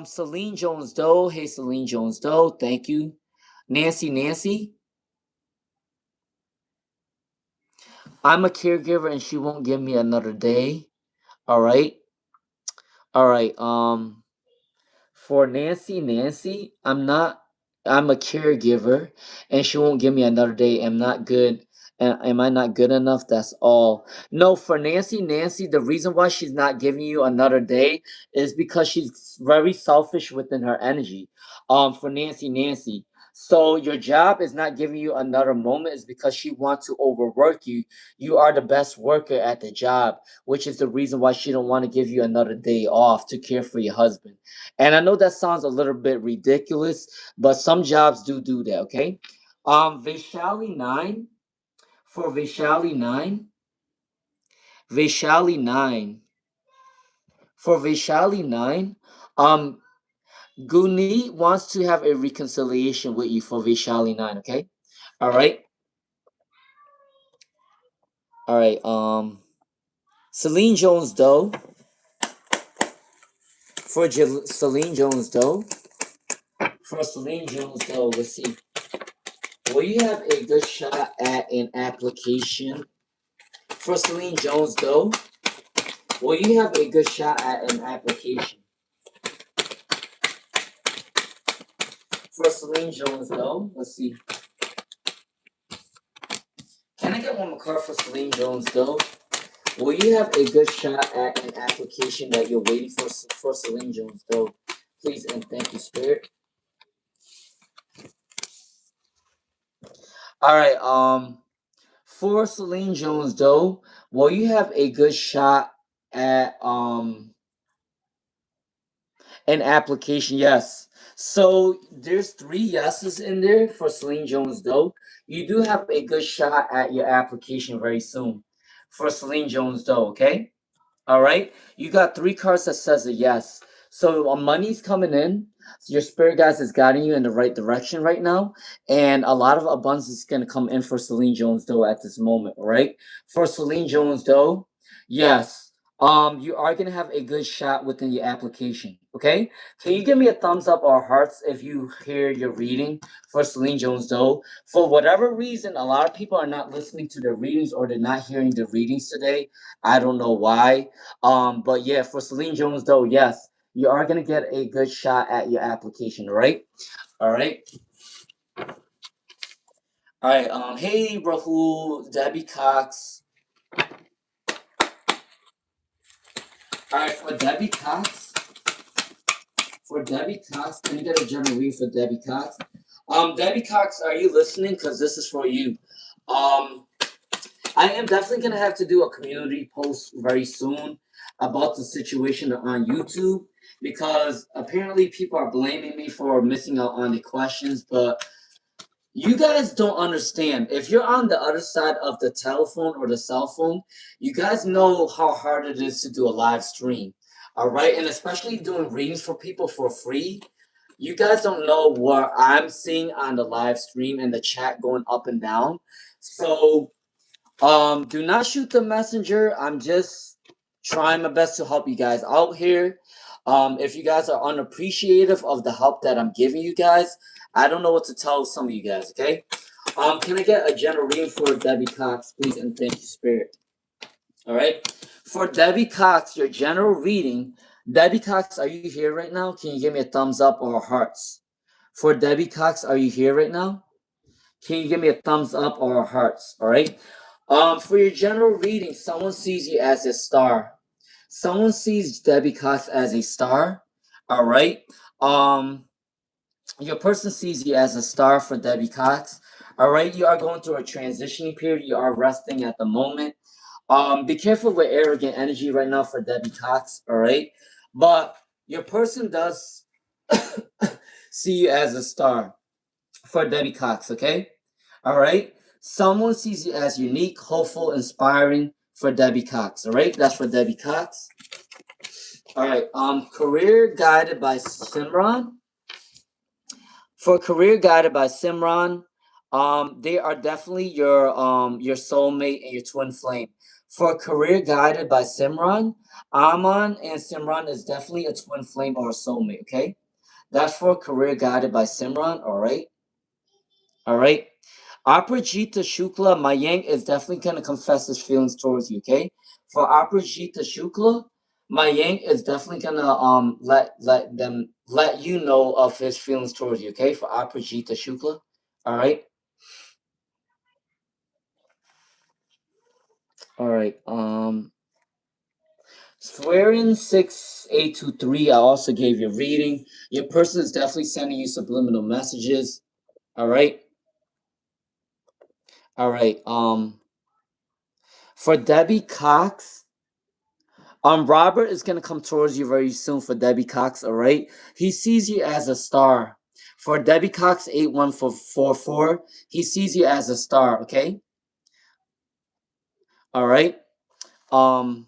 Celine Jones Doe, hey Celine Jones Doe, thank you. Nancy, I'm a caregiver and she won't give me another day. All right, all right. For Nancy, I'm a caregiver and she won't give me another day. I'm not good. And am I not good enough? That's all. No, for Nancy, the reason why she's not giving you another day is because she's very selfish within her energy. For Nancy. So your job is not giving you another moment is because she wants to overwork you. You are the best worker at the job, which is the reason why she don't want to give you another day off to care for your husband. And I know that sounds a little bit ridiculous, but some jobs do that, okay? Vaishali 9, for Vaishali 9, for Vaishali 9, um, Guni wants to have a reconciliation with you for Vaishali 9, okay? All right. All right. Celine Jones Doe, for Celine Jones Doe, let's see. Will you have a good shot at an application? For Celine Jones, though, will you have a good shot at an application? For Celine Jones, though, let's see. Can I get one more card for Celine Jones, though? Will you have a good shot at an application that you're waiting for Celine Jones, though? Please and thank you, Spirit. All right. For Celine Jones, though, will you have a good shot at an application? Yes. So there's 3 yeses in there for Celine Jones, though. You do have a good shot at your application very soon for Celine Jones, though. Okay. All right. You got 3 cards that says a yes. So money's coming in. So your spirit guides is guiding you in the right direction right now, and a lot of abundance is gonna come in for Celine Jones though at this moment. All right. For Celine Jones though, yes. You are gonna have a good shot within your application. Okay. Can you give me a thumbs up or hearts if you hear your reading for Celine Jones though? For whatever reason, a lot of people are not listening to the readings or they're not hearing the readings today. I don't know why. But yeah, for Celine Jones though, yes, you are gonna get a good shot at your application, right? All right. All right. Hey Rahul, Debbie Cox. All right, for Debbie Cox, can you get a general read for Debbie Cox? Debbie Cox, are you listening? Because this is for you. Um, I am definitely gonna have to do a community post very soon about the situation on YouTube because apparently people are blaming me for missing out on the questions, but you guys don't understand. If you're on the other side of the telephone or the cell phone, you guys know how hard it is to do a live stream. All right, and especially doing readings for people for free. You guys don't know what I'm seeing on the live stream and the chat going up and down. So do not shoot the messenger. I'm just trying my best to help you guys out here. If you guys are unappreciative of the help that I'm giving you guys, I don't know what to tell some of you guys, okay? Can I get a general reading for Debbie Cox, please, and thank you, Spirit. All right. For Debbie Cox, your general reading. Debbie Cox, are you here right now? Can you give me a thumbs up or hearts? For Debbie Cox, are you here right now? Can you give me a thumbs up or hearts? All right. For your general reading, someone sees you as a star. Someone sees Debbie Cox as a star. All right. Your person sees you as a star for Debbie Cox. All right. You are going through a transitioning period. You are resting at the moment. Be careful with arrogant energy right now for Debbie Cox. All right. But your person does see you as a star for Debbie Cox. Okay. All right. Someone sees you as unique, hopeful, inspiring for Debbie Cox. All right. That's for Debbie Cox. All right. Career guided by Simran. For career guided by Simran, they are definitely your soulmate and your twin flame. For career guided by Simran, Aman and Simran is definitely a twin flame or a soulmate. Okay. That's for career guided by Simran. All right. All right. Aprajita Shukla, Mayank is definitely going to confess his feelings towards you, okay? For Aprajita Shukla, Mayank is definitely going to let you know of his feelings towards you, okay? For Aprajita Shukla, all right? All right. Swearing 6823, I also gave you a reading. Your person is definitely sending you subliminal messages. All right. All right. For Debbie Cox, Robert is gonna come towards you very soon for Debbie Cox. All right, he sees you as a star. For Debbie Cox 81444, he sees you as a star. Okay. All right. Um,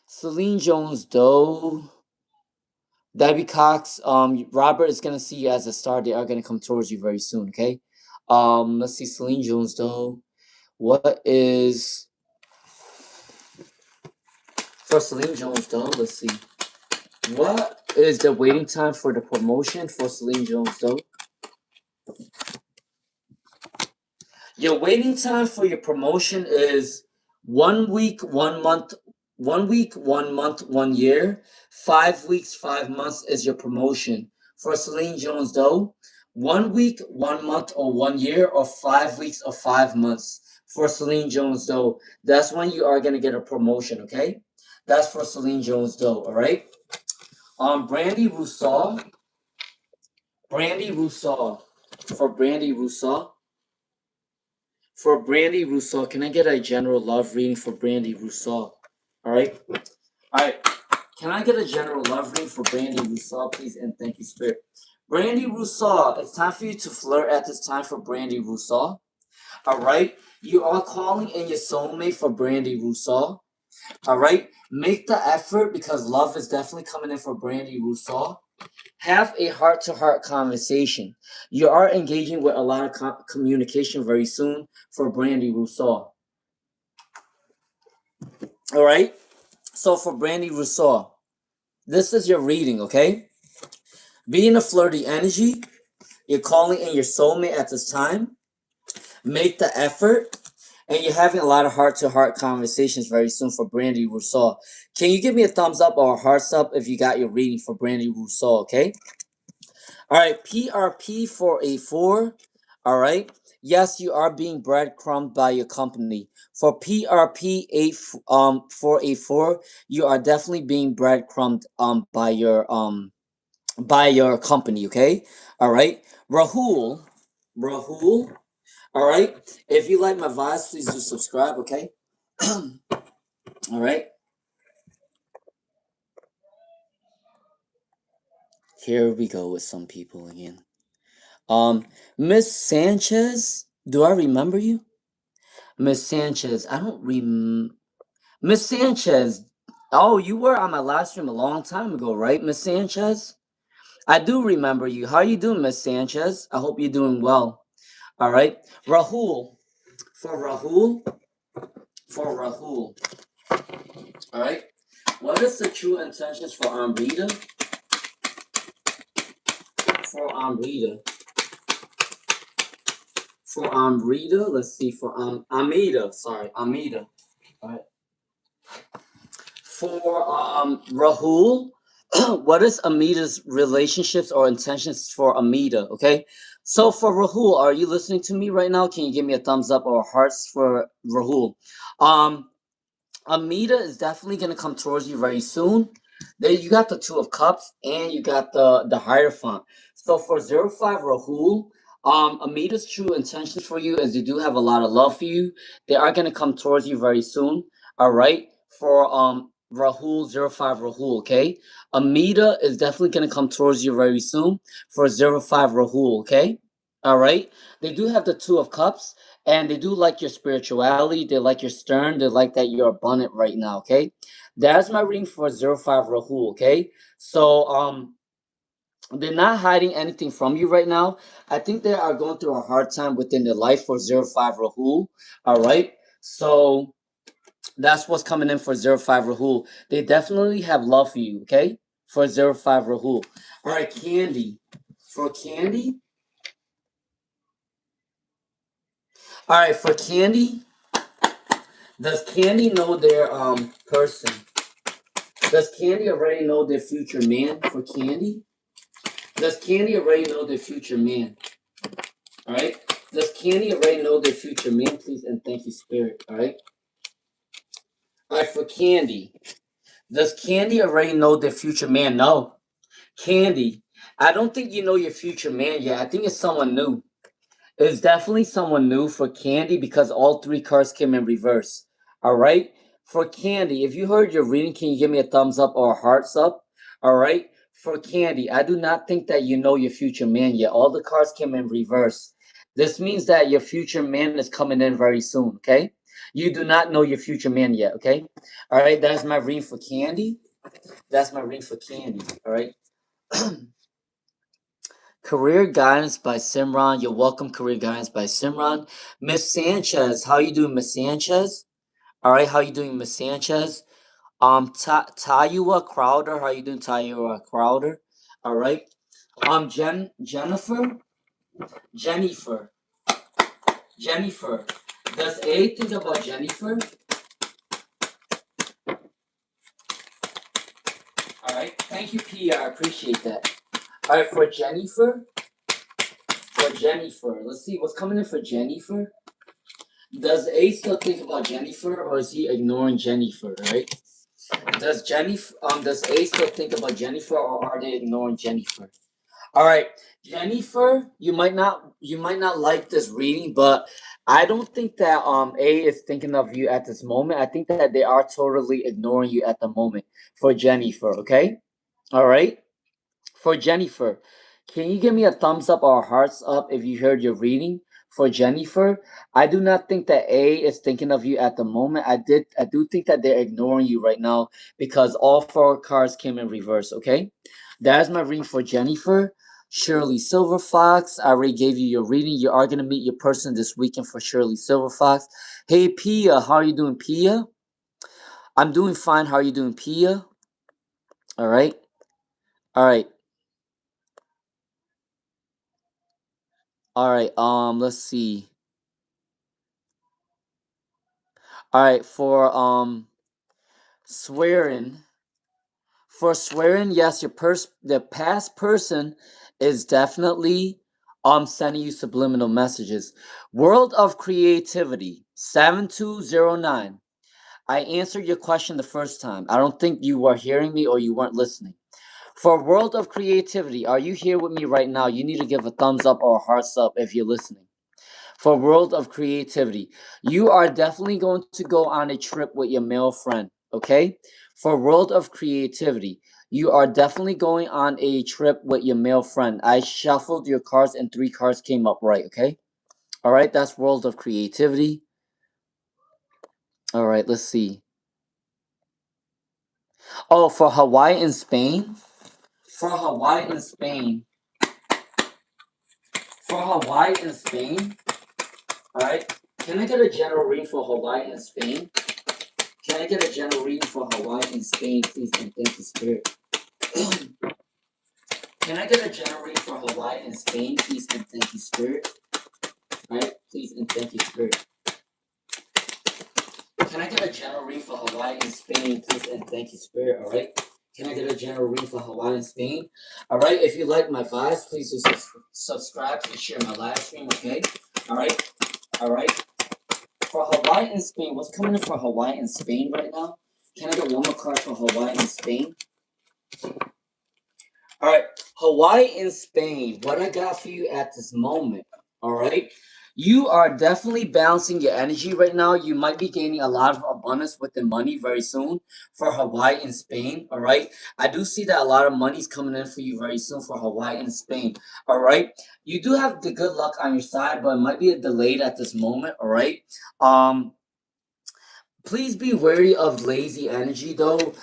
Celine Jones Doe, Debbie Cox. Robert is gonna see you as a star. They are gonna come towards you very soon. Okay. Let's see, Celine Jones Doe. What is for Celine Jones Doe? Let's see. What is the waiting time for the promotion for Celine Jones though? Your waiting time for your promotion is 1 week, 1 month, 1 week, 1 month, 1 year. 5 weeks, 5 months is your promotion. For Celine Jones, though, 1 week, 1 month, or 1 year, or 5 weeks or 5 months. For Celine Jones, though, that's when you are gonna get a promotion. Okay, that's for Celine Jones, though. All right. Brandy Rousseau, Brandy Rousseau, for Brandy Rousseau. For Brandy Rousseau, can I get a general love reading for Brandy Rousseau? All right. All right. Can I get a general love reading for Brandy Rousseau, please? And thank you, Spirit. Brandy Rousseau, it's time for you to flirt at this time for Brandy Rousseau. All right. You are calling in your soulmate for Brandy Rousseau. All right. Make the effort because love is definitely coming in for Brandy Rousseau. Have a heart-to-heart conversation. You are engaging with a lot of communication very soon for Brandy Rousseau. All right. So for Brandy Rousseau, this is your reading, okay? Be in a flirty energy. You're calling in your soulmate at this time. Make the effort. And you're having a lot of heart-to-heart conversations very soon for Brandy Rousseau. Can you give me a thumbs up or a hearts up if you got your reading for Brandy Rousseau, okay? All right, PRP for a 4. All right. Yes, you are being breadcrumbed by your company. For PRP 8 for a 4, you are definitely being breadcrumbed by your company, okay? All right. Rahul, all right. If you like my vibes, please do subscribe, okay? All right. Here we go with some people again. Miss Sanchez, do I remember you? Miss Sanchez, I don't Miss Sanchez. Oh, you were on my live stream a long time ago, right, Miss Sanchez? I do remember you. How you doing, Miss Sanchez? I hope you're doing well. All right. Rahul. For Rahul. For Rahul. All right. What is the true intentions for Amrita? For Amrita. For Amrita. Let's see. For Amida. Sorry, Amida. All right. For Rahul, what is Amida's relationships or intentions for Amida? Okay, so for Rahul, are you listening to me right now? Can you give me a thumbs up or hearts for Rahul? Um, Amida is definitely gonna come towards you very soon. There you got the Two of Cups and you got the Hierophant. So for 05 Rahul, Amida's true intentions for you is they do have a lot of love for you. They are gonna come towards you very soon. All right. For Rahul 05 Rahul, okay? Amida is definitely gonna come towards you very soon for 05 Rahul, okay? All right. They do have the Two of Cups. And they do like your spirituality. They like your stern. They like that you're abundant right now. Okay, that's my reading for 05 Rahul. Okay, so they're not hiding anything from you right now. I think they are going through a hard time within their life for 05 Rahul. All right, so that's what's coming in for 05 Rahul. They definitely have love for you. Okay, for 05 Rahul. All right, Candy. For Candy. All right, for Candy. Does Candy know their person? Does Candy already know their future man for Candy? Does Candy already know their future man? All right. Does Candy already know their future man? Please and thank you, Spirit. All right. All right. For Candy, does Candy already know their future man? No. Candy, I don't think you know your future man yet. I think it's someone new. It's definitely someone new for Candy because all three cards came in reverse. All right. For Candy, if you heard your reading, can you give me a thumbs up or a hearts up? All right. For Candy, I do not think that you know your future man yet. All the cards came in reverse. This means that your future man is coming in very soon. Okay. You do not know your future man yet. Okay. All right. That's my reading for Candy. That's my reading for Candy. All right. Career Guidance by Simran. You're welcome, Career Guidance by Simran. Miss Sanchez, how you doing, Miss Sanchez? All right, how you doing, Miss Sanchez? Tayua Crowder, how you doing, Tayua Crowder? All right. Jennifer, Jennifer. Jennifer. Does A think about Jennifer? All right. Thank you, P. I appreciate that. All right, for Jennifer. For Jennifer. Let's see what's coming in for Jennifer. Does A still think about Jennifer, or is he ignoring Jennifer? Right? Does A still think about Jennifer, or are they ignoring Jennifer? All right, Jennifer, you might not like this reading, but I don't think that A is thinking of you at this moment. I think that they are totally ignoring you at the moment for Jennifer, okay? All right? For Jennifer, can you give me a thumbs up or hearts up if you heard your reading? For Jennifer, I do not think that A is thinking of you at the moment. I do think that they're ignoring you right now because all four cards came in reverse, okay? That is my reading for Jennifer. Shirley Silver Fox, I already gave you your reading. You are gonna meet your person this weekend for Shirley Silver Fox. Hey Pia, how are you doing, Pia? I'm doing fine. How are you doing, Pia? All right. All right. All right. Let's see. All right, swearing. For swearing, yes, the past person is definitely sending you subliminal messages. World of Creativity 7209. I answered your question the first time. I don't think you were hearing me or you weren't listening. For World of Creativity, are you here with me right now? You need to give a thumbs up or a hearts up if you're listening. For World of Creativity, you are definitely going to go on a trip with your male friend, okay? For World of Creativity, you are definitely going on a trip with your male friend. I shuffled your cards and 3 cards came up right, okay? All right, that's World of Creativity. All right, let's see. Oh, for Hawaii and Spain? For Hawaii and Spain. For Hawaii and Spain, all right? Can I get a general reading for Hawaii and Spain? Can I get a general reading for Hawaii and Spain, please, and thank you, Spirit? Can I get a general reading for Hawaii and Spain, please, and thank you, Spirit? Right? Please, and thank you, Spirit. Can I get a general reading for Hawaii and Spain, please, and thank you, Spirit? All right? Can I get a general reading for Hawaii and Spain? All right? If you like my vibes, please do subscribe and share my live stream, okay? All right? All right? For Hawaii and Spain, what's coming in for Hawaii and Spain right now? Can I get one more card for Hawaii and Spain? All right, Hawaii and Spain. What I got for you at this moment, all right? You are definitely balancing your energy right now. You might be gaining a lot of abundance with the money very soon for Hawaii and Spain, all right? I do see that a lot of money's coming in for you very soon for Hawaii and Spain, all right? You do have the good luck on your side, but it might be delayed at this moment, all right? Um, Please be wary of lazy energy, though.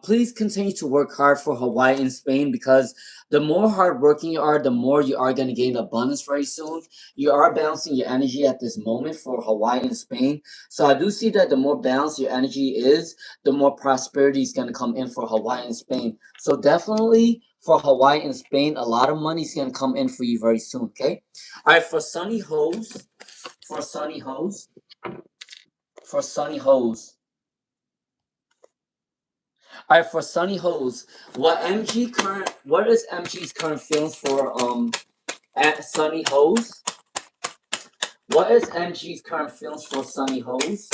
Please continue to work hard for Hawaii and Spain because the more hardworking you are, the more you are going to gain abundance very soon. You are balancing your energy at this moment for Hawaii and Spain. So I do see that the more balanced your energy is, the more prosperity is going to come in for Hawaii and Spain. So definitely for Hawaii and Spain, a lot of money is going to come in for you very soon, okay? All right, for Sunny Hose, for Sunny Hose, for Sunny Hose. All right, for Sunny Hose, what is MG's current feelings for at Sunny Hose? What is MG's current feelings for Sunny Hose?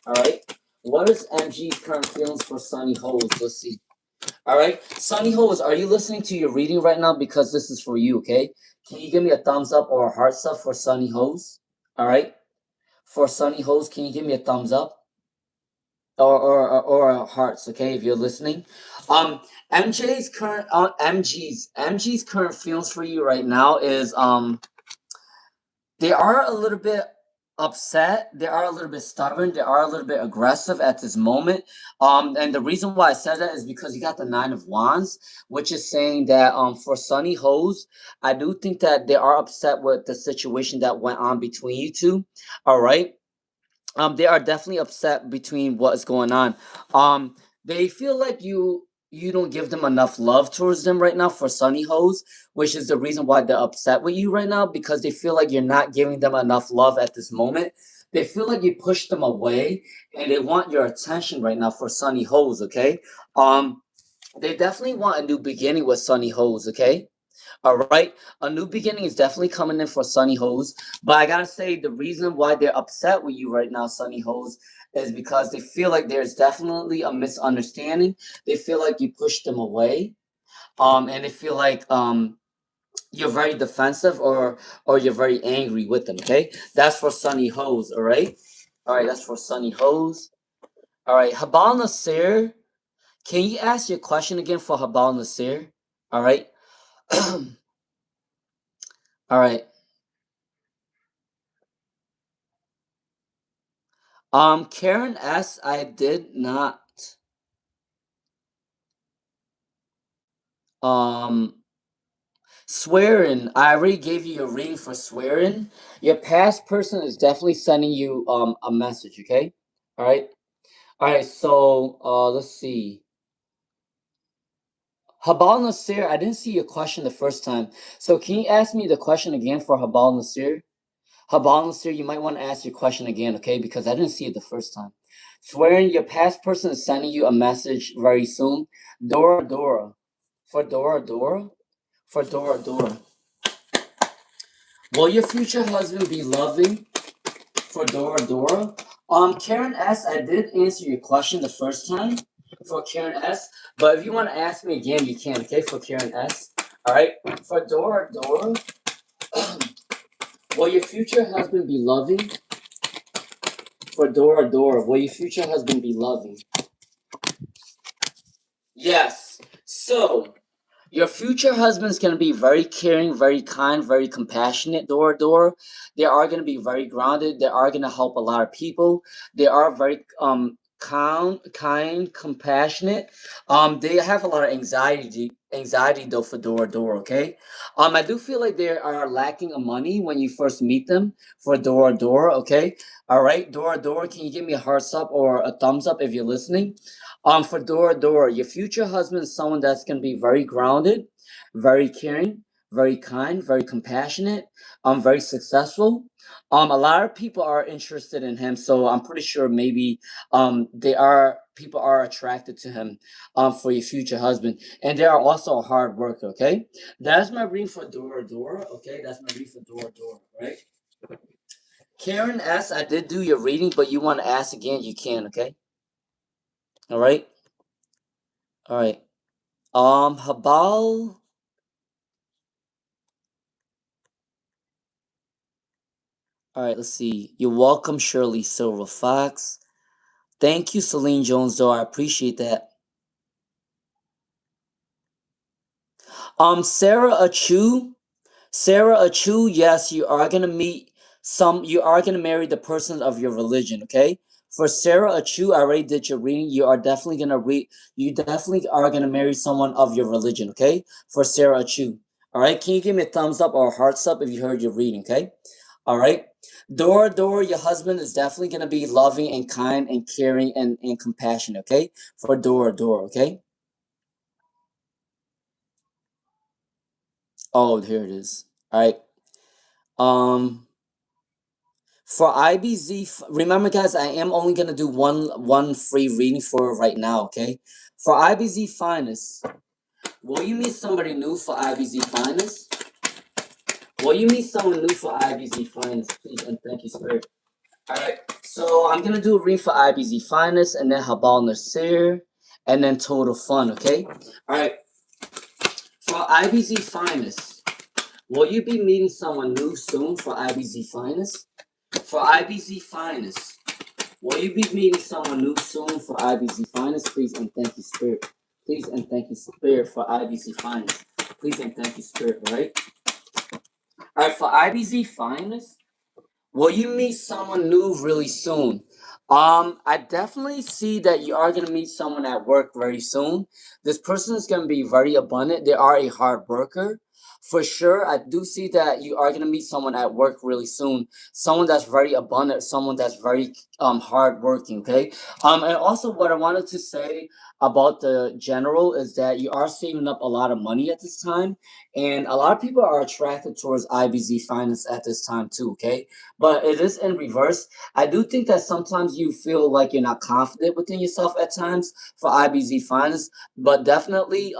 All right. What is MG's current feelings for Sunny Hose? Let's see. All right, Sunny Hose, are you listening to your reading right now? Because this is for you, okay? Can you give me a thumbs up or a heart up for Sunny Hose? All right. For Sunny Hose, can you give me a thumbs up? Or hearts, okay, if you're listening. MG's current feelings for you right now is they are a little bit upset, they are a little bit stubborn, they are a little bit aggressive at this moment. And the reason why I said that is because you got the 9 of Wands, which is saying that for Sunny Hose, I do think that they are upset with the situation that went on between you two. All right. They are definitely upset between what is going on. They feel like you don't give them enough love towards them right now for sunny hoes, which is the reason why they're upset with you right now, because they feel like you're not giving them enough love at this moment. They feel like you push them away and they want your attention right now for sunny hoes, okay? They definitely want a new beginning with sunny hoes, okay? All right, a new beginning is definitely coming in for Sunny Hoes, but I gotta say the reason why they're upset with you right now, Sunny Hoes, is because they feel like there's definitely a misunderstanding. They feel like you pushed them away, and they feel like you're very defensive or you're very angry with them. Okay, that's for Sunny Hoes. All right, that's for Sunny Hoes. All right, Habal Nasir, can you ask your question again for Habal Nasir? All right, all right. Karen S, I did not um swearing. I already gave you your reading for swearing. Your past person is definitely sending you a message, okay? All right. All right, so let's see. Habal Nasir, I didn't see your question the first time. So can you ask me the question again for Habal Nasir? Habal Nasir, you might want to ask your question again, okay? Because I didn't see it the first time. Swearing your past person is sending you a message very soon. Dora Dora. For Dora Dora? For Dora Dora. Will your future husband be loving? For Dora Dora? Karen S, I did answer your question the first time for Karen S, but if you want to ask me again, you can, okay? For Karen S. Alright? For Dora Dora, will your future husband be loving? For Dora Dora, will your future husband be loving? Yes. So, your future husband's going to be very caring, very kind, very compassionate, Dora Dora. They are going to be very grounded. They are going to help a lot of people. They are very kind, compassionate. They have a lot of anxiety though for Dora Dora, okay? I do feel like they are lacking of money when you first meet them for Dora Dora, okay? All right, Dora Dora, can you give me a hearts up or a thumbs up if you're listening? For Dora Dora, your future husband is someone that's gonna be very grounded, very caring, very kind, very compassionate, very successful. A lot of people are interested in him, so I'm pretty sure maybe people are attracted to him for your future husband. And they are also a hard worker, okay? That's my reading for Dora Dora, okay? That's my reading for Dora Dora, right? Karen S, I did do your reading, but you want to ask again, you can, okay? All right? All right. Habal. All right, let's see. You're welcome, Shirley Silver Fox. Thank you, Celine Jones, though. I appreciate that. Sarah Achu. Sarah Achu, yes, you are gonna marry the person of your religion, okay? For Sarah Achu, I already did your reading. You definitely are gonna marry someone of your religion, okay? For Sarah Achu. All right, can you give me a thumbs up or a hearts up if you heard your reading, okay? All right. Dora Dora, your husband is definitely gonna be loving and kind and caring and compassionate, okay? For Dora Dora, okay? Oh, here it is. All right. Um, for IBZ, remember guys, I am only gonna do one free reading for right now, okay? For IBZ Finest, will you meet somebody new for IBZ Finest? Will you meet someone new for IBZ Finest, please and thank you, Spirit. All right, so I'm gonna do a read for IBZ Finest, and then Habal Nasir, and then Total Fun. Okay. All right. For IBZ Finest, will you be meeting someone new soon for IBZ Finest? For IBZ Finest, will you be meeting someone new soon for IBZ Finest? Please and thank you, Spirit. Please and thank you, Spirit, for IBZ Finest. Please and thank you, Spirit. All right. All right. For IBZ Finest. Will you meet someone new really soon? I definitely see that you are gonna meet someone at work very soon. This person is gonna be very abundant. They are a hard worker. For sure, I do see that you are gonna meet someone at work really soon. Someone that's very abundant, someone that's very hardworking. Okay. And also what I wanted to say about the general is that you are saving up a lot of money at this time, and a lot of people are attracted towards IBZ finance at this time too. Okay, but it is in reverse. I do think that sometimes you feel like you're not confident within yourself at times for IBZ finance, but definitely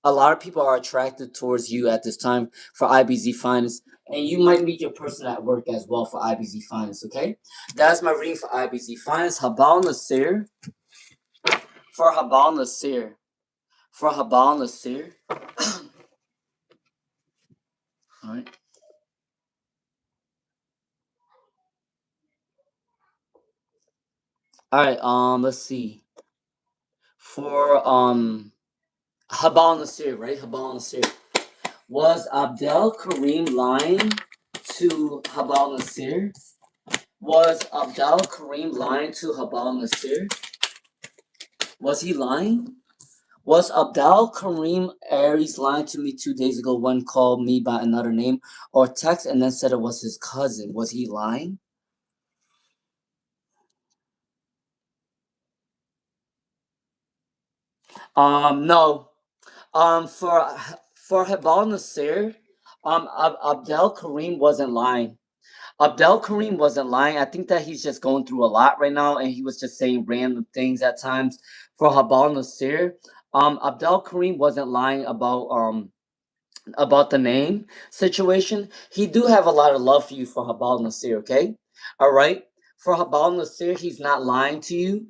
a lot of people are attracted towards you at this time for IBZ finance, and you might meet your person at work as well for IBZ finance. Okay, that's my reading for IBZ finance. Habal Nasir for Habal Nasir for Habal Nasir. All right. All right. Let's see. For Habal Nasir, right? Habal Nasir. Was Abdel Karim lying to Habal Nasir? Was Abdel Karim lying to Habal Nasir? Was he lying? Was Abdel Karim Aries lying to me 2 days ago when called me by another name or text and then said it was his cousin? Was he lying? No. For Habal Nasir, Abdel Karim wasn't lying. Abdel Karim wasn't lying. I think that he's just going through a lot right now, and he was just saying random things at times. For Habal Nasir, Abdel Karim wasn't lying about the name situation. He do have a lot of love for you for Habal Nasir. Okay, all right. For Habal Nasir, he's not lying to you.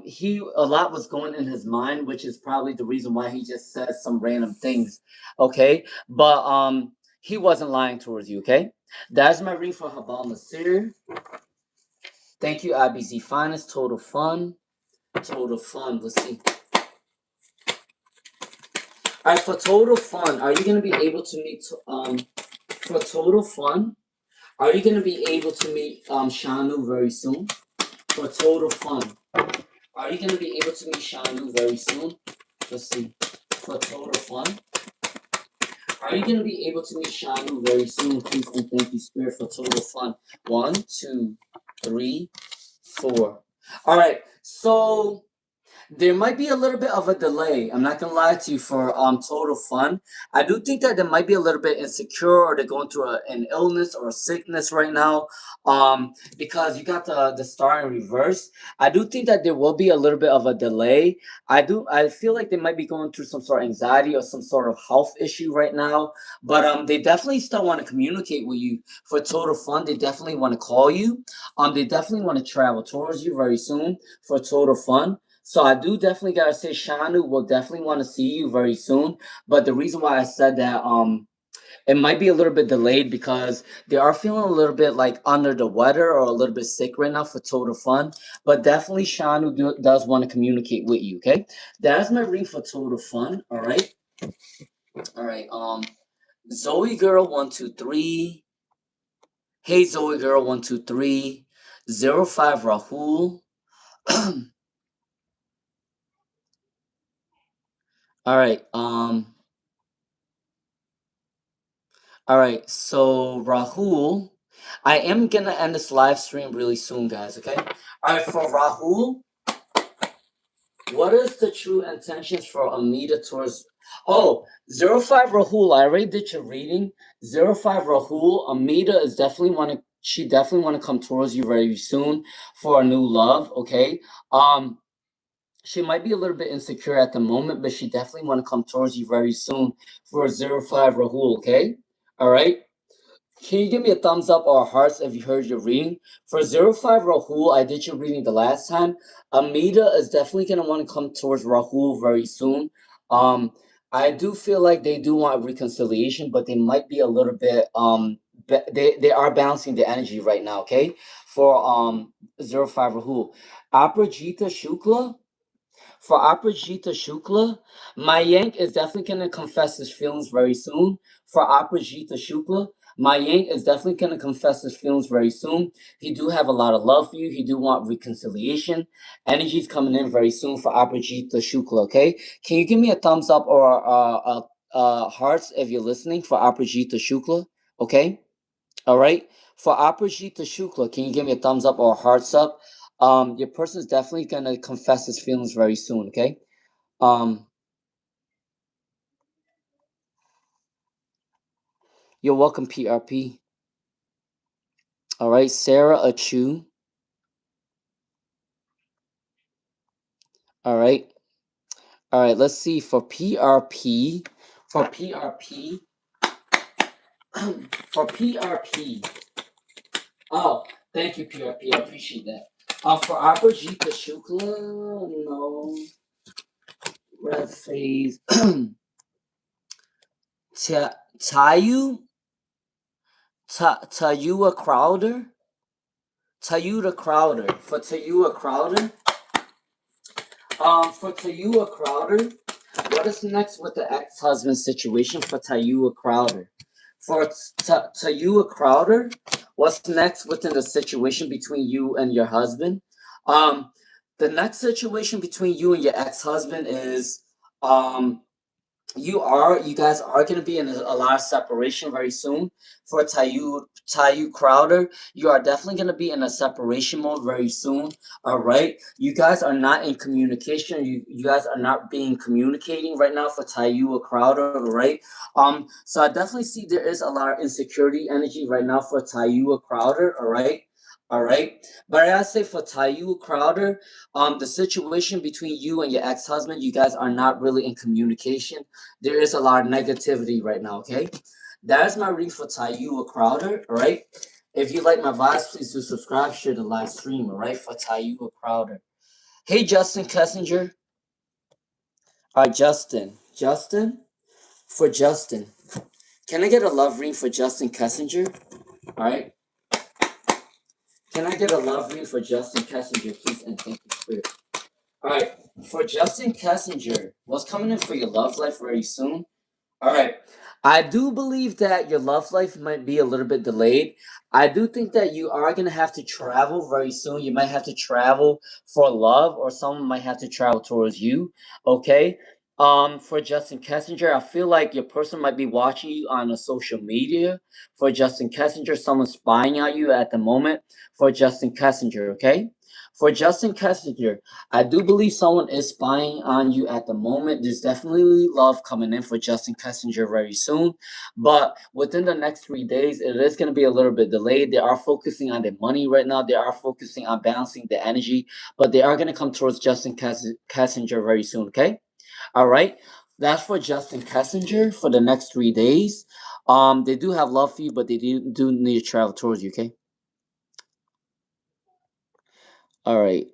He a lot was going in his mind, which is probably the reason why he just said some random things. Okay, but he wasn't lying towards you. Okay, that's my read for Habal Nasir. Thank you, IBZ Finest. Total fun. Total fun. Let's see. All right, for total fun, are you gonna be able to meet for total fun? Are you gonna be able to meet Shanu very soon? For total fun, are you gonna be able to meet Shanu very soon? Let's see. For total fun, are you gonna be able to meet Shanu very soon? Please and thank you, Spirit, for total fun. 1, 2, 3, 4. All right, so there might be a little bit of a delay. I'm not gonna lie to you for total fun. I do think that there might be a little bit insecure or they're going through an illness or a sickness right now. Because you got the star in reverse. I do think that there will be a little bit of a delay. I feel like they might be going through some sort of anxiety or some sort of health issue right now. But they definitely still want to communicate with you for total fun. They definitely want to call you. They definitely want to travel towards you very soon for total fun. So I do definitely gotta say Shanu will definitely want to see you very soon. But the reason why I said that it might be a little bit delayed because they are feeling a little bit like under the weather or a little bit sick right now for total fun. But definitely Shanu does want to communicate with you, okay? That's my read for total fun. All right. All right. Zoe girl 123. Hey Zoe girl 123. 05 Rahul. All right. All right, so Rahul, I am gonna end this live stream really soon, guys. Okay. All right, for Rahul, what is the true intentions for Amida towards? Oh, 05 Rahul, I already did your reading. 05 Rahul, Amida is definitely want to. She definitely want to come towards you very soon for a new love. Okay. She might be a little bit insecure at the moment, but she definitely want to come towards you very soon for 05 Rahul. Okay. All right. Can you give me a thumbs up or hearts if you heard your reading? For 05 Rahul, I did your reading the last time. Amida is definitely going to want to come towards Rahul very soon. Um, I do feel like they do want reconciliation, but they might be a little bit they are balancing the energy right now, okay? For 05 Rahul. Aprajita Shukla, for Aprajita Shukla, Mayank is definitely going to confess his feelings very soon. For Aprajita Shukla, Mayank is definitely going to confess his feelings very soon. He do have a lot of love for you. He do want reconciliation. Energy's coming in very soon for Aprajita Shukla, okay? Can you give me a thumbs up or hearts if you're listening for Aprajita Shukla. Okay. All right. For Aprajita Shukla, can you give me a thumbs up or a hearts up? Your person's definitely gonna confess his feelings very soon. Okay. Um, you're welcome, PRP. All right, Sarah Achu. All right. All right, let's see for PRP. For PRP. For PRP. Oh, thank you, PRP. I appreciate that. For Abhijita Shukla, no. Red phase. Tayu? Tayua Crowder? Tayuda Crowder. For Tayua Crowder. For Tayua Crowder, what is next with the ex-husband situation for Tayua Crowder? For Tayua Crowder, what's next within the situation between you and your husband? The next situation between you and your ex-husband is you guys are going to be in a lot of separation very soon. For Tayu Crowder, you are definitely going to be in a separation mode very soon. All right, you guys are not in communication. You guys are not being communicating right now for Tayu Crowder. All right. So I definitely see there is a lot of insecurity energy right now for Tayu Crowder. All right. All right, but I gotta say for Tayu Crowder, the situation between you and your ex-husband, you guys are not really in communication. There is a lot of negativity right now, okay? That is my read for Tayu Crowder, all right? If you like my vibes, please do subscribe, share the live stream, all right? For Tayu Crowder. Hey, Justin Kessinger. All right, Justin. Justin? For Justin. Can I get a love read for Justin Kessinger? All right? Can I get a love read for Justin Kessinger, please? And thank you, Spirit. All right, for Justin Kessinger, what's coming in for your love life very soon? All right. I do believe that your love life might be a little bit delayed. I do think that you are going to have to travel very soon. You might have to travel for love, or someone might have to travel towards you. Okay. For Justin Kessinger, I feel like your person might be watching you on a social media. For Justin Kessinger, someone's spying on you at the moment. For Justin Kessinger, okay? For Justin Kessinger, I do believe someone is spying on you at the moment. There's definitely love coming in for Justin Kessinger very soon. But within the next 3 days, it is going to be a little bit delayed. They are focusing on their money right now. They are focusing on balancing the energy. But they are going to come towards Justin Kessinger very soon, okay? All right. That's for Justin Kessinger for the next 3 days. They do have love for you, but they do need to travel towards you, okay? All right.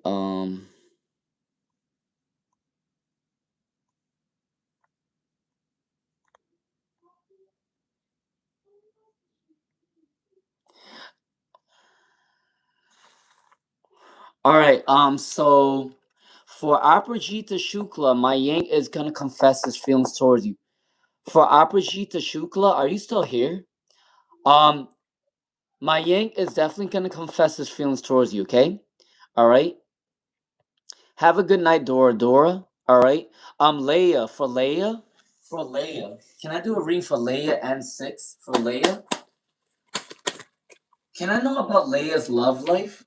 All right. So for Aprajita Shukla, my Yang is gonna confess his feelings towards you. For Aprajita Shukla, are you still here? Um, my Yang is definitely gonna confess his feelings towards you. Okay. All right. Have a good night, Dora. Dora. All right. Leia. For Leia. For Leia. Can I do a reading for Leia and 6 for Leia? Can I know about Leia's love life?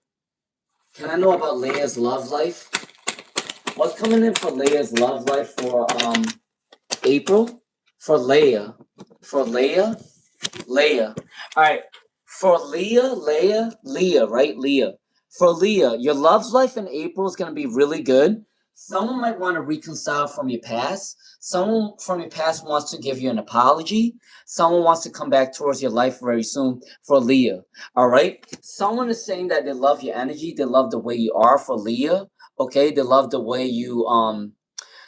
Can I know about Leia's love life? What's coming in for Leia's love life for April? For Leia. For Leia? Leia. All right. For Leah, right? Leah. For Leah, your love life in April is going to be really good. Someone might want to reconcile from your past. Someone from your past wants to give you an apology. Someone wants to come back towards your life very soon for Leah. All right. Someone is saying that they love your energy. They love the way you are for Leah. Okay. They love the way you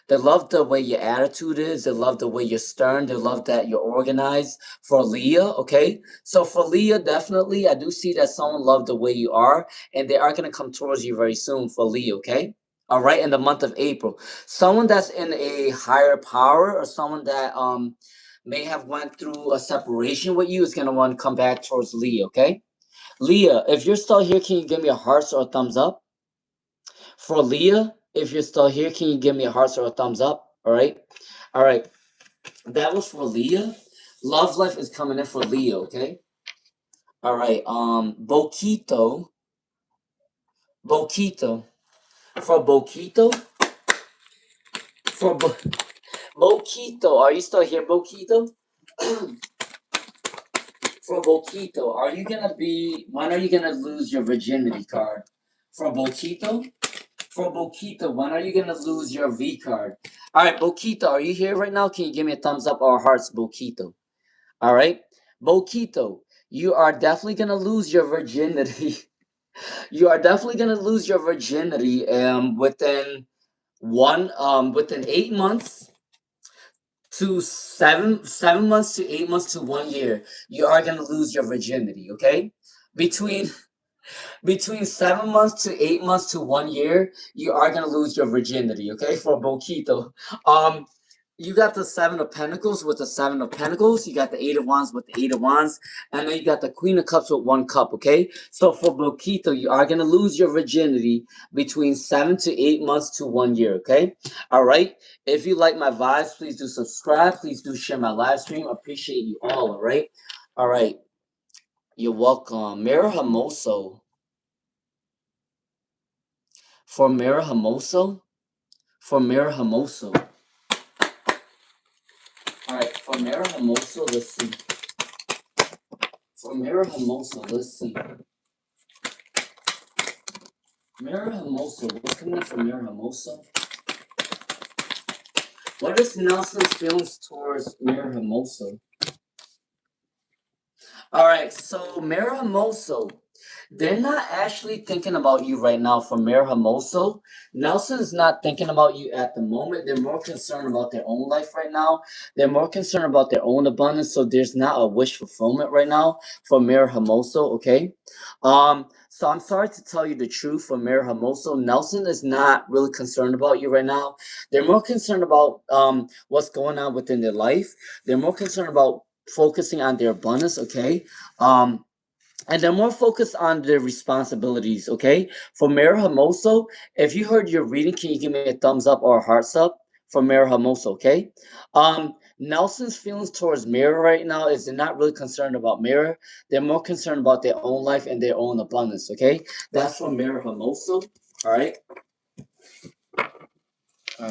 they love the way your attitude is. They love the way you're stern. They love that you're organized. For Leah, okay? So for Leah, definitely, I do see that someone loved the way you are, and they are going to come towards you very soon for Leah, okay? All right, in the month of April. Someone that's in a higher power or someone that may have went through a separation with you is going to want to come back towards Leah, okay? Leah, if you're still here, can you give me a heart or a thumbs up? For Leah, if you're still here, can you give me a heart or a thumbs up? All right. All right. That was for Leah. Love life is coming in for Leo, okay? All right. Boquito. Boquito. For Boquito. For Boquito. Are you still here, Boquito? For Boquito, are you gonna be? When are you gonna lose your virginity card? For Boquito. For Boquito, when are you gonna lose your V card? All right, Boquito, are you here right now? Can you give me a thumbs up or hearts, Boquito? All right, Boquito, you are definitely gonna lose your virginity. You are definitely gonna lose your virginity within 8 months to 7 months to 8 months to 1 year. You are gonna lose your virginity. Okay, between 7 months to 8 months to 1 year, you are gonna lose your virginity. Okay, for Boquito. Um, you got the Seven of Pentacles with the Seven of Pentacles. You got the Eight of Wands with the Eight of Wands, and then you got the Queen of Cups with 1 cup. Okay, so for Boquito, you are gonna lose your virginity between 7 to 8 months to 1 year. Okay, all right. If you like my vibes, please do subscribe. Please do share my live stream. Appreciate you all. All right, all right. You're welcome, Mira Hermoso. For Mira Hermoso. For Mira Hermoso. Alright, for Mira Hermoso, let's see. For Mira Hermoso, let's see. Mira Hermoso, what's coming in for Mira Hermoso? What is Nelson's feelings towards Mira Hermoso? Alright, so Mira Hermoso, they're not actually thinking about you right now for Mira Hermoso. Nelson's not thinking about you at the moment. They're more concerned about their own life right now. They're more concerned about their own abundance. So there's not a wish fulfillment right now for Mira Hermoso, okay? So I'm sorry to tell you the truth for Mira Hermoso. Nelson is not really concerned about you right now. They're more concerned about what's going on within their life. They're more concerned about focusing on their abundance, okay? And they're more focused on their responsibilities, okay? For Mira Hermoso, if you heard your reading, can you give me a thumbs up or a hearts up for Mira Hermoso, okay? Nelson's feelings towards Mira right now is they're not really concerned about Mira. They're more concerned about their own life and their own abundance, okay? That's for Mira Hermoso, all right? All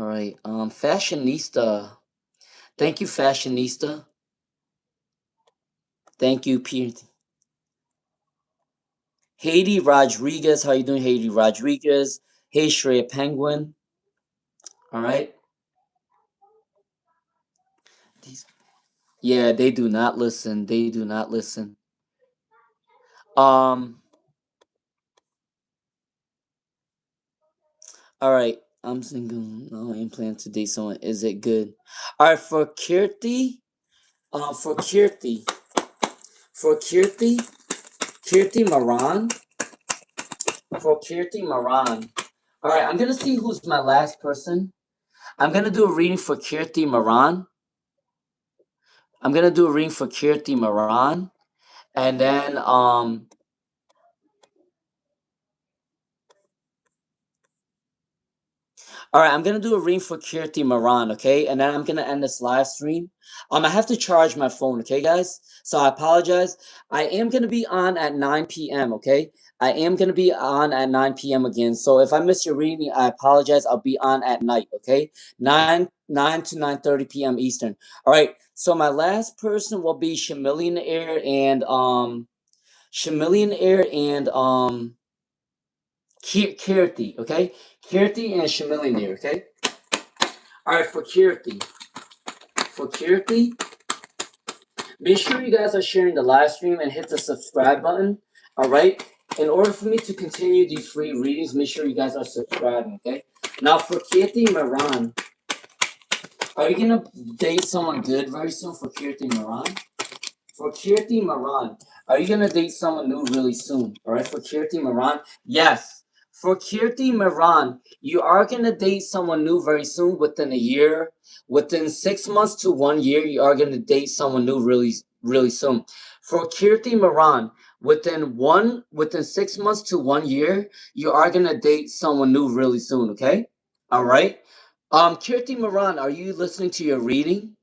right, all right, Fashionista. Thank you, Fashionista. Thank you, Peter. Haiti Rodriguez, how you doing, Haiti Rodriguez? Hey, Shreya Penguin. All right. Yeah, they do not listen. They do not listen. Um. All right. I'm single. No, I ain't planning to date someone. Is it good? All right, for Kirti. For Kirti. For Kirti. Kirti Maran. For Kirti Maran. All right, I'm gonna see who's my last person. I'm gonna do a reading for Kirti Maran. I'm gonna do a reading for Kirti Maran, and then all right, I'm gonna do a reading for Kirti Maran, okay, and then I'm gonna end this live stream. I have to charge my phone, okay, guys. So I apologize. I am gonna be on at 9 p.m. Okay, I am gonna be on at 9 p.m. again. So if I miss your reading, I apologize. I'll be on at night, okay, 9 to 9:30 p.m. Eastern. All right. So my last person will be Chamillionaire and Chamillionaire and Kirti, okay? Kirti and Chamillionaire, okay? All right, for Kirti. For Kirti, make sure you guys are sharing the live stream and hit the subscribe button, all right? In order for me to continue these free readings, make sure you guys are subscribing, okay? Now, for Kirti Maran, are you going to date someone good very soon for Kirti Maran? For Kirti Maran, are you gonna date someone new really soon? All right, for Kirti Maran, yes. For Kirti Maran, you are gonna date someone new very soon. Within a year, within 6 months to 1 year, you are gonna date someone new really, really soon. For Kirti Maran, within 6 months to 1 year, you are gonna date someone new really soon, okay? All right. Kirti Maran, are you listening to your reading?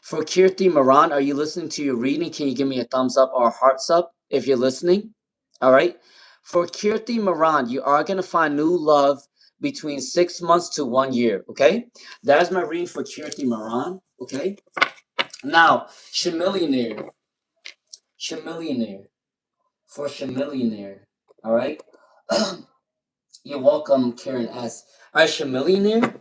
For Kirti Maran, are you listening to your reading? Can you give me a thumbs up or a hearts up if you're listening? All right. For Kirti Maran, you are gonna find new love between 6 months to 1 year, okay? That is my reading for Kirti Maran, okay? Now, Chamillionaire. Chamillionaire. For Chamillionaire. All right. You're welcome, Karen S. All right, Chamillionaire.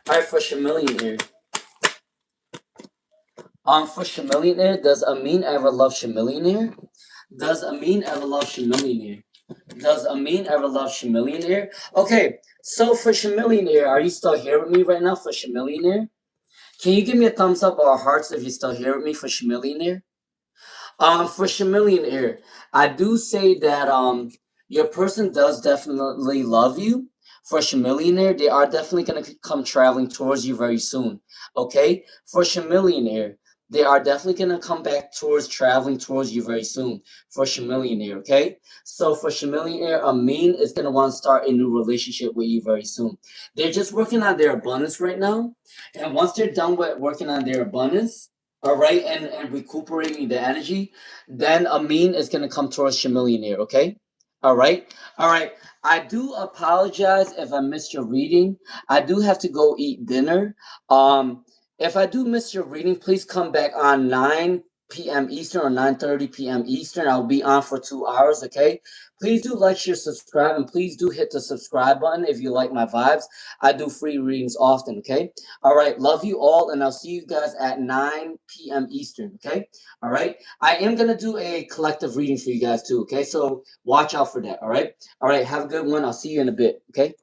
All right, for Chamillionaire. For Chamillionaire, does Amin ever love Chamillionaire? Does Amin ever love Chamillionaire? Does Amin ever love Chamillionaire? Okay, so for Chamillionaire, are you still here with me right now for Chamillionaire? Can you give me a thumbs up or hearts if you're still here with me for Chamillionaire? For Chamillionaire, I do say that your person does definitely love you. For Chamillionaire, they are definitely gonna come traveling towards you very soon. Okay? For Chamillionaire, they are definitely gonna come back towards traveling towards you very soon. For Chamillionaire, okay? So for Chamillionaire, Amin is gonna want to start a new relationship with you very soon. They're just working on their abundance right now. And once they're done with working on their abundance, all right, and recuperating the energy, then Amin is gonna come towards Chamillionaire, okay? All right. I do apologize if I missed your reading. I do have to go eat dinner. If I do miss your reading, please come back on 9 p.m. Eastern or 9:30 p.m. Eastern. I'll be on for 2 hours, okay? Please do like, share, subscribe, and please do hit the subscribe button if you like my vibes. I do free readings often, okay? All right, love you all, and I'll see you guys at 9 p.m. Eastern, okay? All right, I am going to do a collective reading for you guys too, okay? So watch out for that, all right? All right, have a good one. I'll see you in a bit, okay?